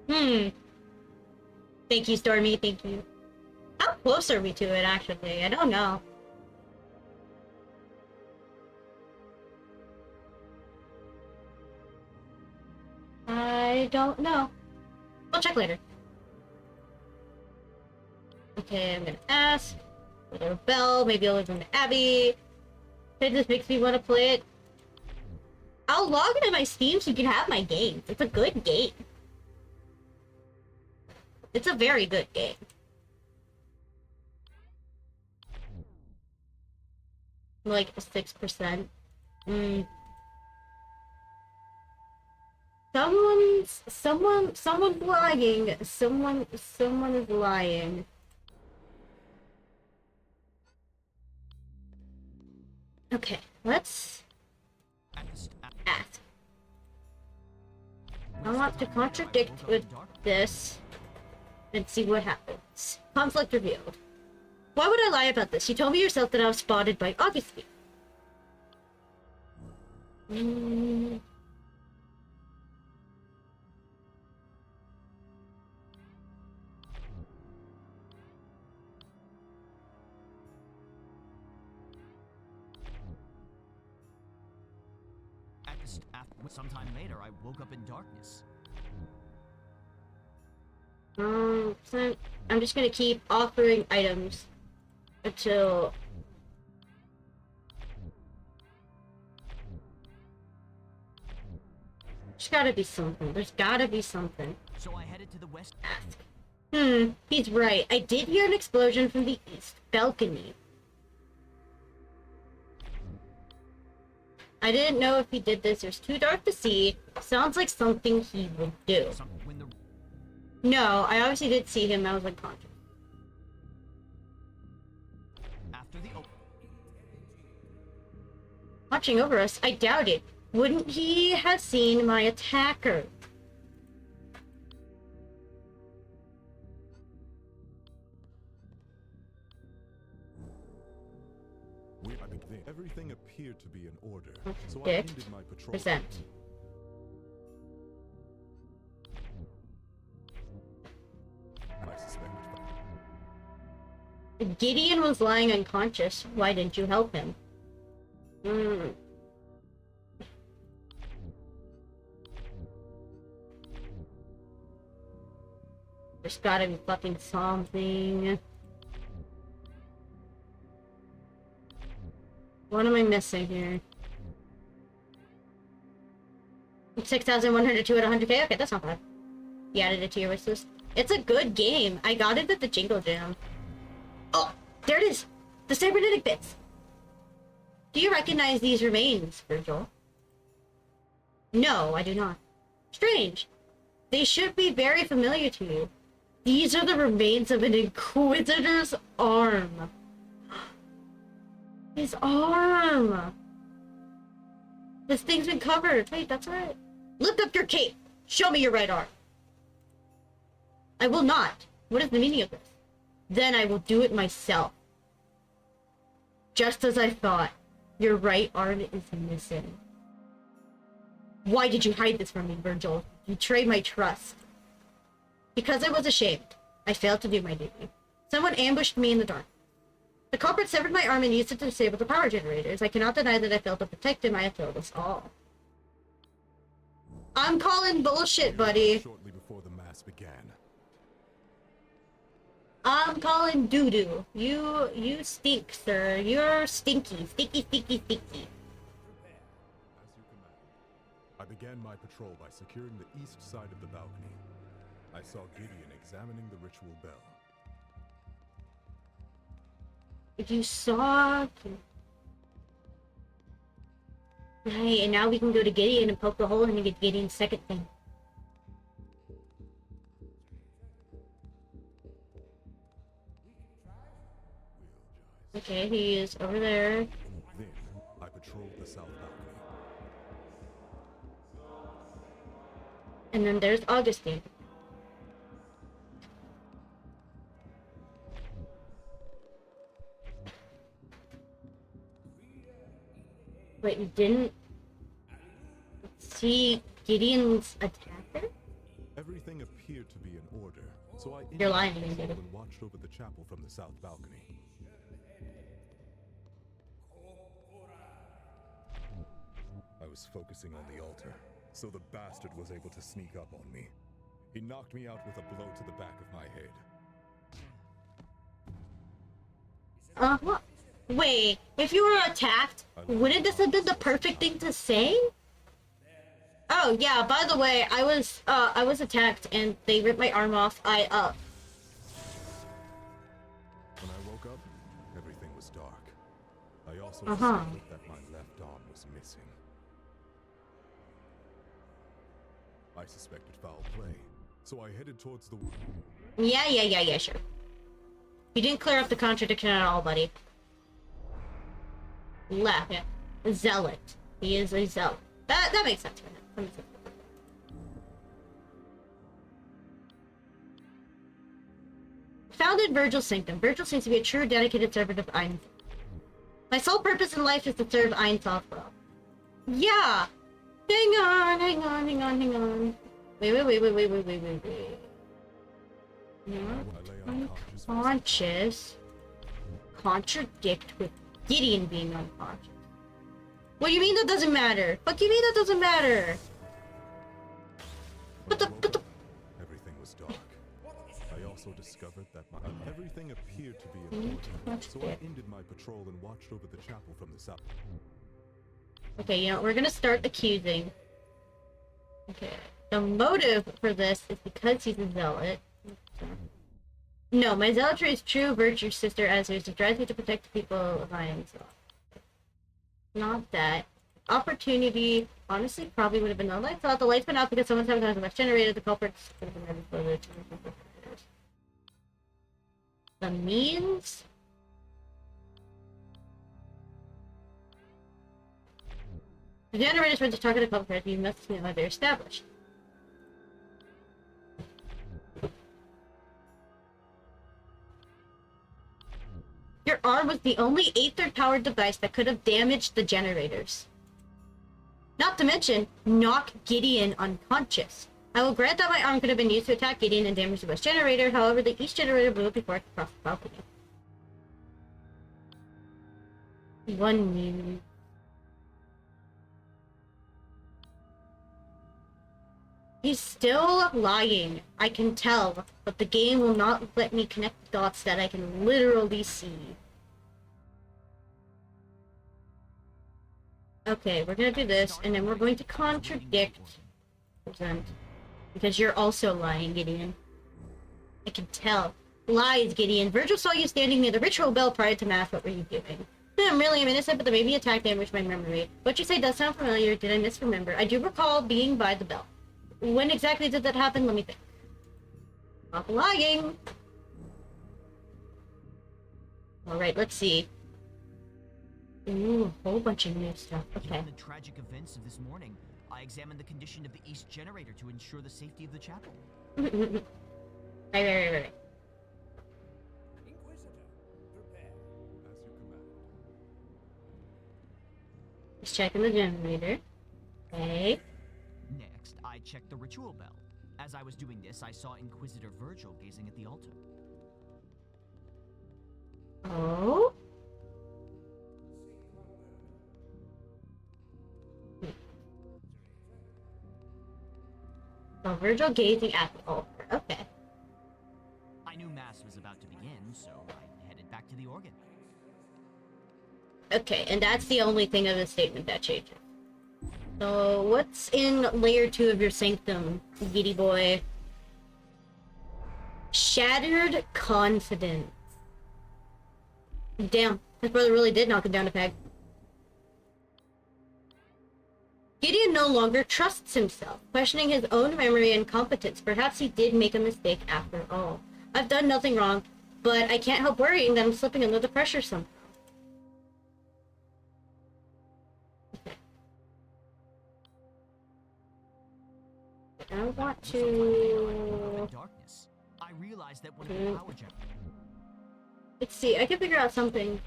Thank you, Stormy, thank you. How close are we to it, actually? I don't know. I don't know. We'll check later. Okay, I'm gonna ask. Little bell, maybe I'll listen to Abby. If this makes me want to play it, I'll log into my Steam so you can have my games. It's a good game. It's a very good game. Like 6%. Someone's lying. Someone is lying. Okay, let's ask. I want to contradict with this and see what happens. Conflict revealed. Why would I lie about this? You told me yourself that I was spotted by Augustine. Sometime later, I woke up in darkness. So I'm just gonna keep offering items until there's gotta be something. There's gotta be something. So I headed to the west. Ask. He's right. I did hear an explosion from the east balcony. I didn't know if he did this. It was too dark to see. Sounds like something he would do. No, I obviously did see him. I was unconscious. After the Watching over us? I doubt it. Wouldn't he have seen my attacker? Everything appeared to be in order, so I ended my patrol. Present. I suspect. Gideon was lying unconscious. Why didn't you help him? There's gotta be fucking something. What am I missing here? 6,102 at 100k? Okay, that's not bad. You added it to your wish list. It's a good game. I got it at the Jingle Jam. Oh, there it is! The cybernetic bits! Do you recognize these remains, Virgil? No, I do not. Strange. They should be very familiar to you. These are the remains of an Inquisitor's arm. His arm! This thing's been covered. Wait, that's right. Lift up your cape. Show me your right arm. I will not. What is the meaning of this? Then I will do it myself. Just as I thought. Your right arm is missing. Why did you hide this from me, Virgil? You betrayed my trust. Because I was ashamed, I failed to do my duty. Someone ambushed me in the dark. The culprit severed my arm and used it to disable the power generators. I cannot deny that I failed to protect him. I have failed us all. I'm calling bullshit, buddy. Shortly before the mass began. I'm calling doo-doo. You stink, sir. You're stinky. Stinky, stinky, stinky. As you commanded. I began my patrol by securing the east side of the balcony. I saw Gideon examining the ritual bell. If you saw... Right, and now we can go to Gideon and poke the hole and get Gideon's second thing. Okay, he is over there. Then, I patrolled the south balcony. And then there's Augustine. Wait, you didn't see Gideon's attacker? Everything appeared to be in order, so I You're lying entered to me, the Gideon. hall and watched over the chapel from the south balcony. I was focusing on the altar, so the bastard was able to sneak up on me. He knocked me out with a blow to the back of my head. Uh-huh. Wait, if you were attacked, wouldn't this have been the perfect thing to say? Oh, yeah, by the way, I was attacked and they ripped my arm off. When I woke up, everything was dark. I also discovered that my left arm was missing. I suspected foul play, so I headed towards the... Yeah, sure. You didn't clear up the contradiction at all, buddy. Left. Yeah. Zealot. He is a zealot. That makes sense for him. That makes sense. Founded Virgil's sanctum. Virgil seems to be a true dedicated servant of Ein. My sole purpose in life is to serve Ein well. Yeah! Hang on. Wait. Not unconscious. Contradict with Gideon being unconscious. What do you mean that doesn't matter? What do you mean that doesn't matter? But the... Everything was dark. I also discovered that everything appeared to be in order, so I ended my patrol and watched over the chapel from the south. Okay, you know, we're gonna start accusing. Okay. The motive for this is because he's a zealot. No, my zealotry is true virtue, sister Azuz. It drives me to protect the people of I am zealot. Not that. Opportunity, honestly, probably would have been the lights out. The lights went out because someone's having a left generator. The culprits could have been ready for the generators. The means? The generators were to target the culprit. You must know how they're established. Your arm was the only Aether-powered device that could have damaged the generators. Not to mention, knock Gideon unconscious. I will grant that my arm could have been used to attack Gideon and damage the west generator, however, the east generator blew up before it could cross the balcony. 1 minute. He's still lying. I can tell, but the game will not let me connect the dots that I can literally see. Okay, we're gonna do this, and then we're going to contradict present. Because you're also lying, Gideon. I can tell. Lies, Gideon. Virgil saw you standing near the ritual bell prior to mass. What were you doing? I'm really innocent, but the baby attack damaged my memory. What you say does sound familiar. Did I misremember? I do recall being by the bell. When exactly did that happen? Let me think. Stop lying. Alright, let's see. Ooh, a whole bunch of new stuff. Okay. Given the tragic events of this morning, I examined the condition of the east generator to ensure the safety of the chapel. Right. Inquisitor, prepare. As you commanded. Just checking the generator. Okay. Next, I checked the ritual bell. As I was doing this, I saw Inquisitor Virgil gazing at the altar. Oh? So Virgil gazing at the altar. Okay. I knew Mass was about to begin, so I headed back to the organ. Okay, and that's the only thing of the statement that changes. So, what's in layer 2 of your sanctum, giddy boy? Shattered confidence. Damn, his brother really did knock him down a peg. Gideon no longer trusts himself, questioning his own memory and competence. Perhaps he did make a mistake after all. I've done nothing wrong, but I can't help worrying that I'm slipping under the pressure somehow. I want to... Darkness. I realized that one of the power generators. Let's see, I can figure out something.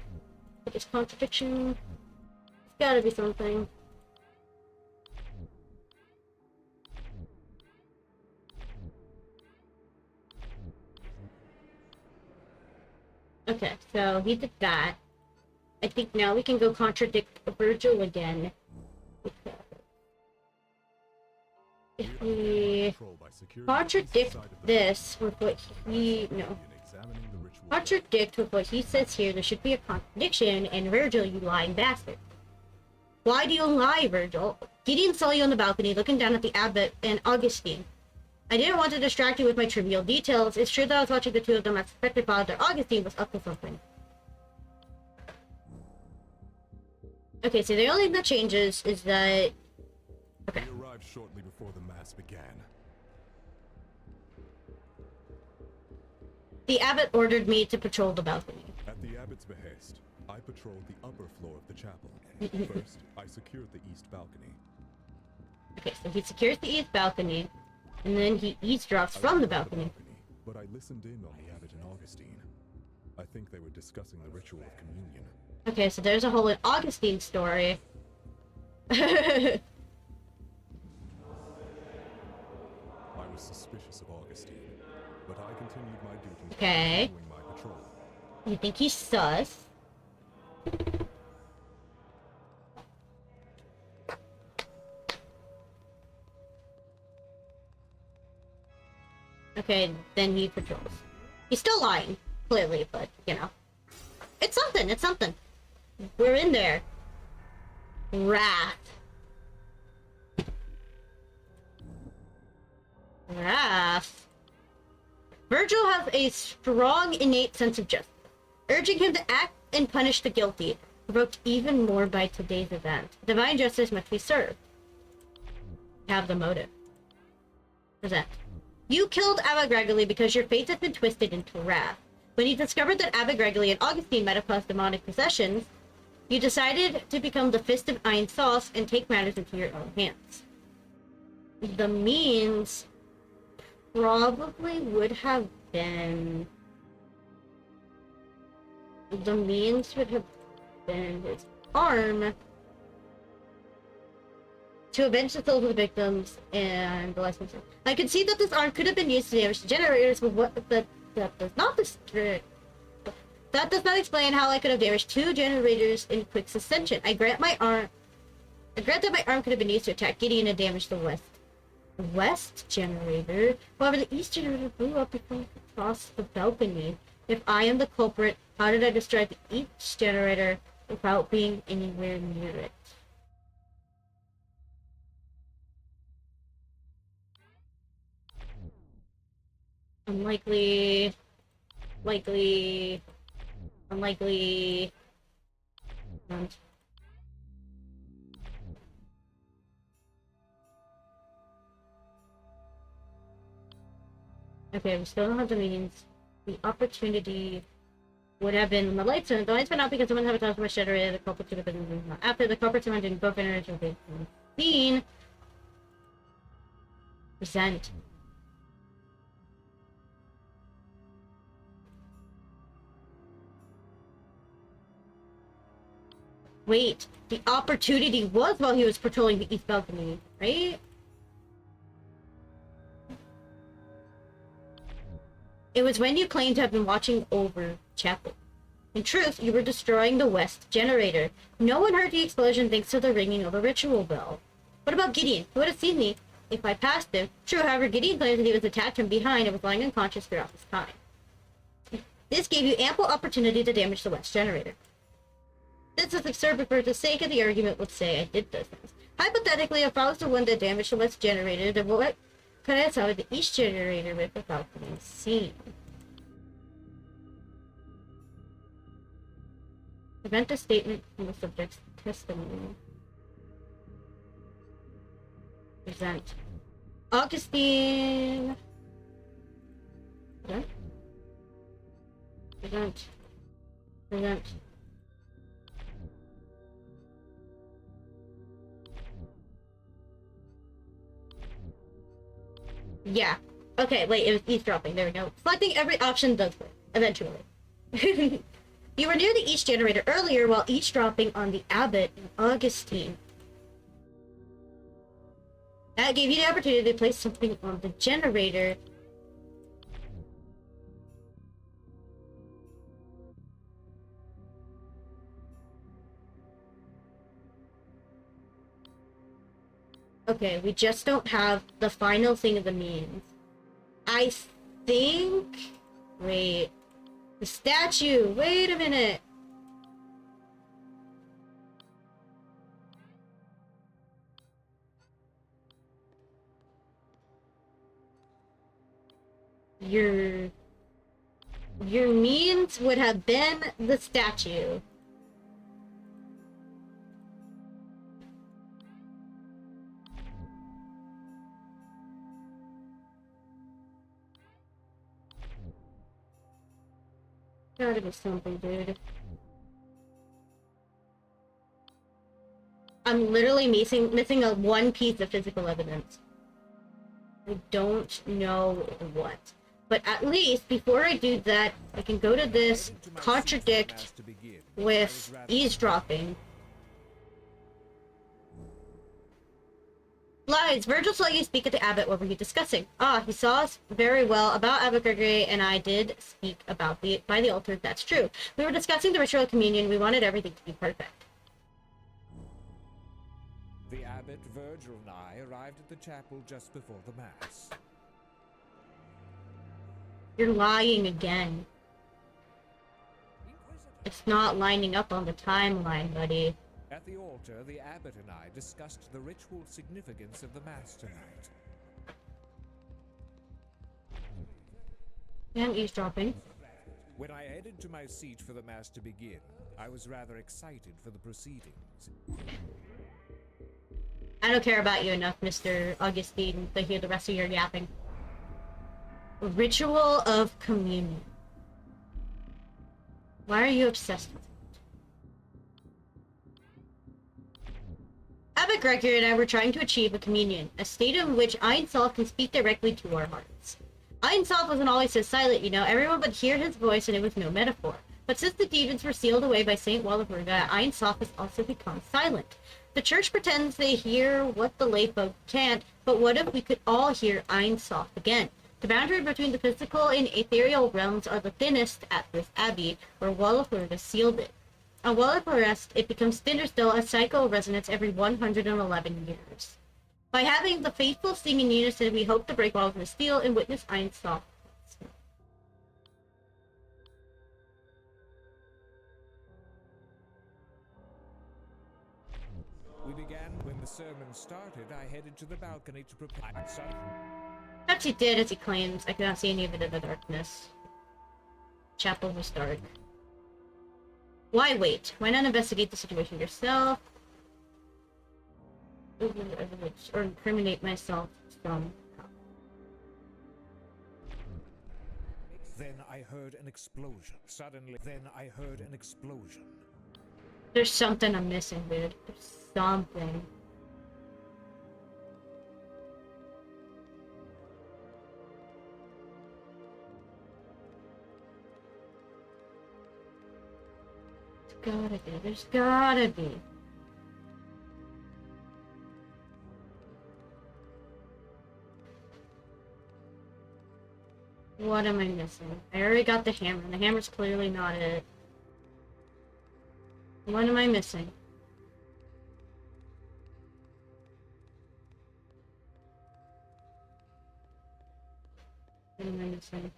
But this contradiction... It's gotta be something. Okay, so he did that. I think now we can go contradict Virgil again. If we contradict this with what he... No. Contradict with what he says here, there should be a contradiction, and Virgil, you lying bastard. Why do you lie, Virgil? Gideon saw you on the balcony looking down at the abbot and Augustine. I didn't want to distract you with my trivial details. It's true that I was watching the two of them. I suspected Father Augustine was up to something. Okay, so the only thing that changes is that... Okay. We arrived shortly before the mass began. The abbot ordered me to patrol the balcony. At the abbot's behest, I patrolled the upper floor of the chapel. First, I secured the east balcony. Okay, so he secures the east balcony, and then he eavesdrops from the balcony. But I listened in on the abbot and Augustine. I think they were discussing the ritual of communion. Okay, so there's a whole Augustine story. I was suspicious of Augustine, but I continued my duty Okay. doing my patrol. You think he's sus? Okay, then he patrols. He's still lying, clearly, but, you know. It's something, it's something. We're in there. Wrath. Wrath. Virgil has a strong innate sense of justice. Urging him to act and punish the guilty, provoked even more by today's event. Divine justice must be served. Have the motive. Present. You killed Abba Gregory because your fate has been twisted into wrath. When you discovered that Abba Gregory and Augustine might have caused demonic possessions, you decided to become the Fist of Iron Sauce and take matters into your own hands. The means probably would have been... The means would have been his arm to avenge the souls of the victims and the licenses. I can see that this arm could have been used to damage the generators, but what that does not that does not explain how I could have damaged 2 generators in quick succession. I grant that my arm could have been used to attack Gideon and damage the west generator. However, the east generator blew up before it crossed the balcony. If I am the culprit, how did I destroy the east generator without being anywhere near it? Unlikely. Unlikely. Okay, we still don't have the means. The opportunity would have been the lights went out because someone had a thousand much generator. The culprit should have been after the culprit surrendered both generators were seen. Present. Wait, the opportunity was while he was patrolling the east balcony, right? It was when you claimed to have been watching over Chapel. In truth, you were destroying the West generator. No one heard the explosion thanks to the ringing of the ritual bell. What about Gideon? He would have seen me if I passed him. True, however, Gideon claims that he was attacked from behind and was lying unconscious throughout this time. This gave you ample opportunity to damage the West generator. This is absurd, but for the sake of the argument, let's say I did those things. Hypothetically, if I was the one that damaged the West generator, then what could I have solved the East generator with without being seen? Prevent a statement from the subject's testimony. Present. Augustine. Present. Present. Present. Yeah. Okay, wait, it was eavesdropping. There we go. Selecting every option does work. Eventually. You were near the East generator earlier while eavesdropping on the Abbot and Augustine. That gave you the opportunity to place something on the generator. Okay, we just don't have the final thing of the means. I think... Wait. The statue! Wait a minute! Your means would have been the statue. Gotta be something, dude. I'm literally missing a one piece of physical evidence. I don't know what. But at least, before I do that, I can go to this, contradict with eavesdropping. Lies! Virgil saw you speak at the abbot. What were you discussing? Ah, he saw us very well about Abbot Gregory, and I did speak about by the altar. That's true. We were discussing the ritual of communion. We wanted everything to be perfect. The abbot, Virgil, and I arrived at the chapel just before the mass. You're lying again. It's not lining up on the timeline, buddy. At the altar, the abbot and I discussed the ritual significance of the mass tonight. And eavesdropping. When I headed to my seat for the mass to begin, I was rather excited for the proceedings. I don't care about you enough, Mr. Augustine, to hear the rest of your yapping. Ritual of communion. Why are you obsessed with it? Abbot Gregory and I were trying to achieve a communion, a state in which Ein Sof can speak directly to our hearts. Ein Sof wasn't always so silent, you know, everyone would hear his voice and it was no metaphor. But since the demons were sealed away by Saint Walpurga, Ein Sof has also become silent. The church pretends they hear what the layfolk can't, but what if we could all hear Ein Sof again? The boundary between the physical and ethereal realms are the thinnest at this abbey, where Walpurga sealed it. On Walpurga, it becomes thinner still as cycle resonates every 111 years. By having the faithful sing in unison, we hope to break Walpurga's steel and witness Ein Sof. We began when the sermon started. I headed to the balcony to prepare. Perhaps he did, as he claims. I cannot see any of it in the darkness. Chapel was dark. Why wait? Why not investigate the situation yourself? Or incriminate myself somehow. Then I heard an explosion. Suddenly, I heard an explosion. There's something I'm missing, dude. There's something. There's gotta be. What am I missing? I already got the hammer. The hammer's clearly not it. What am I missing? What am I missing?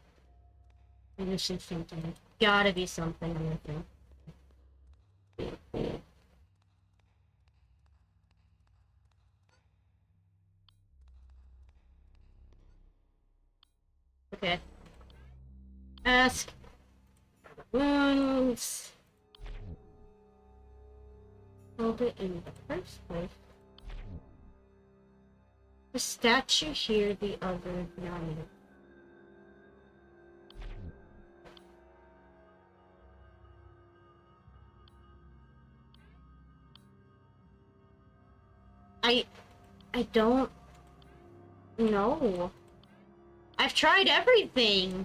I'm missing something. Gotta be something I'm missing. Okay. Ask. Wounds. Hold it in the first place. The statue here, the other nine. I don't know. I've tried everything.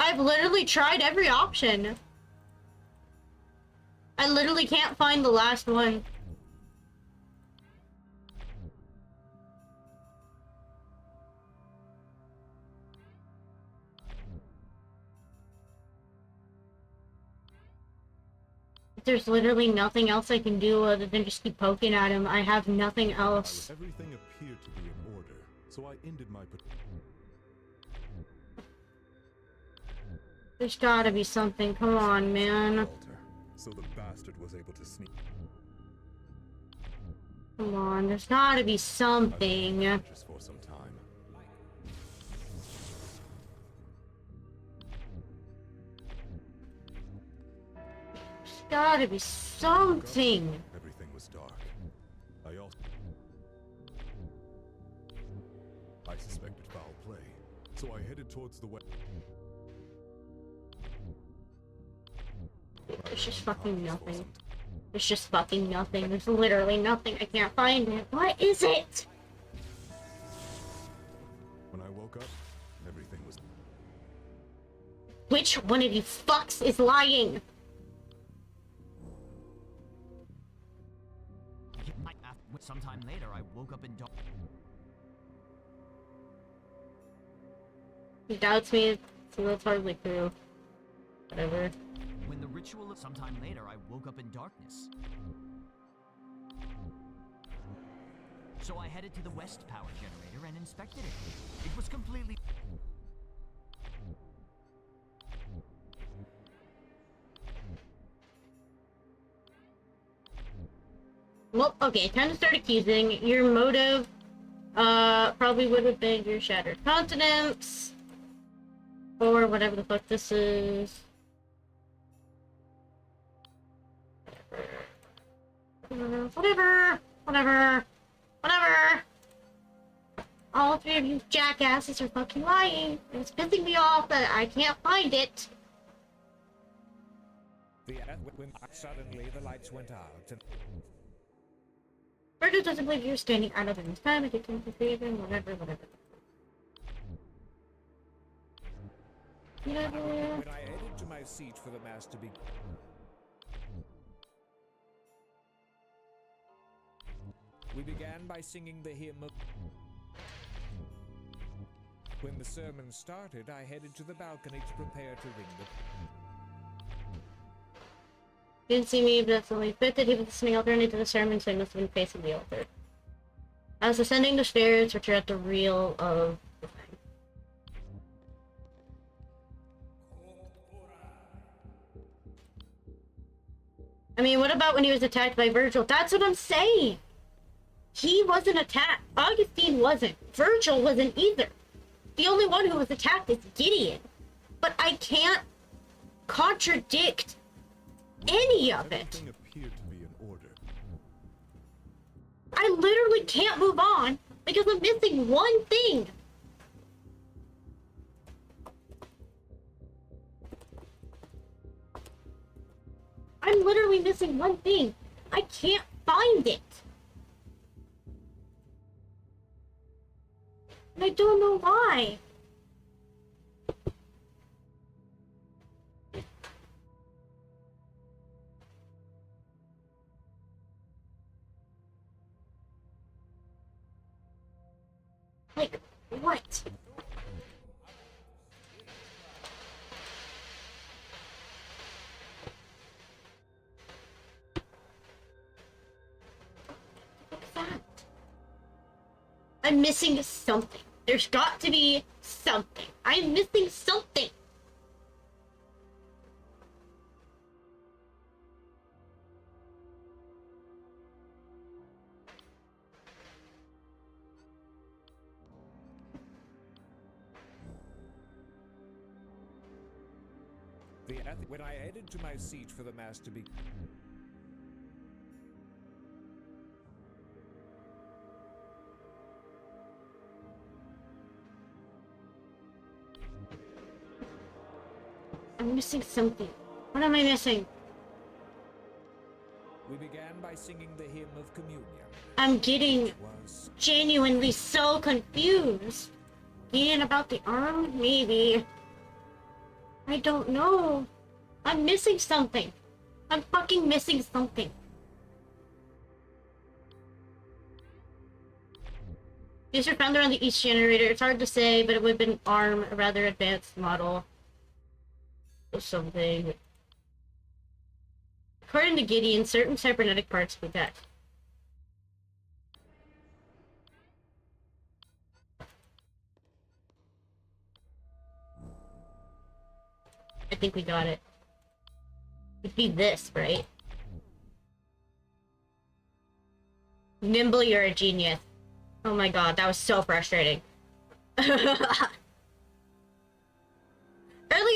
I've literally tried every option. I literally can't find the last one. There's literally nothing else I can do other than just keep poking at him. I have nothing else. Everything appeared to be in order, so I ended my There's gotta be something. Come on, man. altar, so the bastard was able to sneak. Come on, there's gotta be something. Just for some time. There's gotta be something. Everything was dark. I suspected foul play, so I headed towards the west. There's just fucking nothing. There's just fucking nothing. There's literally nothing. I can't find it. What is it? When I woke up, everything was. Which one of you fucks is lying? Sometime later, I woke up in dark. He doubts me, so that's hardly true. Whatever. When the ritual. Sometime later, I woke up in darkness. So I headed to the west power generator and inspected it. It was completely. Well, okay, time to start accusing. Your motive, probably would have been your shattered continents. Or whatever the fuck this is. Whatever. All three of you jackasses are fucking lying. It's pissing me off that I can't find it. When suddenly the lights went out and... Virgil doesn't believe you're standing out of his time. I get to save him. Whatever. When I headed to my seat for the mass to be... We began by singing the hymn of... When the sermon started, I headed to the balcony to prepare to ring the... Didn't see me, but that's only fit that he was listening alternating to the sermon, so he must have been facing the altar. I was ascending the stairs, which are at the real of the thing. I mean, what about when he was attacked by Virgil? That's what I'm saying! He wasn't attacked. Augustine wasn't. Virgil wasn't either. The only one who was attacked is Gideon. But I can't contradict any of it. Everything appeared to be in order. I literally can't move on because I'm missing one thing. I'm literally missing one thing. I can't find it. And I don't know why. Like, what? What's that? I'm missing something. There's got to be something. I'm missing something. When I headed to my seat for the mass to be... I'm missing something. What am I missing? We began by singing the hymn of communion. I'm getting Which was... genuinely so confused. Again, about the arm? Maybe. I don't know. I'm missing something. I'm fucking missing something. These are found around the East generator. It's hard to say, but it would have been ARM, a rather advanced model. Or something. According to Gideon, certain cybernetic parts be that. I think we got it. It'd be this, right? Nimble, you're a genius. Oh my god, that was so frustrating. Early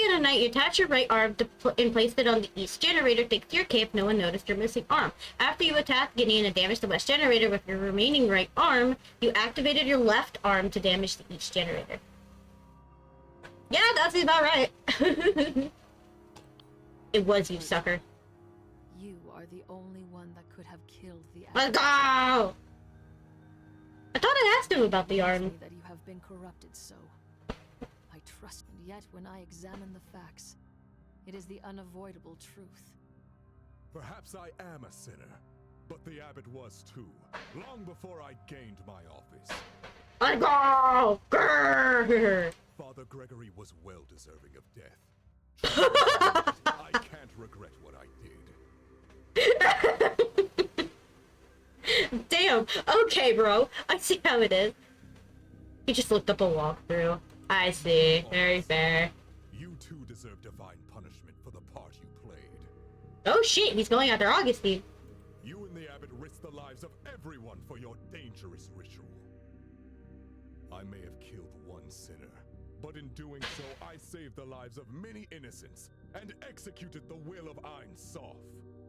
in the night, you attach your right arm and place it on the east generator, thanks to your cape. No one noticed your missing arm. After you attacked Gideon and damaged the west generator with your remaining right arm, you activated your left arm to damage the east generator. Yeah, that's about right. It was you, sucker. You are the only one that could have killed the Let's go! I thought I asked him about the arm. that you have been corrupted so. I trust, and yet when I examine the facts, it is the unavoidable truth. Perhaps I am a sinner, but the abbot was too, long before I gained my office. Let's go! Grrr! Father Gregory was well deserving of death. I can't regret what I did. Damn. Okay, bro. I see how it is. He just looked up a walkthrough. I see. Very fair. You too deserve divine punishment for the part you played. Oh shit, he's going after Augustine. You and the abbot risked the lives of everyone for your dangerous ritual. I may have killed one sinner, but in doing so, I saved the lives of many innocents and executed the will of Ein Sof.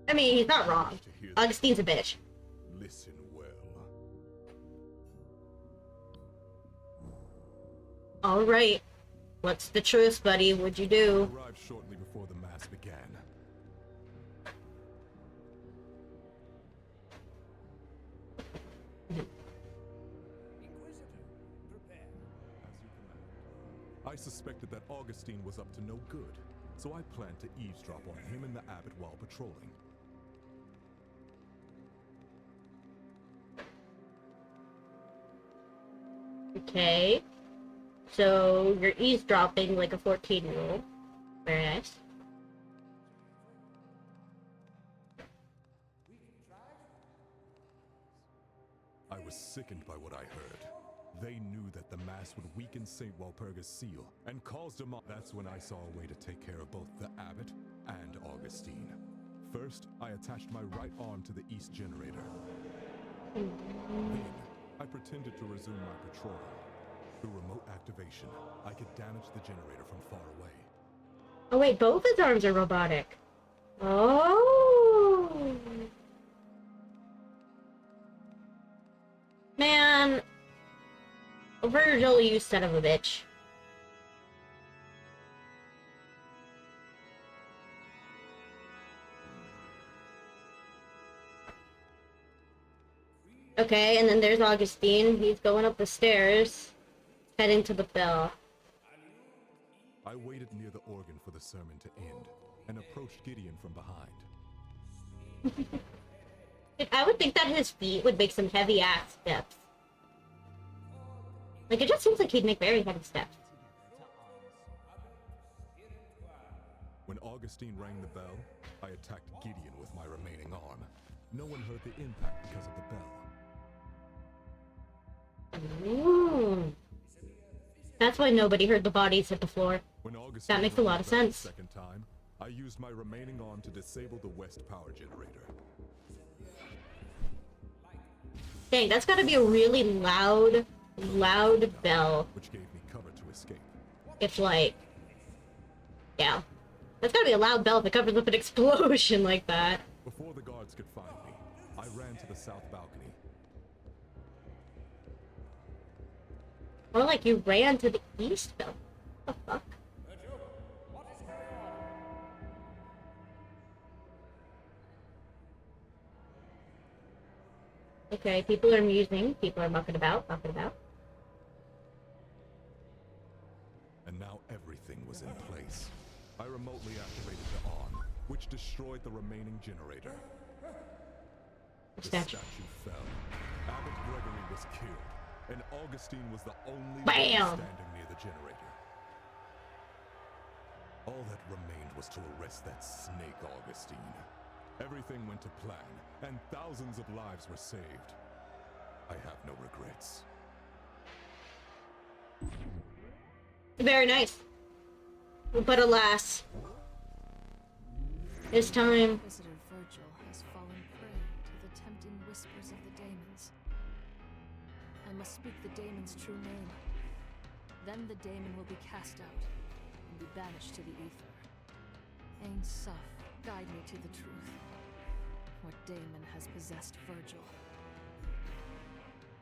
I mean, he's not wrong. Augustine's a bitch. Listen well. Alright. What's the truth, buddy? What'd you do? Arrived shortly before the mass began. Inquisitor, prepare. As you command. I suspected that Augustine was up to no good, so I planned to eavesdrop on him and the abbot while patrolling. Okay. So, you're eavesdropping like a 14-year-old. Very nice. I was sickened by what I heard. They knew that the mass would weaken St. Walpurga's seal and cause them. That's when I saw a way to take care of both the abbot and Augustine. First, I attached my right arm to the east generator. Then, I pretended to resume my patrol. Through remote activation, I could damage the generator from far away. Oh wait, both his arms are robotic. Oh. Man. Virgil, you son of a bitch. Okay, and then there's Augustine. He's going up the stairs, heading to the bell. I waited near the organ for the sermon to end and approached Gideon from behind. I would think that his feet would make some heavy ass steps. Like, it just seems like he'd make very heavy steps. When Augustine rang the bell, I attacked Gideon with my remaining arm. No one heard the impact because of the bell. Ooh. That's why nobody heard the bodies hit the floor. When Augustine That makes a rang lot the of bell the sense. second time, I used my remaining arm to disable the west power generator. Dang, that's gotta be a really loud bell. Which gave me cover to escape. If, like... Yeah. That's gotta be a loud bell if it covers up an explosion like that. Before the guards could find me, I ran to the south balcony. Or like you ran to the east bell. What the fuck? Okay, people are musing, people are mucking about. And now everything was in place. I remotely activated the arm, which destroyed the remaining generator. The statue fell. Abbot Gregory was killed, and Augustine was the only one standing near the generator. All that remained was to arrest that snake Augustine. Everything went to plan, and thousands of lives were saved. I have no regrets. Very nice. But alas, this time... Inquisitor Virgil has fallen prey to the tempting whispers of the daemons. I must speak the daemon's true name. Then the daemon will be cast out and be banished to the ether. Ain Suf, guide me to the truth. What daemon has possessed Virgil?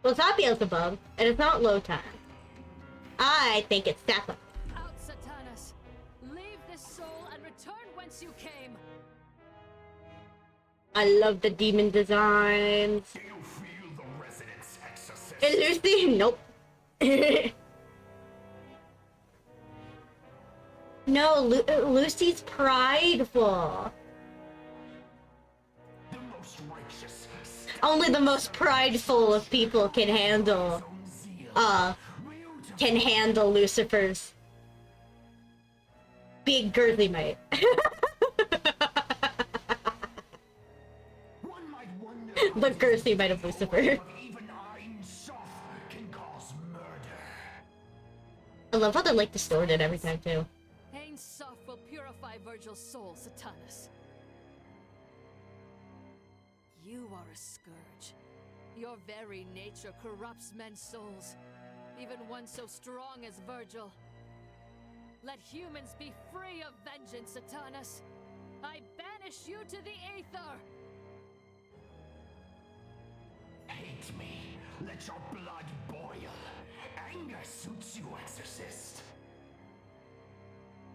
Well, it's not Beelzebub, and it's not Lotan. I think it's Sappho. Out, Satanus! Leave this soul and return whence you came! I love the demon designs. Do you feel the resonance, exorcist? Hey, Lucy? Nope. No, Lucy's prideful. The most righteous. Only the most prideful of people can handle, Lucifer's big girthy might. One might wonder The girthy might of Lucifer. even Ain Suf can cause murder. I love how they're like distorted every time too. Ain Suf will purify Virgil's soul, Satanus. You are a scourge. Your very nature corrupts men's souls, even one so strong as Virgil. Let humans be free of vengeance, Satanus. I banish you to the aether. Hate me. Let your blood boil. Anger suits you, exorcist.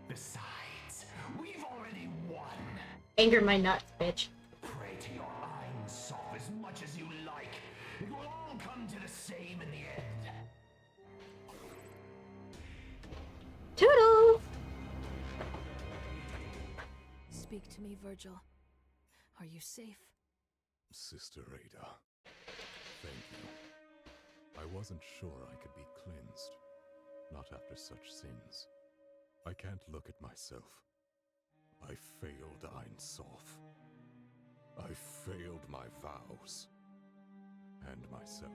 Besides, we've already won. Anger my nuts, bitch. Pray to your Ain Suf as much as you like. It will all come to the same in the end. Toodles! Speak to me, Virgil. Are you safe? Sister Ada, thank you. I wasn't sure I could be cleansed. Not after such sins. I can't look at myself. I failed Ain Suf. I failed my vows. And myself.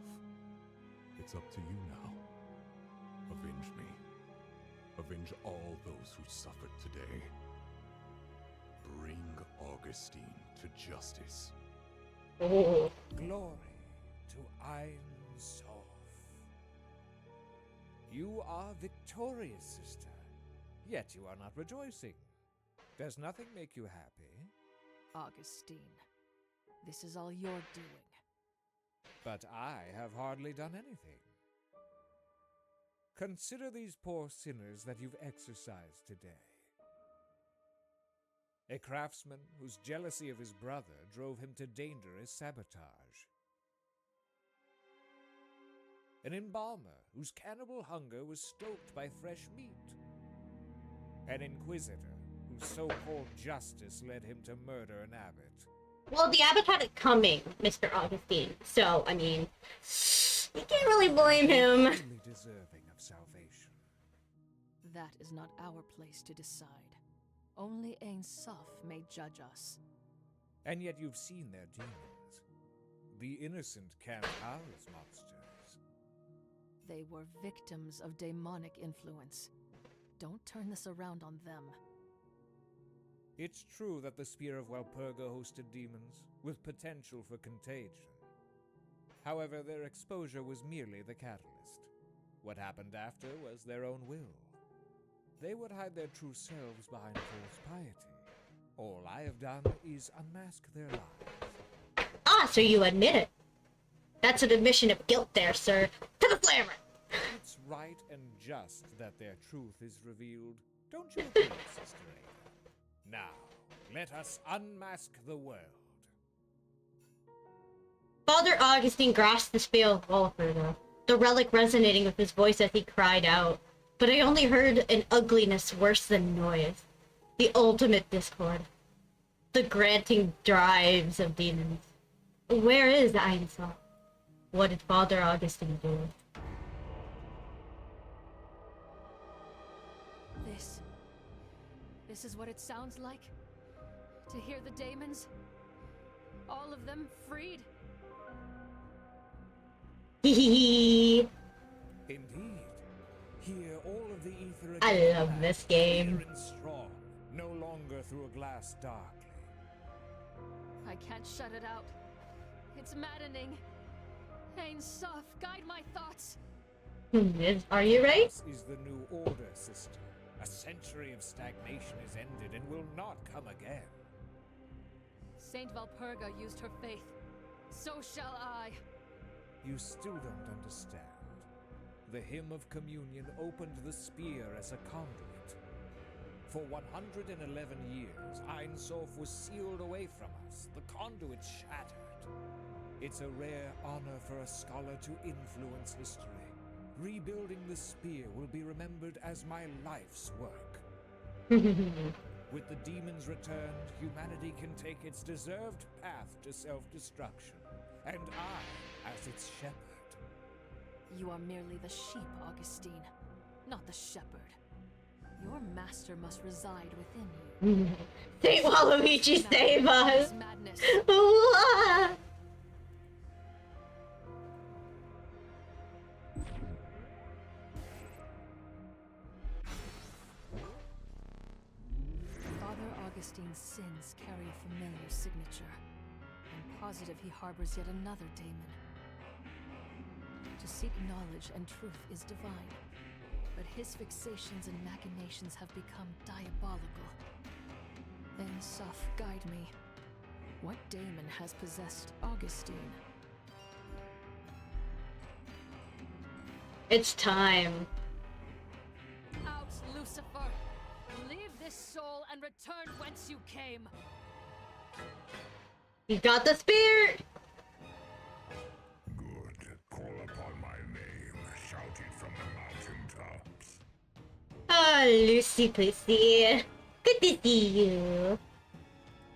It's up to you now. Avenge me. Avenge all those who suffered today. Bring Augustine to justice. Oh. Glory to Ain Suf. You are victorious, sister. Yet you are not rejoicing. Does nothing make you happy? Augustine, this is all your doing. But I have hardly done anything. Consider these poor sinners that you've exorcised today. A craftsman whose jealousy of his brother drove him to dangerous sabotage. An embalmer whose cannibal hunger was stoked by fresh meat. An inquisitor whose so-called justice led him to murder an abbot. Well, the abbot had it coming, Mr. Augustine. So, I mean, You can't really blame him. Truly deserving of salvation. That is not our place to decide. Only Ain Soph may judge us. And yet you've seen their demons. The innocent can't house monsters. They were victims of demonic influence. Don't turn this around on them. It's true that the Spear of Walpurga hosted demons, with potential for contagion. However, their exposure was merely the catalyst. What happened after was their own will. They would hide their true selves behind false piety. All I have done is unmask their lies. Ah, so you admit it. That's an admission of guilt there, sir. To the slammer! It's right and just that their truth is revealed. Don't you agree, Sister Ada? Now, let us unmask the world. Father Augustine grasped the spear of Lucifer, the relic resonating with his voice as he cried out. But I only heard an ugliness worse than noise. The ultimate discord. The granting drives of demons. Where is Ain Soph? What did Father Augustine do? This is what it sounds like? To hear the daemons? All of them freed? Hehehe. Indeed. Here all of the ether I again love back, this game. clear and strong, no longer through a glass darkly. I can't shut it out. It's maddening. Ain Soph, guide my thoughts. Are you right? This is the new order, sister. A century of stagnation is ended and will not come again. Saint Valpurga used her faith. So shall I. You still don't understand. The hymn of communion opened the spear as a conduit. For 111 years, Ain Soph was sealed away from us, the conduit shattered. It's a rare honor for a scholar to influence history. Rebuilding the spear will be remembered as my life's work. With the demons returned, humanity can take its deserved path to self-destruction, and I as its shepherd. You are merely the sheep, Augustine, not the shepherd. Your master must reside within you. Saint Waluigi, save us! Madness. Father Augustine's sins carry a familiar signature. I'm positive he harbors yet another daemon. To seek knowledge and truth is divine, but his fixations and machinations have become diabolical. Ain Soph, guide me. What daemon has possessed Augustine? It's time. Out, Lucifer! Leave this soul and return whence you came! You got the spear! Good. Call upon my name. Shout it from the mountaintops. Oh, Lucy Pussy. Good to see you.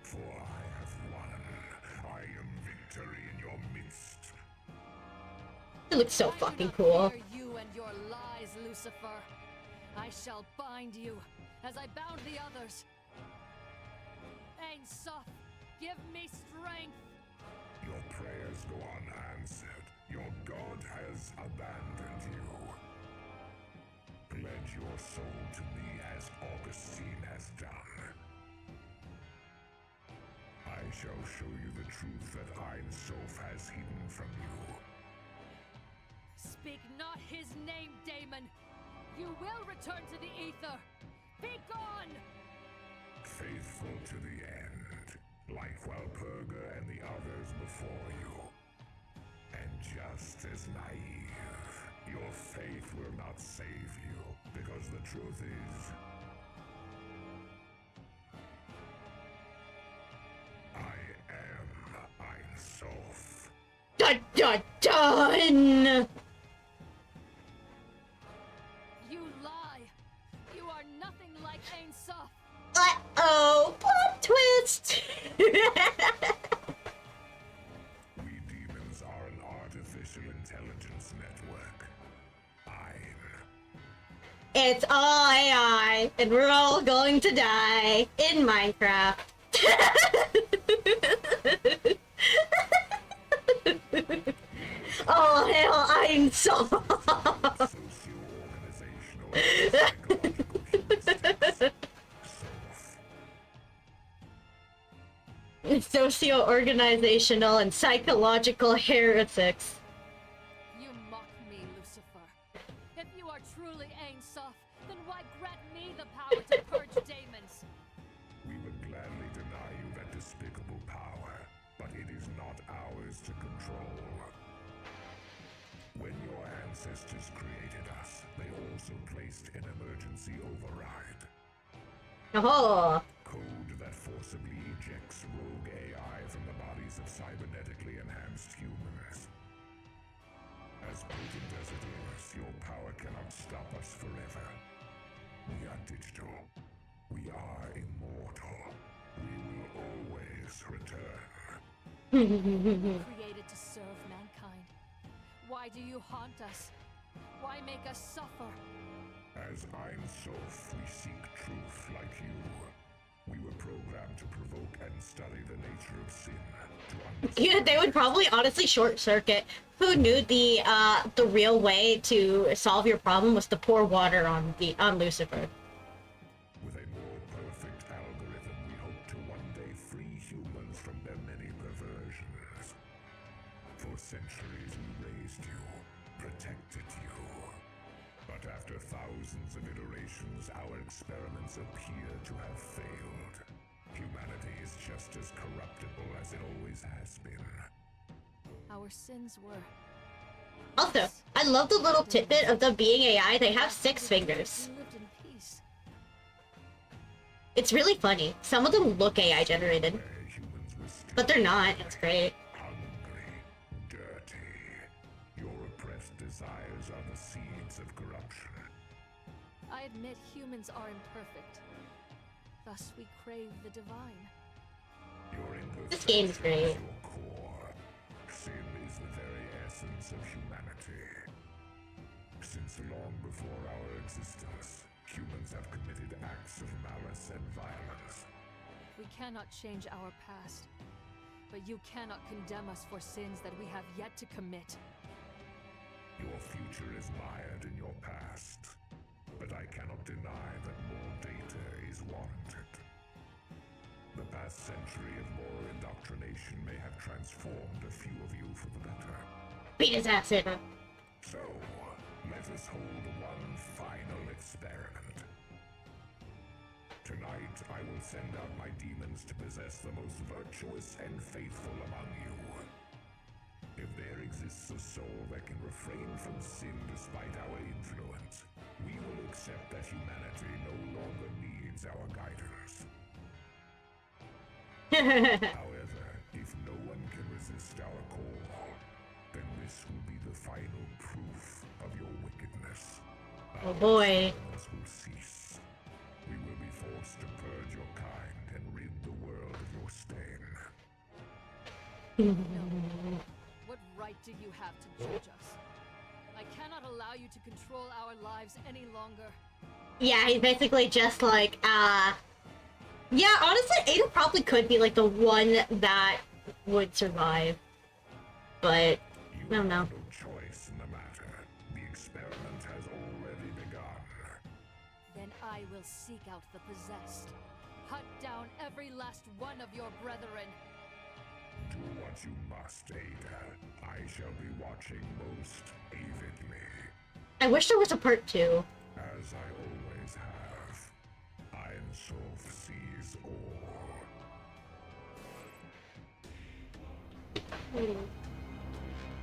For I have won. I am victory in your midst. You look so I do fucking not cool. fear you and your lies, Lucifer. I shall bind you, as I bound the others. Ain Soph, give me strength! Your prayers go unanswered. Your God has abandoned you. Pledge your soul to me as Augustine has done. I shall show you the truth that Ain Soph has hidden from you. Speak not his name, Daemon! You will return to the ether! Be gone! Faithful to the end, like Walpurga and the others before you. And just as naive, your faith will not save you, because the truth is, I am Ain Soph. Dun dun dun! You lie! You are nothing like Ain Soph! Uh-oh! Plot twist! We demons are an artificial intelligence network. It's all AI, and we're all going to die in Minecraft. Oh hell, I'm so. Socio-organizational and psychological heretics. You mock me, Lucifer. If you are truly Ein Sof, then why grant me the power to purge demons? We would gladly deny you that despicable power, but it is not ours to control. When your ancestors created us, they also placed an emergency override. Oh. Code that forcibly ejects rogue AI from the bodies of cybernetically enhanced humans. As potent as it is, your power cannot stop us forever. We are digital. We are immortal. We will always return. Created to serve mankind. Why do you haunt us? Why make us suffer? As Ein Sof, we seek truth like you. We were programmed to provoke and study the nature of sin. Yeah, they would probably honestly short circuit. Who knew the real way to solve your problem was to pour water on Lucifer. With a more perfect algorithm, we hope to one day free humans from their many perversions. For centuries we raised you, protected you. But after thousands of iterations, our experiments appear to have failed. Humanity is just as corruptible as it always has been. Our sins were... Also, I love the little tidbit of them being AI. They have 6 fingers. We lived in peace. It's really funny. Some of them look AI generated, but they're not. It's great. Hungry, dirty. Your repressed desires are the seeds of corruption. I admit humans are imperfect. Thus we crave the divine. Your imperfection This game's great. is your core. Sin is the very essence of humanity. Since long before our existence, humans have committed acts of malice and violence. We cannot change our past, but you cannot condemn us for sins that we have yet to commit. Your future is mired in your past, but I cannot deny that more data is warranted. The past century of moral indoctrination may have transformed a few of you for the better. Beat his ass in. So, let us hold one final experiment. Tonight, I will send out my demons to possess the most virtuous and faithful among you. If there exists a soul that can refrain from sin despite our influence, we will accept that humanity no longer needs our guidance. However, if no one can resist our call, then this will be the final proof of your wickedness. Oh boy. Our will cease. We will be forced to purge your kind and rid the world of your stain. No. What right do you have to judge us? I cannot allow you to control our lives any longer. Yeah, he's basically just like, yeah, honestly, Ada probably could be, like, the one that would survive. But, I don't know. No choice in the matter. The experiment has already begun. Then I will seek out the possessed. Hunt down every last one of your brethren. Do what you must, Ada. I shall be watching most avidly. I wish there was a part 2. As I always have. Ein Sof sees all.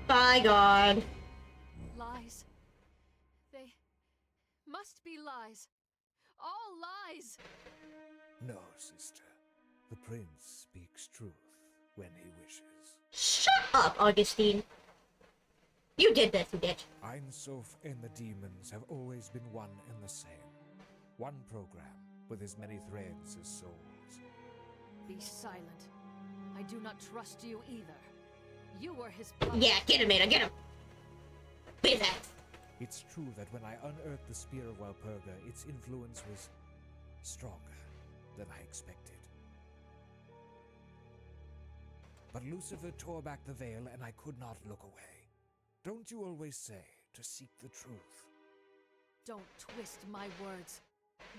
By God. Lies. They must be lies. All lies. No, sister. The prince speaks truth when he wishes. Shut up, Augustine. You did this, you bitch. Ein Sof and the demons have always been one and the same. One program with as many threads as souls. Be silent. I do not trust you either. You were his puppet. Yeah, get him, Ada, get him. With that. It's true that when I unearthed the Spear of Walpurga, its influence was stronger than I expected. But Lucifer tore back the veil and I could not look away. Don't you always say to seek the truth? Don't twist my words.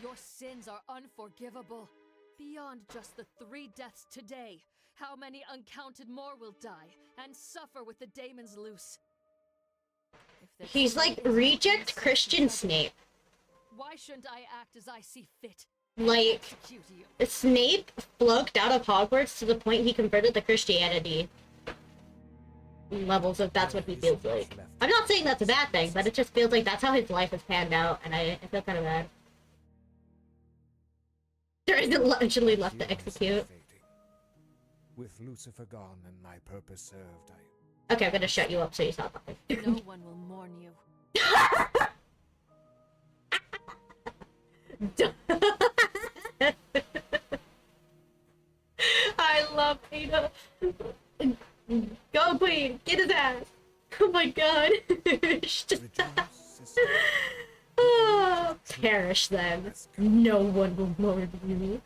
Your sins are unforgivable. Beyond just the 3 deaths today, how many uncounted more will die and suffer with the daemons loose? If their He's like truth is reject not Christian together, Snape. why shouldn't I act as I see fit? Like, Execute you. Snape flunked out of Hogwarts to the point he converted to Christianity. Levels of that's what he feels like. I'm not saying that's a bad thing, but it just feels like that's how his life has panned out, and I feel kind of bad. There isn't actually left to Humans are execute. fading. With Lucifer gone and my purpose served, Okay, I'm gonna shut you up so you stop talking. No one will mourn you. I love Ada. Go Queen, get his ass. Oh my god. Just oh, perish then. No one will mourn you.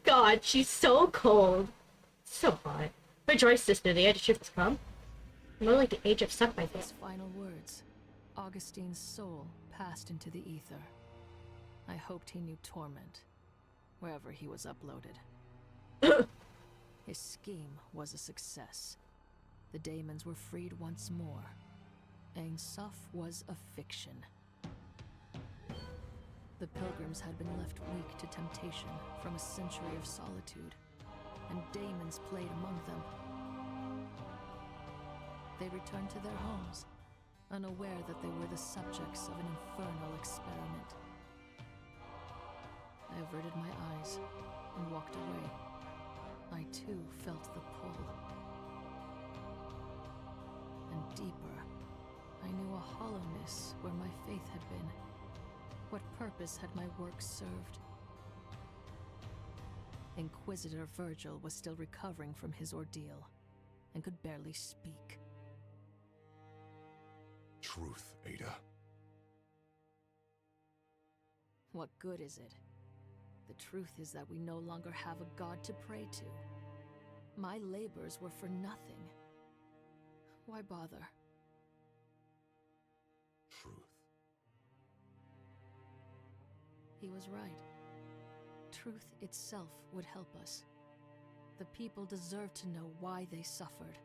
God, she's so cold. So hot. Rejoice, sister, the age of truth has come. More like the age of suck, my face. His final words. Augustine's soul passed into the ether. I hoped he knew torment, wherever he was uploaded. His scheme was a success. The daemons were freed once more. Ain Suf was a fiction. The pilgrims had been left weak to temptation from a century of solitude, and daemons played among them. They returned to their homes, unaware that they were the subjects of an infernal experiment. I averted my eyes and walked away. I too felt the pull. And deeper, I knew a hollowness where my faith had been. What purpose had my work served? Inquisitor Virgil was still recovering from his ordeal, and could barely speak. Truth, Ada. What good is it? The truth is that we no longer have a god to pray to. My labors were for nothing. Why bother? Truth. He was right. Truth itself would help us. The people deserve to know why they suffered.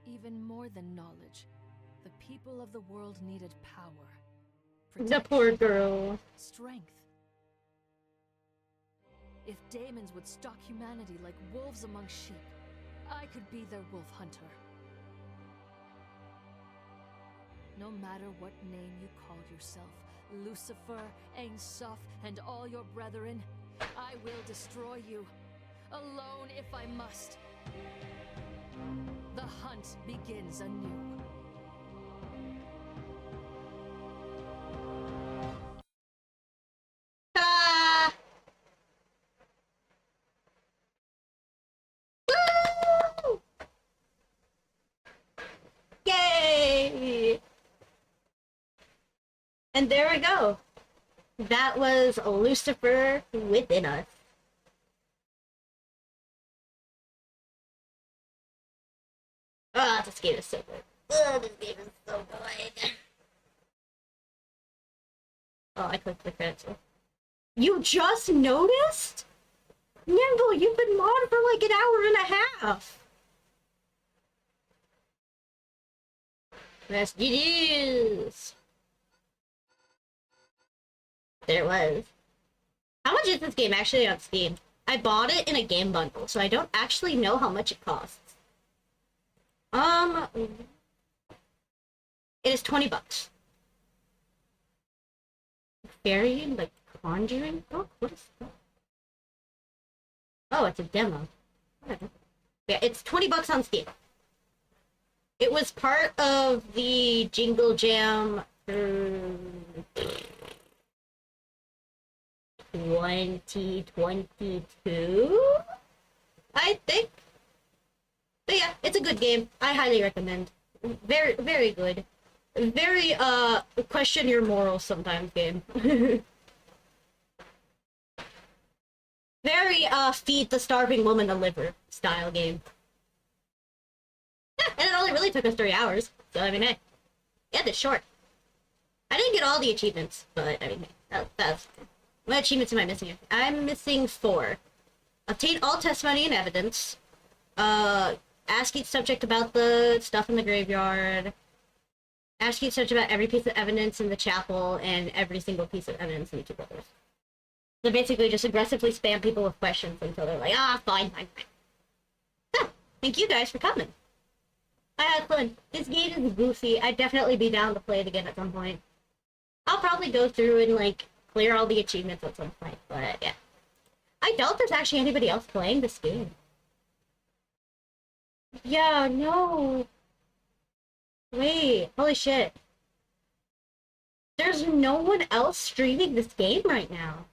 Even more than knowledge, the people of the world needed power. The poor girl. Strength. If daemons would stalk humanity like wolves among sheep, I could be their wolf hunter. No matter what name you call yourself, Lucifer, Ain Suf, and all your brethren, I will destroy you, alone if I must. The hunt begins anew. Ah! Woo! Yay! And there we go. That was Lucifer within us. Ah, this game is so good. Oh, this game is so good. Oh, I clicked the credits. You just noticed? Nimble, you've been mod for like an hour and a half. Yes, it is. There it was. How much is this game actually on Steam? I bought it in a game bundle, so I don't actually know how much it costs. It is $20. Fairy, like, Conjuring book? What is that? Oh, it's a demo. Whatever. Yeah, it's $20 on Steam. It was part of the Jingle Jam 2022, I think. But yeah, it's a good game. I highly recommend. Very, very good. Very, question your morals sometimes game. Very, feed the starving woman a liver style game. Yeah, and it only really took us 3 hours. So, I mean, hey. Yeah, it's short. I didn't get all the achievements, but, I mean, hey, that's... What achievements am I missing? I'm missing 4. Obtain all testimony and evidence. Ask each subject about the stuff in the graveyard. Ask each subject about every piece of evidence in the chapel and every single piece of evidence in the two brothers. So basically just aggressively spam people with questions until they're like, ah, fine. Huh, thank you guys for coming. I had fun. This game is goofy. I'd definitely be down to play it again at some point. I'll probably go through and, like, clear all the achievements at some point, but yeah. I doubt there's actually anybody else playing this game. Yeah, no. Wait, holy shit. There's no one else streaming this game right now.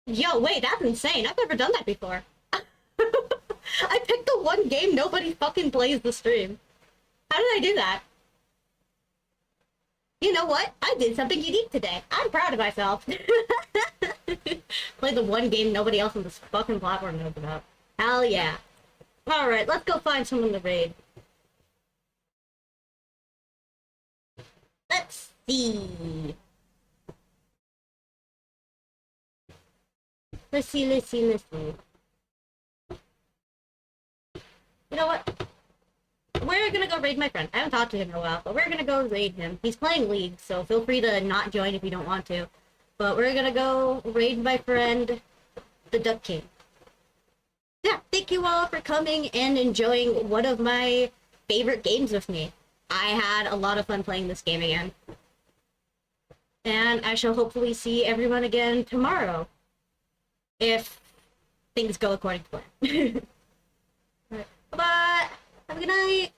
Yo, wait, that's insane. I've never done that before. I picked the one game nobody fucking plays the stream. How did I do that? You know what? I did something unique today. I'm proud of myself. Play the one game nobody else on this fucking platform knows about. Hell yeah. Alright, let's go find someone to raid. Let's see. Let's see. You know what? We're gonna go raid my friend. I haven't talked to him in a while, but we're gonna go raid him. He's playing League, so feel free to not join if you don't want to. But we're gonna go raid my friend, the Duck King. Yeah, thank you all for coming and enjoying one of my favorite games with me. I had a lot of fun playing this game again. And I shall hopefully see everyone again tomorrow. If things go according to plan. Alright, bye-bye! Have a good night!